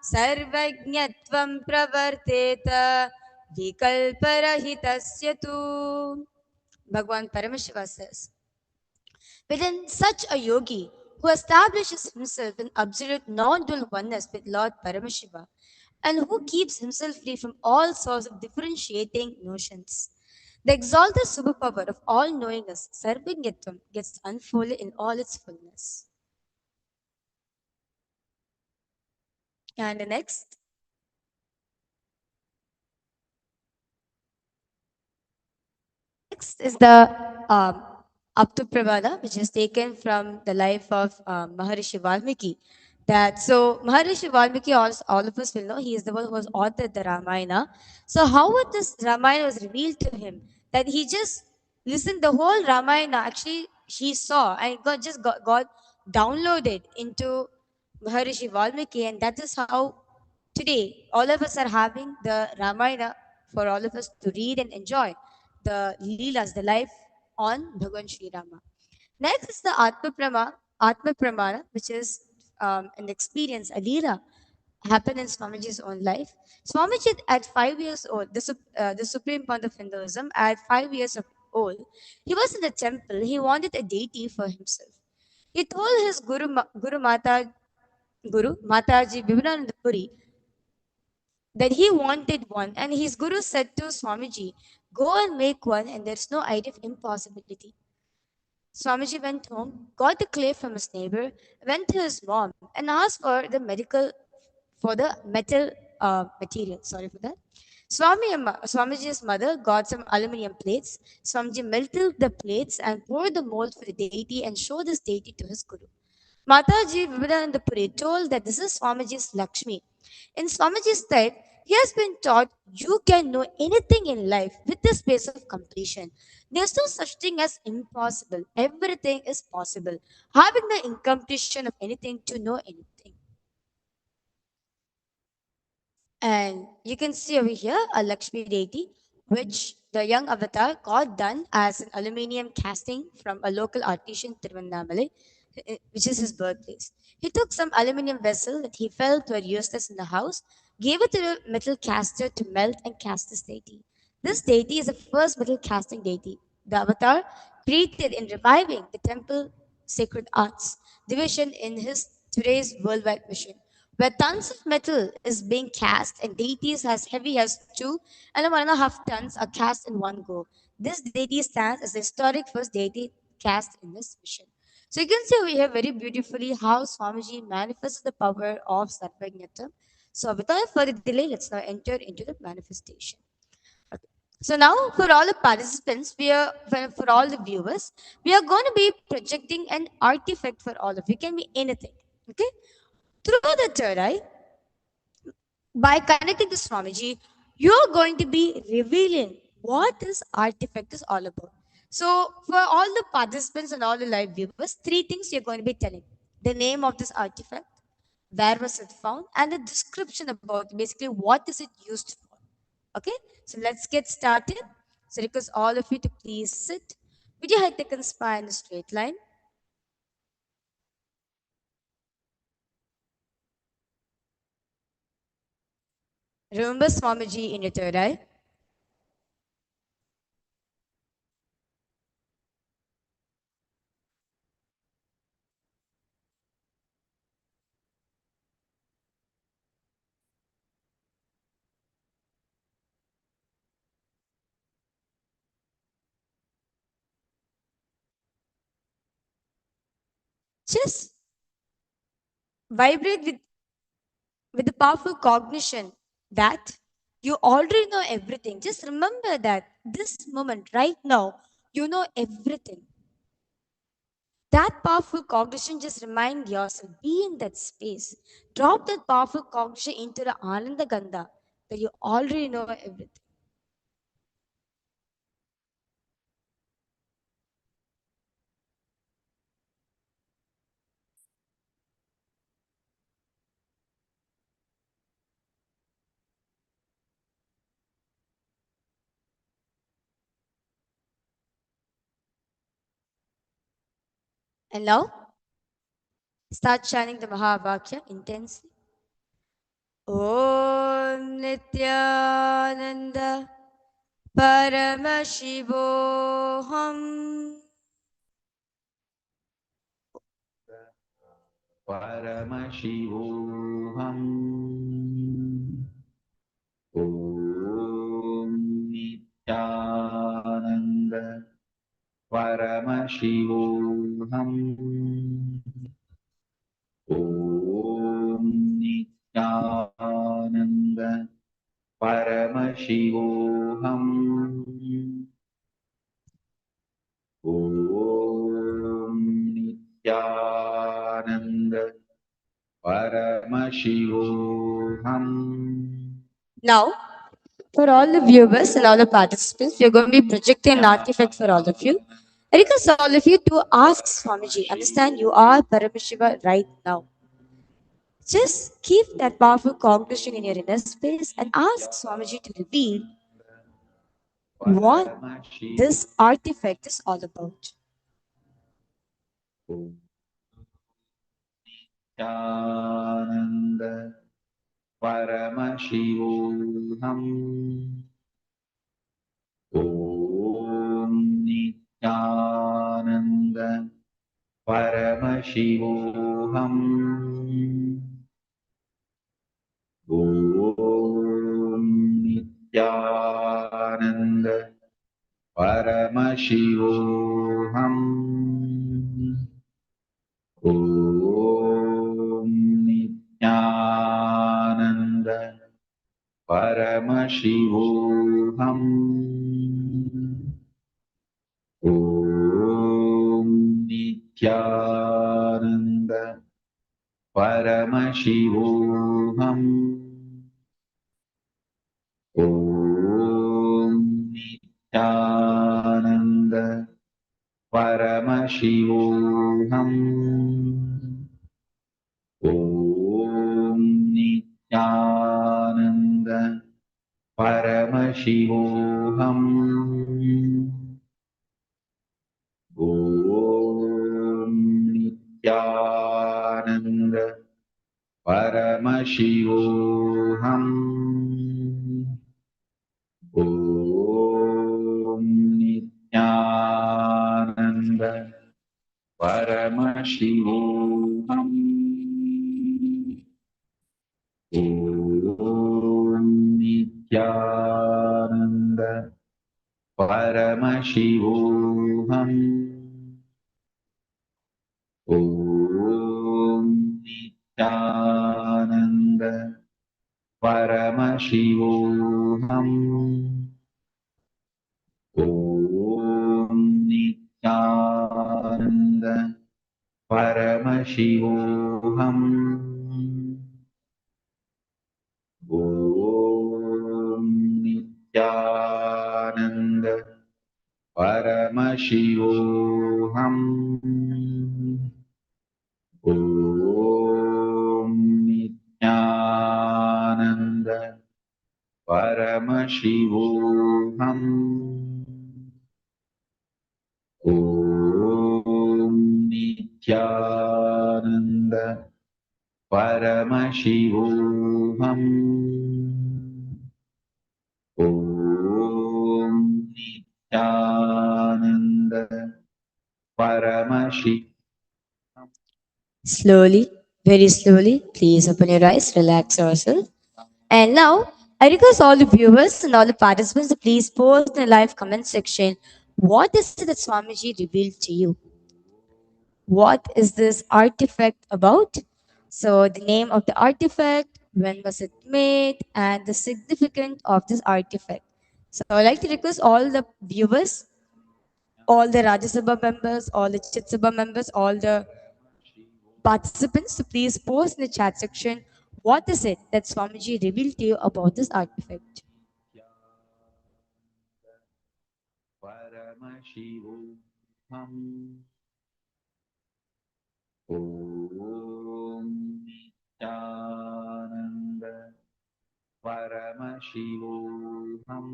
सर्वज्ञत्वं प्रवर्तेत विकल्परहितस्य तु. Bhagavan Paramashiva says, within such a yogi who establishes himself in absolute non-dual oneness with Lord Paramashiva and who keeps himself free from all sorts of differentiating notions, the exalted superpower of all knowingness, Sarvajñatvam, gets unfolded in all its fullness. And the next is the Aptupravada, which is taken from the life of Maharishi Valmiki. That so Maharishi Valmiki, all of us will know, he is the one who has authored the Ramayana. So how would this Ramayana was revealed to him? That he just listened the whole Ramayana. Actually, he saw and got downloaded into Maharishi Valmiki, and that is how today all of us are having the Ramayana for all of us to read and enjoy the Leelas, the life on Bhagavan Sri Rama. Next is the Atma Pramana, which is an experience, a Leela, happened in Swamiji's own life. Swamiji, at 5 years old, the supreme point of Hinduism, at 5 years of old, he was in the temple. He wanted a deity for himself. He told his Guru Mataji Vivekananda Puri that he wanted one, and his guru said to Swamiji, "Go and make one, and there's no idea of impossibility." Swamiji went home, got the clay from his neighbor, went to his mom, and asked for the metal material. Sorry for that. Swamiji's mother got some aluminum plates. Swamiji melted the plates and poured the mold for the deity and showed this deity to his guru. Mataji Vivekananda Puri told that this is Swamiji's Lakshmi. In Swamiji's time, he has been taught you can know anything in life with the space of completion. There's no such thing as impossible. Everything is possible. Having the incompletion of anything to know anything. And you can see over here a Lakshmi deity, which the young avatar got done as an aluminium casting from a local artisan, Tiruvannamalai, which is his birthplace. He took some aluminium vessel that he felt were useless in the house, gave it to a metal caster to melt and cast this deity. This deity is the first metal casting deity. The avatar created in reviving the temple sacred arts division in his today's worldwide mission, where tons of metal is being cast and deities as heavy as 2.5 tons are cast in one go. This deity stands as the historic first deity cast in this mission. So you can see over here very beautifully how Swamiji manifests the power of Sarvajñata. So without further delay, let's now enter into the manifestation. Okay. So now for all the participants, for all the viewers, we are going to be projecting an artifact for all of you. It can be anything. Okay. Through the third eye, by connecting to Swamiji, you're going to be revealing what this artifact is all about. So, for all the participants and all the live viewers, three things you're going to be telling: the name of this artifact, where was it found, and the description about basically what is it used for. Okay, so let's get started. So, request all of you to please sit with your head taken spine in a straight line. Remember Swamiji in your third eye. Just vibrate with the powerful cognition that you already know everything. Just remember that this moment, right now, you know everything. That powerful cognition, just remind yourself, be in that space. Drop that powerful cognition into the Ananda Gandha that you already know everything. And now, start chanting the Mahavakya intensely. Om Nithyananda Paramashivoham. Paramashivoham. Om Nithyananda Paramashivoham. Om Nithyananda Paramashivoham. Om Nithyananda Paramashivoham. Now, for all the viewers and all the participants, we are going to be projecting an artifact for all of you. I request all of you to ask Swamiji. Understand, you are Paramashiva right now. Just keep that powerful cognition in your inner space and ask Swamiji to reveal what this artifact is all about. Nithyananda Paramashivoham. Om Nithyananda Paramashivoham. Om Nithyananda Paramashivoham. Om Nithyananda Paramashivoham. Om Nithyananda Paramashivoham. Om Nithyananda Paramashivoham. Om Nithyananda Paramashivoham. Om Nithyananda Paramashivoham. Om Nithyananda Paramashivoham. Om Nithyananda Paramashivoham. Om Nithyananda Paramashivoham. Om Nithyananda Paramashivoham. Om Nithyananda Paramashivoham. Om Nithyananda Paramashivoham. Om Nithyananda Paramashivoham. Om Nithyananda Paramashivoham. Slowly, very slowly, please open your eyes, relax yourself. And now, I request all the viewers and all the participants to please post in the live comment section what is it that Swamiji revealed to you? What is this artifact about? So, the name of the artifact, when was it made, and the significance of this artifact. So, I'd like to request all the viewers, all the Rajya Sabha members, all the Chit Sabha members, all the participants to please post in the chat section what is it that Swamiji revealed to you about this artifact. Paramashivoham. Om Nithyananda Paramashivoham.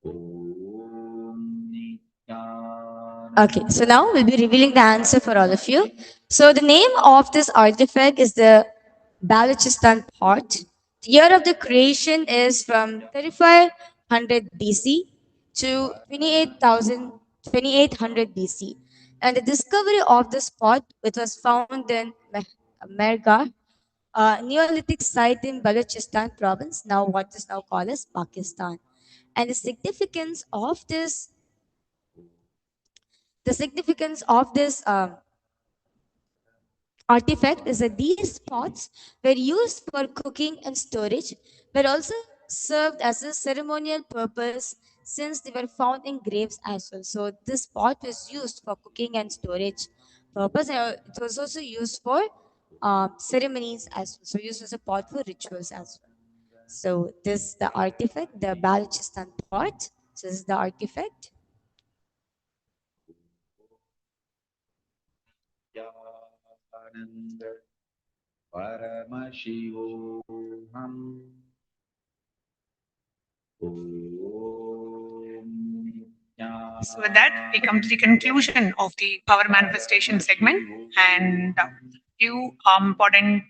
Om Nithyananda Okay, so now we'll be revealing the answer for all of you. So the name of this artifact is the Balochistan pot. The year of the creation is from 3500 BC to 2800 BC. And the discovery of this pot, which was found in Mergar, a Neolithic site in Balochistan province, now what is now called as Pakistan. And the significance of this artifact is that these pots were used for cooking and storage, but also served as a ceremonial purpose since they were found in graves as well. So this pot was used for cooking and storage purpose, and it was also used for ceremonies as well. So used as a pot for rituals as well. So this is the artifact, the Balochistan pot. So this is the artifact. Nityananda Paramashivoham Om So, with that, we come to the conclusion of the power manifestation segment and few important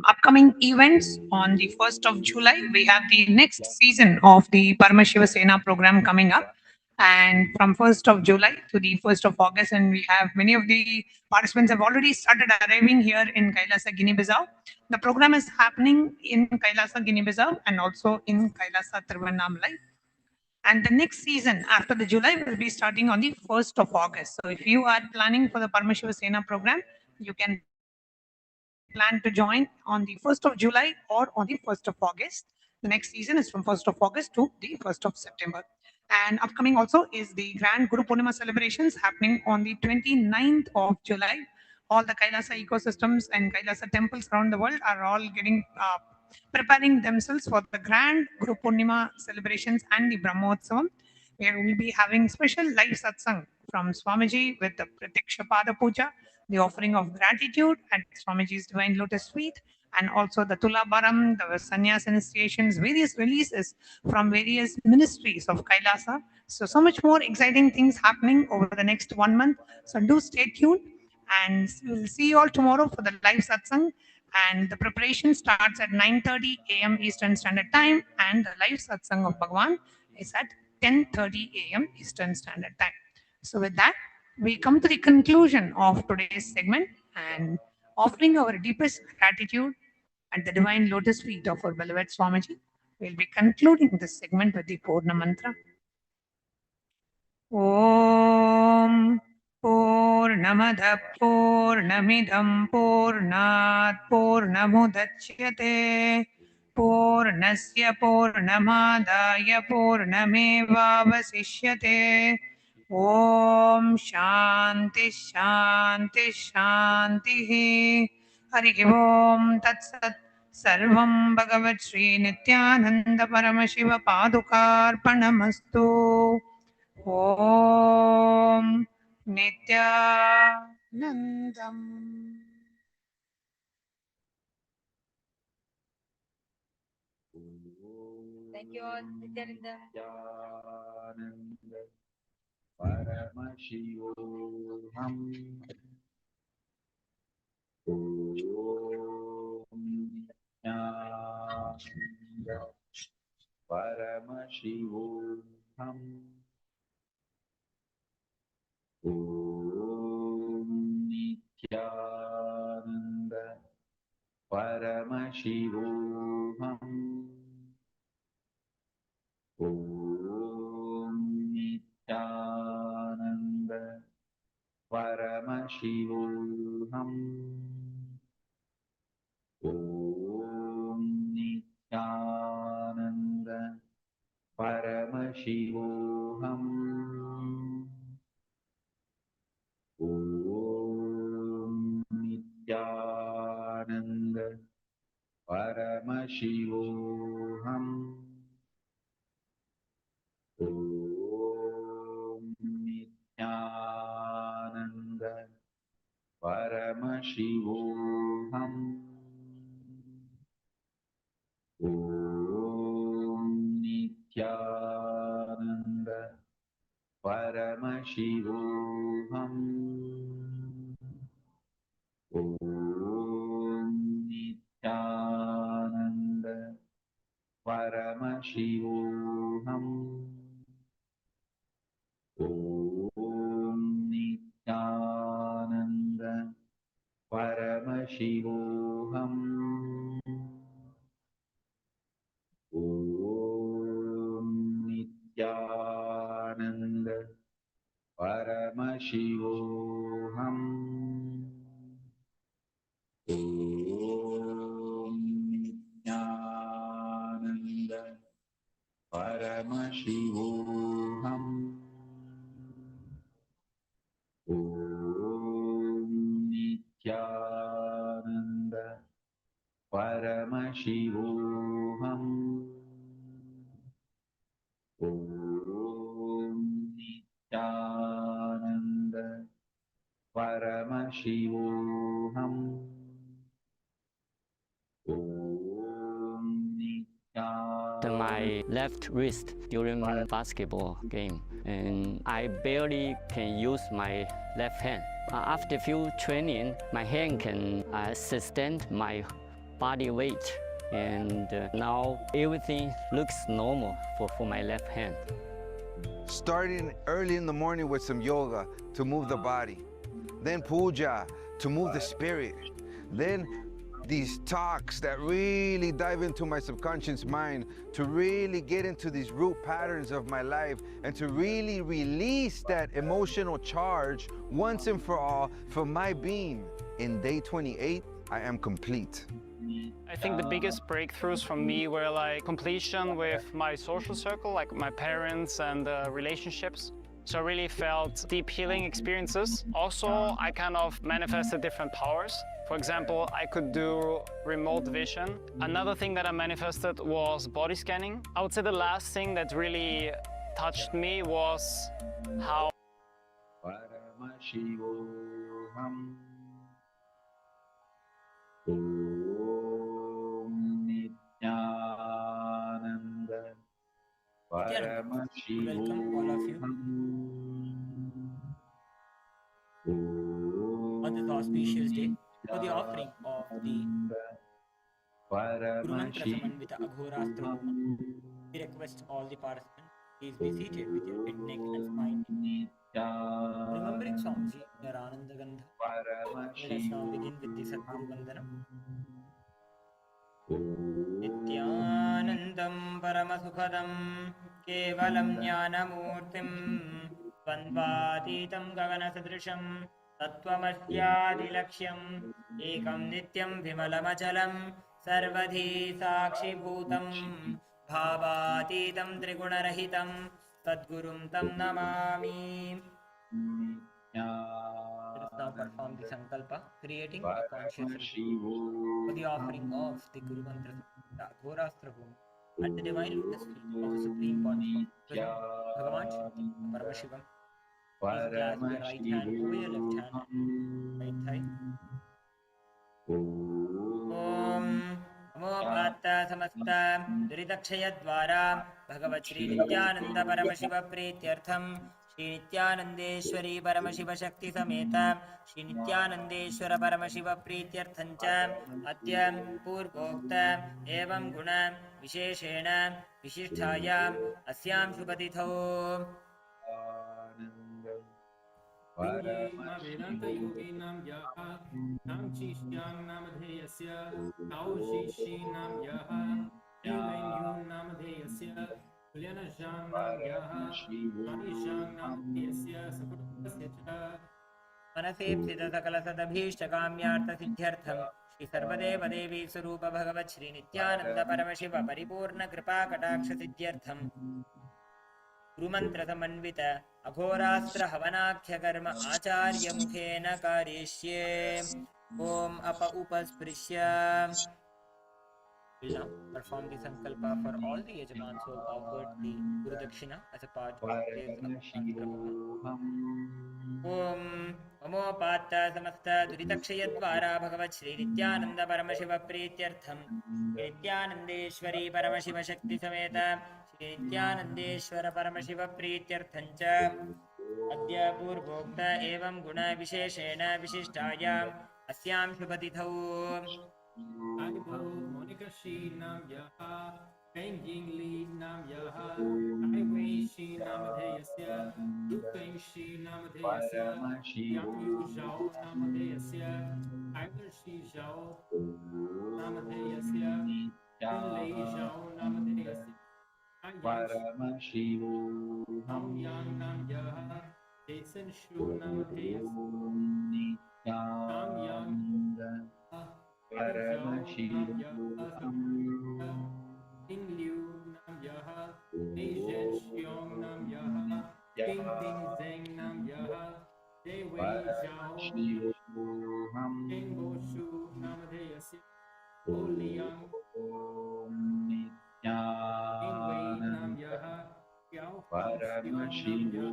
upcoming events. On the 1st of July, we have the next season of the Paramashiva Sena program coming up. And from 1st of July to the 1st of August, and we have many of the participants have already started arriving here in Kailasa, Guinea-Bissau. The program is happening in Kailasa, Guinea-Bissau, and also in Kailasa, Tiruvannamalai. And the next season after the July will be starting on the 1st of August. So if you are planning for the Paramashiva Sena program, you can plan to join on the 1st of July or on the 1st of August. The next season is from 1st of August to the 1st of September. And upcoming also is the Grand Guru Purnima celebrations happening on the 29th of July. All the Kailasa ecosystems and Kailasa temples around the world are all getting preparing themselves for the Grand Guru Purnima celebrations and the Brahmotsavam. We will be having special live satsang from Swamiji with the Pratiksha Pada Puja, the offering of gratitude at Swamiji's Divine Lotus Feet, and also the Tula Baram, the Sannyas initiations, various releases from various ministries of Kailasa. So much more exciting things happening over the next 1 month. So do stay tuned, and we'll see you all tomorrow for the live satsang. And the preparation starts at 9:30 a.m. Eastern Standard Time, and the live satsang of Bhagwan is at 10:30 a.m. Eastern Standard Time. So with that, we come to the conclusion of today's segment and offering our deepest gratitude at the divine lotus feet of our beloved Swamiji. We'll be concluding this segment with the Purna Mantra. ॐ पूर्णमदः पूर्णमिदं पूर्णात् पूर्णमुदच्यते पूर्णस्य पूर्णमादाय पूर्णमेवावशिष्यते ॐ शान्ति शान्ति शान्तिः हरिः ॐ तत्सत् सर्वं भगवत् श्रीनित्यानन्द परमशिवपादुकार्पणमस्तु ॐ नित्यानन्दम् Thank you all, Nithyananda. Nityananda Paramashivoham Om Nityananda Paramashivoham Om Nityananda Paramashivoham Om Nityananda Paramashivoham Om Nityananda Paramashivoham Om Nityananda Paramashivoham Om Nityananda Paramashivoham Om Nityananda Paramashivoham. Om Nithyananda Paramashivoham. Om Nithyananda Paramashivoham. Om Nithyananda Paramashivoham. Om Nithyananda Paramashivoham. Om Nithyananda Paramashivoham. Om Nithyananda Paramashivoham. Om Nithyananda. My left wrist during basketball game, and I barely can use my left hand. After few training, my hand can sustain my body weight, and now everything looks normal for my left hand. Starting early in the morning with some yoga to move the body, then puja to move the spirit, then these talks that really dive into my subconscious mind to really get into these root patterns of my life and to really release that emotional charge once and for all for my being. In day 28, I am complete. I think the biggest breakthroughs for me were like completion with my social circle, like my parents and relationships. So I really felt deep healing experiences. Also, I kind of manifested different powers. For example, I could do remote vision. Another thing that I manifested was body scanning. I would say the last thing that really touched me was how Paramashivoham. Om Nithyananda Welcome all of you on this auspicious day for the offering of the Guru Mantra Samandvita Aghorastra Homa. We request all the participants, please be seated with your head, neck and spine. Remembering Swamiji, your Ananda Gandha. Let us now begin with the Sadguru Vandanam. Nithyanandam Paramasukhadam Kevalam Jnanamurtim Vandvatitam Gaganasadrisham Tattvamashyadilaksham Ekam Nityam Vimalamachalam Sarvadhi Sakshibhutam Bhavatitam Trigunarahitam Sadgurum Tam Namami. Let us now perform the Sankalpa, creating a conscious ritual for the offering of the Guru Mantra Aghorastra Homa at the divine lotus feet of the Supreme Pontiff, Bhagavan Paramashivam. Please clasp your right hand over your left hand, right thigh. Om Amopatta Samasta Duridakshayadvara Bhagavat Shri Nithyananda Paramashiva Pretyartham Shri Nithyanandeshwari Paramashiva Shakti Sameta Shri Nithyanandeshwara Paramashiva Pretyarthancha Atyam Purvokta Evam Guna Visheshena Vishisthayam Asyam Shubhatitho. Vedanta yoginam yaha namchishyam namadheyasya kaushishinam yaha elayun namadheyasya kulyanasham yaha adisham namadheyasya sakutasya cha. मनसेप्सित सकलसदभीष्टकाम्यार्थसिद्ध्यर्थं Shri सर्वदेव देवी स्वरूप भगवत् श्री नित्यानंद परमशिव परिपूर्ण कृपा कटाक्ष सिद्ध्यर्थं गुरुमंत्र समन्वित अघोरास्त्र हवनाख्य कर्म आचार्य मुखेन करिष्ये. ओम up उपस्पृश्य. Will now perform the sankalpa for all the yajamans who have offered the Guru Dakshina as a part of their mantra. Om Amopatta Samasta Duridakshayadvara Bhagavat Shri Nithyananda Paramashiva Pretyartham Nithyanandeshwari Paramashiva Shakti Sameta Shri Nithyanandeshwara Paramashiva प्रीत्यर्थं च अद्य पूर्वोक्त एवं गुणविशेषेण विशिष्टायाम् अस्यां शुभतिथौ आदिभौ मोनिकश्रीनां यः पेङ्गिङ्ग्लीनां यः ऐवैषीनामधेयस्य दुःखैषीनामधेयस्य यांयूषौ नामधेयस्य ऐवर्षीषौ नामधेयस्य कुलैषौ नामधेयस्य Paramashivam नाम यः देशंशु नामधेयस्य Nithyananda Paramashivam Ingliu nam yaha, Asian Xiong nam yaha, Ping Ping Zeng nam yaha, Dei Wei Zhao, Cheng Bo Shu nam Deyasya, Ho Liang, Ing Wei nam yaha, Yao Hao Shiva nam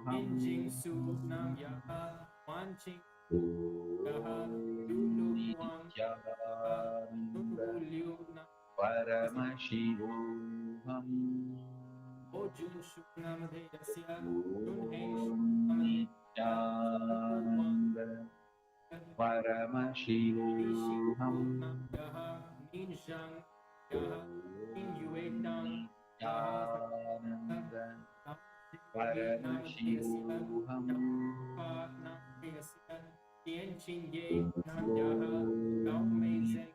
yaha, In Jing Su nam yaha, Wan Ching yaha, Du Lu Huang yaha, Nun Hu Liu nam Paramashivam O Jun Shu namadeyasya, Jun Hei Shu Nithyananda Paramashivam nam yaha, Nin Shang yaha, Nin Yue Tang Nithyananda namadeyasya, Paramashivam Pa namadeyasya, Tien Chin Ye nam yaha, Gao Mei Zeng,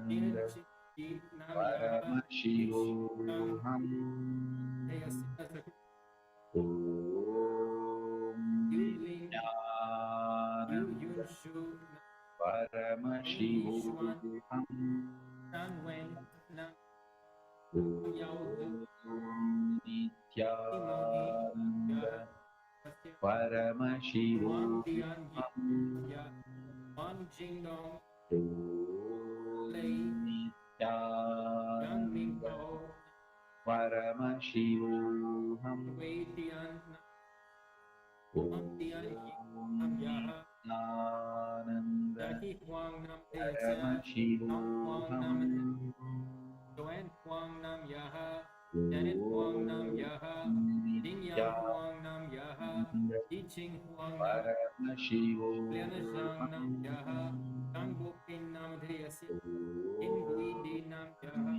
Tien Nithyananda Chin Ye nam yaha, Paramashivam Deyasya, Om Yu Ling, Yu Yun Nithyananda Shu, Paramashivam San Wen nam Yao Du, Om Nithyananda Wang Paramashivam Dian Yi, Ya, Wang Jingdong, Lei, Yang Ming Nithyananda Bao, Paramashivam Wei Tian, Wang Tian Yi, Nam Yaha, Nithyananda Yaki Huang Nam Deyasya, Nam Huang Nam Paramashivam Joan Huang Nam Yaha, Janet Huang Nam Yaha, Ding Yang Huang Nam Yaha, Yi Ching Huang Nam, Liana Zhang Nam Yaha, Kang Bo Pin Nam Deyasya, In Gui Di Nam Yaha,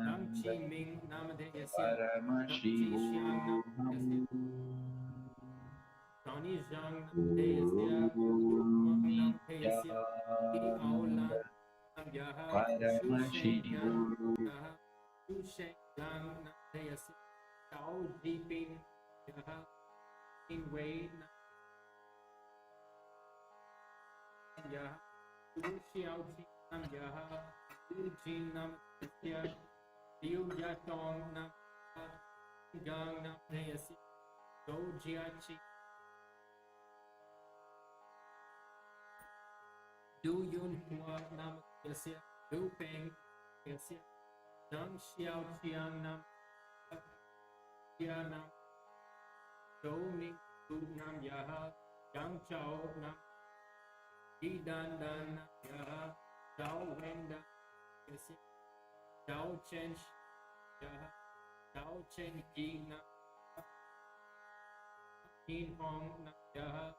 Kang Chi Ming Nam Deyasya, Kang Chi Xiang Nam Deyasya, Johnny Zhang Nam Deyasya, Yu Huang Nam Deyasya, Yi Ao Lan Nam Yaha, Shu Sheng Yang Nam Yaha, Shu Sheng Yang Nam Deyasya, Shao Ji Ping Yaha, In Wei Nam Yaha, Liu Xiao Ji Nam Yaha, Liu Jin Nam Deyasya, Liu Yatong Nam Yaha, Gang Nam Deyasya, Zhou Jiachi, Du Yun Hua Nam Deyasya, Liu Peng Deyasya, Zhang Xiao Chiang Nam Xia Nam, Zhou Ming Su Nam Yaha, Yang Chao Nam, Yi Dan Dan Nam Yaha, Zhao Wen Dan Deyasya, Zhao Chen Yaha, Zhao Chen Yi Nam, Yin Hong Nam Yaha,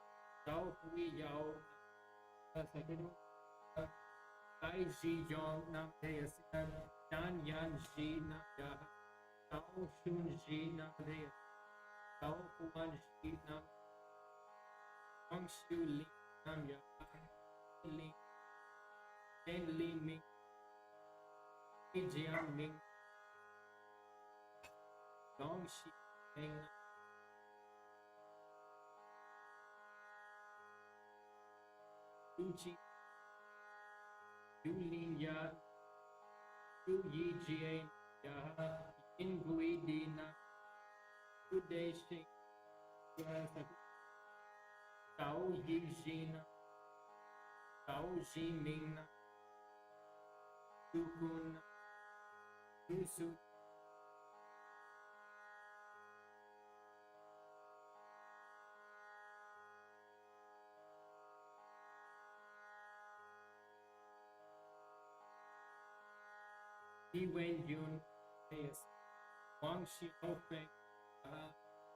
Zhao Hui Yao Nam, Tai Ji Yong Nam Deyasya, Dan Yan Ji Nam Yaha, Zhao Shun Ji Nam Deyasya, Zhao Huan Ji Nam, Wang Xiu Ling Nam Yaha, Ling, Chen Li Ming, Yi Jian Ming, Dong Xi Meng, Yu Chi, Yu Lin Ya, Yu Yi Jian Yaha, Yin Gui Di Nam, Yu Dei Xing, Tao Yi Xin, Tao Xi Ming, Su Kun, Su Su, Yi Wen Yun Deus Wang Shi Ofeng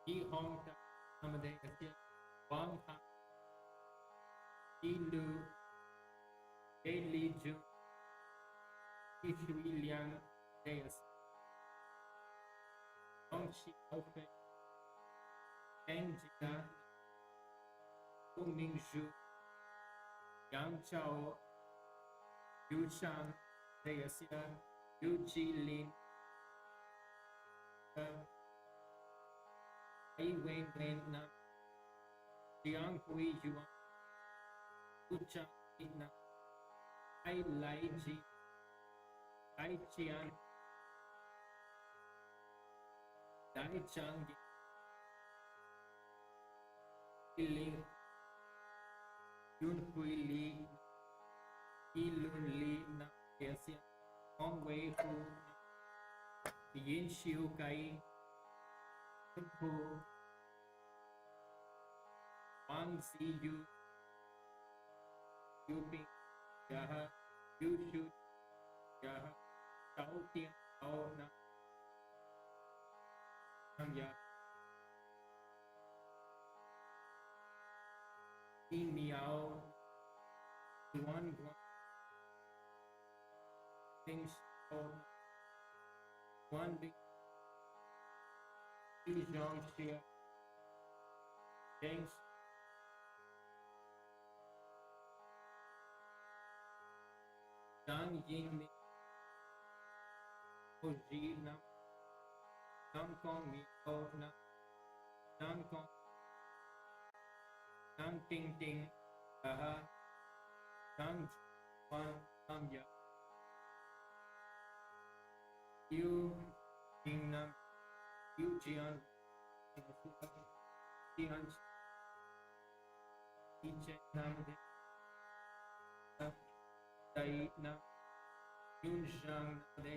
Yi Hong Ta Namadeus Wang Ha Yi Lu Ye Li Jun Yi Shui Liang Deus Wang Shi Ofeng Eng Jia Wu Ming Zhu Yang Chao Yu Shang Deus Yu Ji Lin Ai Wen Wen Nam Jiang Hui Yuan Wu Chang Nam Ai Lai Ji Ai Chian Dai Chang Ling Yun Hui Li Yi Lun Li Nam Desia Hong Wei Hu Yin Xiu Kai Yun Hu Wang Zi Yu Yu Ping Yaha Yu Shu Yaha Tao Tian Tao Nam Ya Yi Miao Yuan Guan Bing Xiao Guan Bing Yi Zhang Xia Deng Zhang Ying Ming Ho Ji Nam Nam Kong Mi Ho Nam Nam Kong Nam Ting Ting Nam Wan Nam Ya Yu Ning Nam Yu Jian Jian Yi Chen Nam De Dai Nam Yun Shang De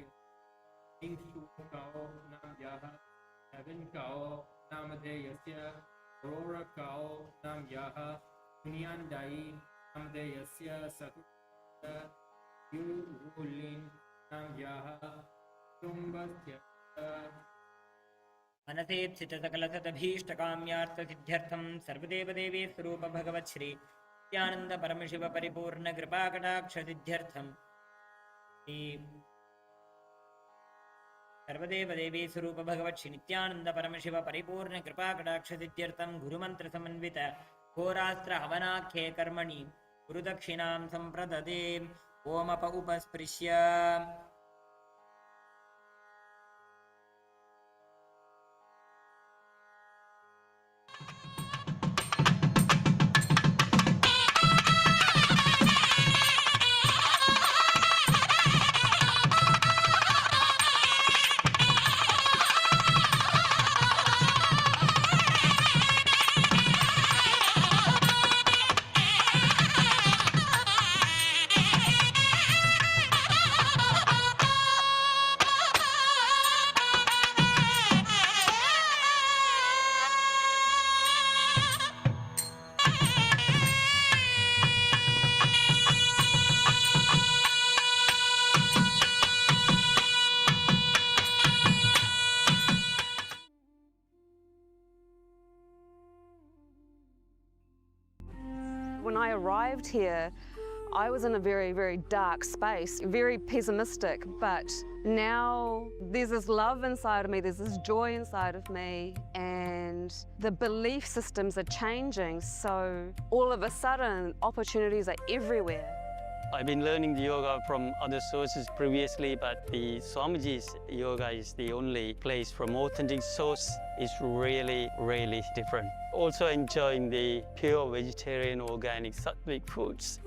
Ing Shu Kao Nam Yaha Heaven Kao Nam De Yasya Aurora Kao Nam Yaha Nyan Dai Nam De Yasya Sakura Yu Wulin Nam Yaha Tumbasya मनसेप्सित सकलसदभीष्टकाम्यार्थसिद्ध्यर्थं सर्वदेवदेवी स्वरूप भगवत् श्री नित्यानंद परमशिव परिपूर्ण कृपाकटाक्षसिद्ध्यर्थं सर्वदेवदेवी स्वरूप भगवत् श्री नित्यानंद परमशिव परिपूर्ण कृपाकटाक्षसिद्ध्यर्थं गुरुमंत्र समन्वित होरास्त्र हवनाख्ये कर्मणि गुरुदक्षिणां संप्रददे omp उपस्पृश्य When I arrived here, I was in a very, very dark space, very pessimistic, but now there's this love inside of me, there's this joy inside of me, and the belief systems are changing, so all of a sudden, opportunities are everywhere. I've been learning the yoga from other sources previously, but the Swamiji's yoga is the only place from authentic source. It's really, really different. Also enjoying the pure vegetarian, organic, sattvic foods.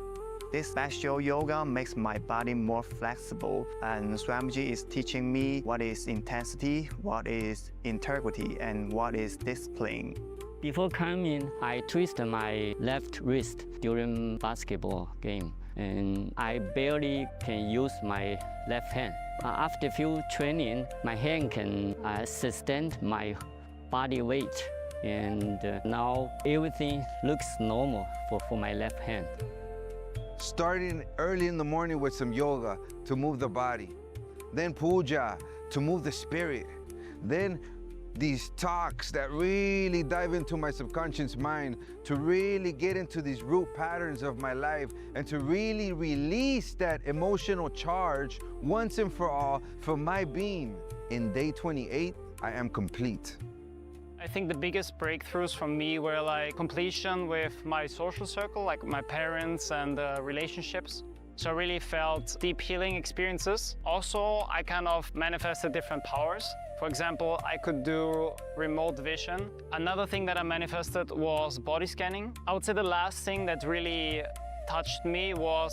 This special yoga makes my body more flexible, and Swamiji is teaching me what is intensity, what is integrity, and what is discipline. Before coming, I twisted my left wrist during basketball game, and I barely can use my left hand. After few training, my hand can sustain my body weight, and now everything looks normal for my left hand. Starting early in the morning with some yoga to move the body. then puja to move the spirit, then these talks that really dive into my subconscious mind to really get into these root patterns of my life and to really release that emotional charge once and for all for my being. In day 28, I am complete. I think the biggest breakthroughs for me were like completion with my social circle, like my parents and relationships. So I really felt deep healing experiences. Also, I kind of manifested different powers. For example, I could do remote vision. Another thing that I manifested was body scanning. I would say the last thing that really touched me was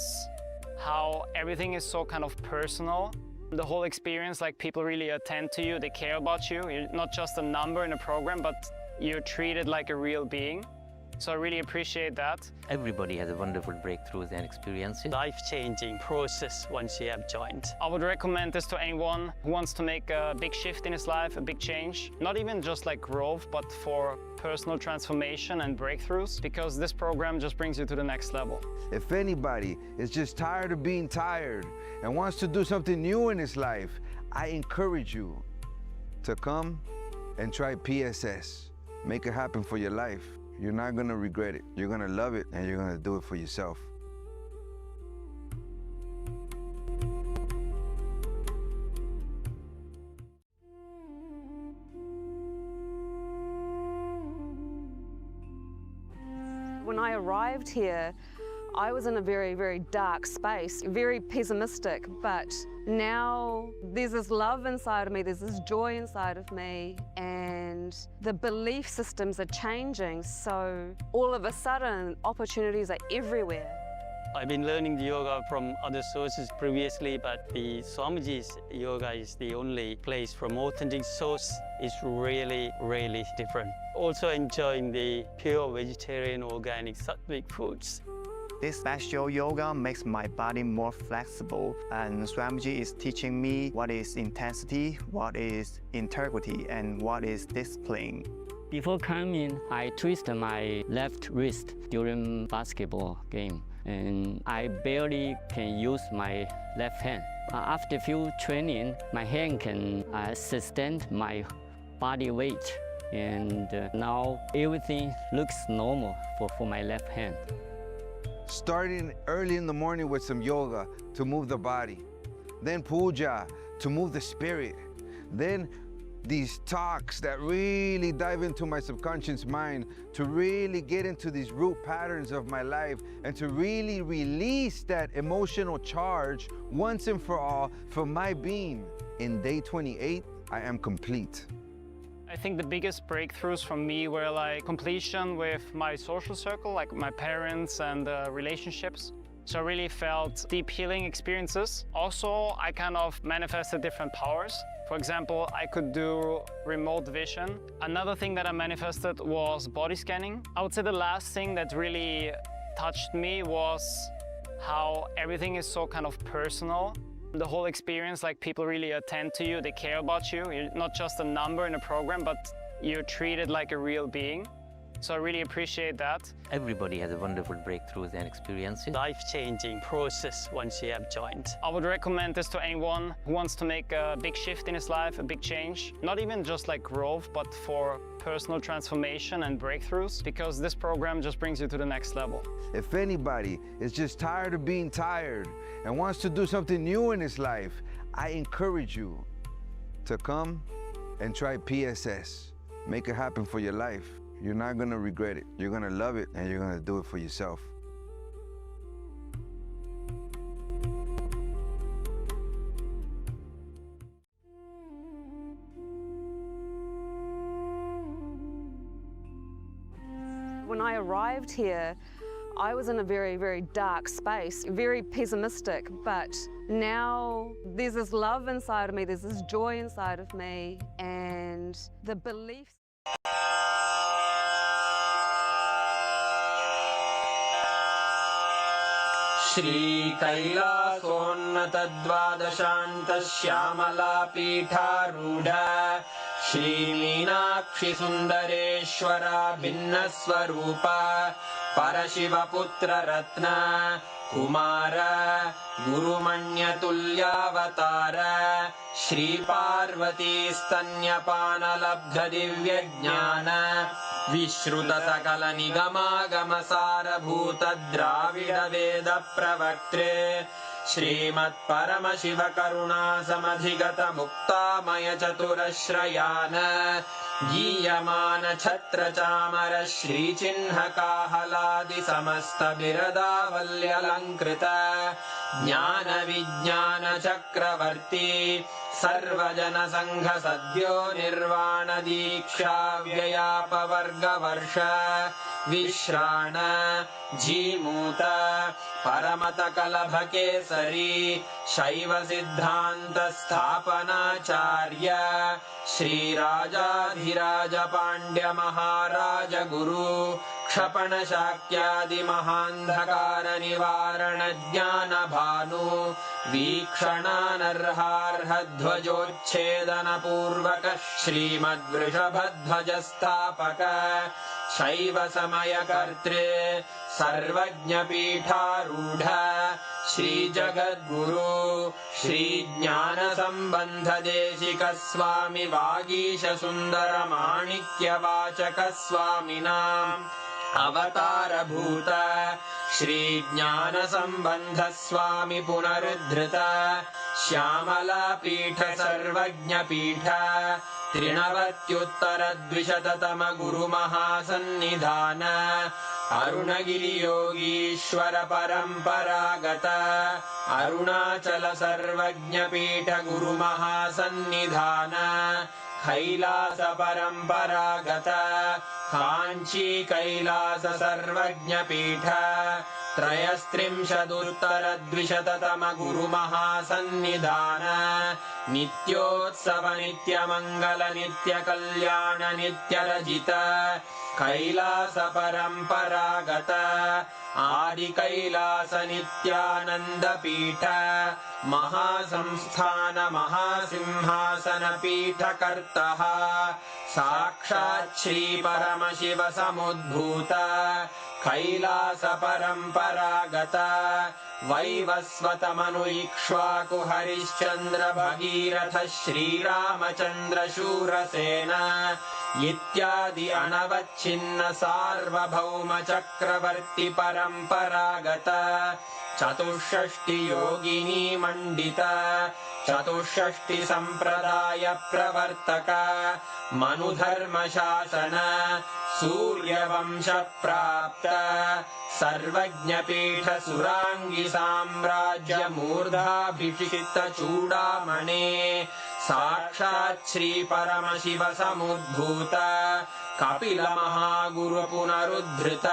how everything is so kind of personal. The whole experience, like people really attend to you, they care about you. You're not just a number in a program, but you're treated like a real being. So I really appreciate that. Everybody has a wonderful breakthroughs and experiences. Life-changing process once you have joined. I would recommend this to anyone who wants to make a big shift in his life, a big change. Not even just like growth, but for personal transformation and breakthroughs, because this program just brings you to the next level. If anybody is just tired of being tired and wants to do something new in his life, I encourage you to come and try PSS. Make it happen for your life. You're not gonna regret it. You're gonna love it and you're gonna do it for yourself. When I arrived here, I was in a very, very dark space, very pessimistic, but now there's this love inside of me, there's this joy inside of me, and the belief systems are changing, so all of a sudden, opportunities are everywhere. I've been learning the yoga from other sources previously, but the Swamiji's yoga is the only place from authentic source. It's really, really different. Also enjoying the pure vegetarian, organic, sattvic foods. This special yoga makes my body more flexible, and Swamiji is teaching me what is intensity, what is integrity, and what is discipline. Before coming, I twisted my left wrist during basketball game, and I barely can use my left hand. After few training, my hand can sustain my body weight, and now everything looks normal for my left hand. Starting early in the morning with some yoga to move the body, then puja to move the spirit, then these talks that really dive into my subconscious mind to really get into these root patterns of my life and to really release that emotional charge once and for all for my being. In day 28, I am complete. I think the biggest breakthroughs for me were like completion with my social circle, like my parents and relationships. So I really felt deep healing experiences. Also, I kind of manifested different powers. For example, I could do remote vision. Another thing that I manifested was body scanning. I would say the last thing that really touched me was how everything is so kind of personal. The whole experience, like people really attend to you, they care about you. You're not just a number in a program, but you're treated like a real being. So I really appreciate that. Everybody has a wonderful breakthroughs and experiences. Life-changing process once you have joined. I would recommend this to anyone who wants to make a big shift in his life, a big change. Not even just like growth, but for personal transformation and breakthroughs, because this program just brings you to the next level. If anybody is just tired of being tired and wants to do something new in his life, I encourage you to come and try PSS. Make it happen for your life. You're not gonna regret it. You're gonna love it and you're gonna do it for yourself. When I arrived here, I was in a very, very dark space, very pessimistic, but now there's this love inside of me, there's this joy inside of me, and the belief. श्रीकैलासोन्नतद्वादशान्तश्यामलापीठारूढ श्रीमीनाक्षिसुन्दरेश्वरा भिन्नस्वरूपा परशिवपुत्ररत्न कुमार गुरुमण्यतुल्यावतार श्रीपार्वतीस्तन्यपानलब्धदिव्यज्ञान विश्रुतसकलनिगमागमसारभूत द्राविडवेदप्रवक्त्रे श्रीमत्परमशिवकरुणासमधिगतमुक्तामयचतुरश्रयान् गीयमान श्रीचिह्नकाहलादिसमस्तबिरदावल्यलङ्कृत ज्ञानविज्ञानचक्रवर्ती सर्वजनसङ्घसद्यो निर्वाणदीक्षाव्ययापवर्गवर्ष विश्राण जीमूत परमतकलभकेसरी शैवसिद्धान्तस्थापनाचार्य श्रीराजाधिराजपाण्ड्यमहाराज गुरु क्षपणशाक्यादिमहान्धकारनिवारणज्ञानभानु वीक्षणानर्हार्हध्वजोच्छेदनपूर्वक श्रीमद्वृषभध्वजस्थापक शैवसमयकर्त्रे सर्वज्ञपीठारूढ श्रीजगद्गुरु श्रीज्ञानसम्बन्धदेशिकस्वामि वागीशसुन्दरमाणिक्यवाचकस्वामिनाम् अवतारभूत श्रीज्ञानसम्बन्धस्वामि पुनरुद्धृत श्यामलापीठ सर्वज्ञपीठ त्रिनवत्युत्तरद्विशततम गुरुमहासन्निधान अरुणगिरियोगीश्वर परम्परागत अरुणाचल सर्वज्ञपीठ गुरुमहासन्निधान कैलास परम्परागत काञ्ची कैलास सर्वज्ञपीठ त्रयस्त्रिंशदुत्तरद्विशततम गुरुमहासन्निधान नित्योत्सव नित्यमङ्गल नित्यकल्याण नित्यरजित कैलास परम्परागत आदिकैलास नित्यानन्दपीठ महासंस्थान महासिंहासन पीठकर्तः साक्षात् श्रीपरमशिव समुद्भूत कैलास परम्परागत वैवस्वतमनु इक्ष्वाकु हरिश्चन्द्र भगीरथ श्रीरामचन्द्र शूरसेन इत्यादि अनवच्छिन्न सार्वभौम चक्रवर्ति परम्परागत चतुष्षष्टि योगिनी मण्डित चतुष्षष्टि सम्प्रदाय प्रवर्तक मनुधर्मशासन सूर्यवंश प्राप्त सर्वज्ञपीठ सुराङ्गी साम्राज्य मूर्धाभिषिक्त चूडामणे साक्षात् श्री परमशिव समुद्भूत कपिल महागुरु पुनरुद्धृत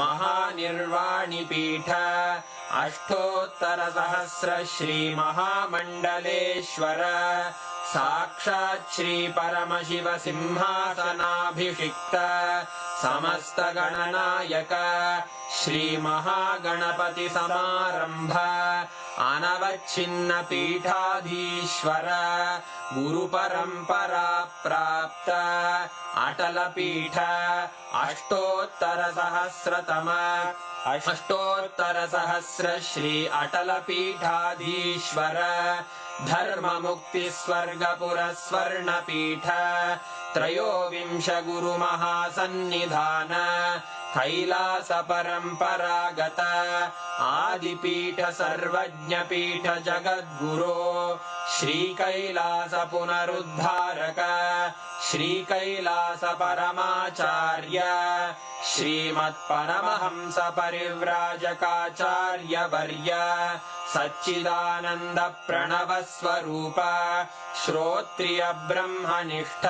महानिर्वाणिपीठ अष्टोत्तर सहस्र श्री महामण्डलेश्वर साक्षात् श्री परमशिव सिंहासनाभिषिक्त समस्त गणनायक श्री महागणपति समारंभ अनवच्छिन्न पीठाधीश्वर गुरु परंपरा प्राप्त अटल पीठ अष्टोत्तर सहस्र श्री अटल पीठाधीश्वर धर्म मुक्ति स्वर्गपुर स्वर्ण पीठ त्रयोविंश गुरु महासन्निधान कैलास परम्परागत आदिपीठ सर्वज्ञपीठ जगद्गुरो श्री कैलास पुनरुद्धारक श्री कैलास परमाचार्य श्रीमत्परमहंस परिव्राजकाचार्य वर्य सच्चिदानंद प्रणव स्वरूप श्रोत्रिय ब्रह्मनिष्ठ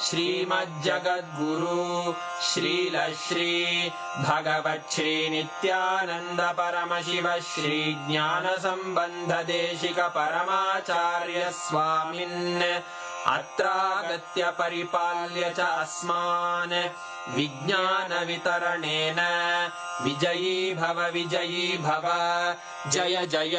श्रीमज्जगद्गुरु श्रील श्री भगवत् श्री नित्यानंद परमशिव श्री ज्ञान संबंध देशिक परमाचार्य स्वामिन् अत्रागत्य परिपाल्य च अस्मान् विज्ञान वितरणेन विजयी भव जय जय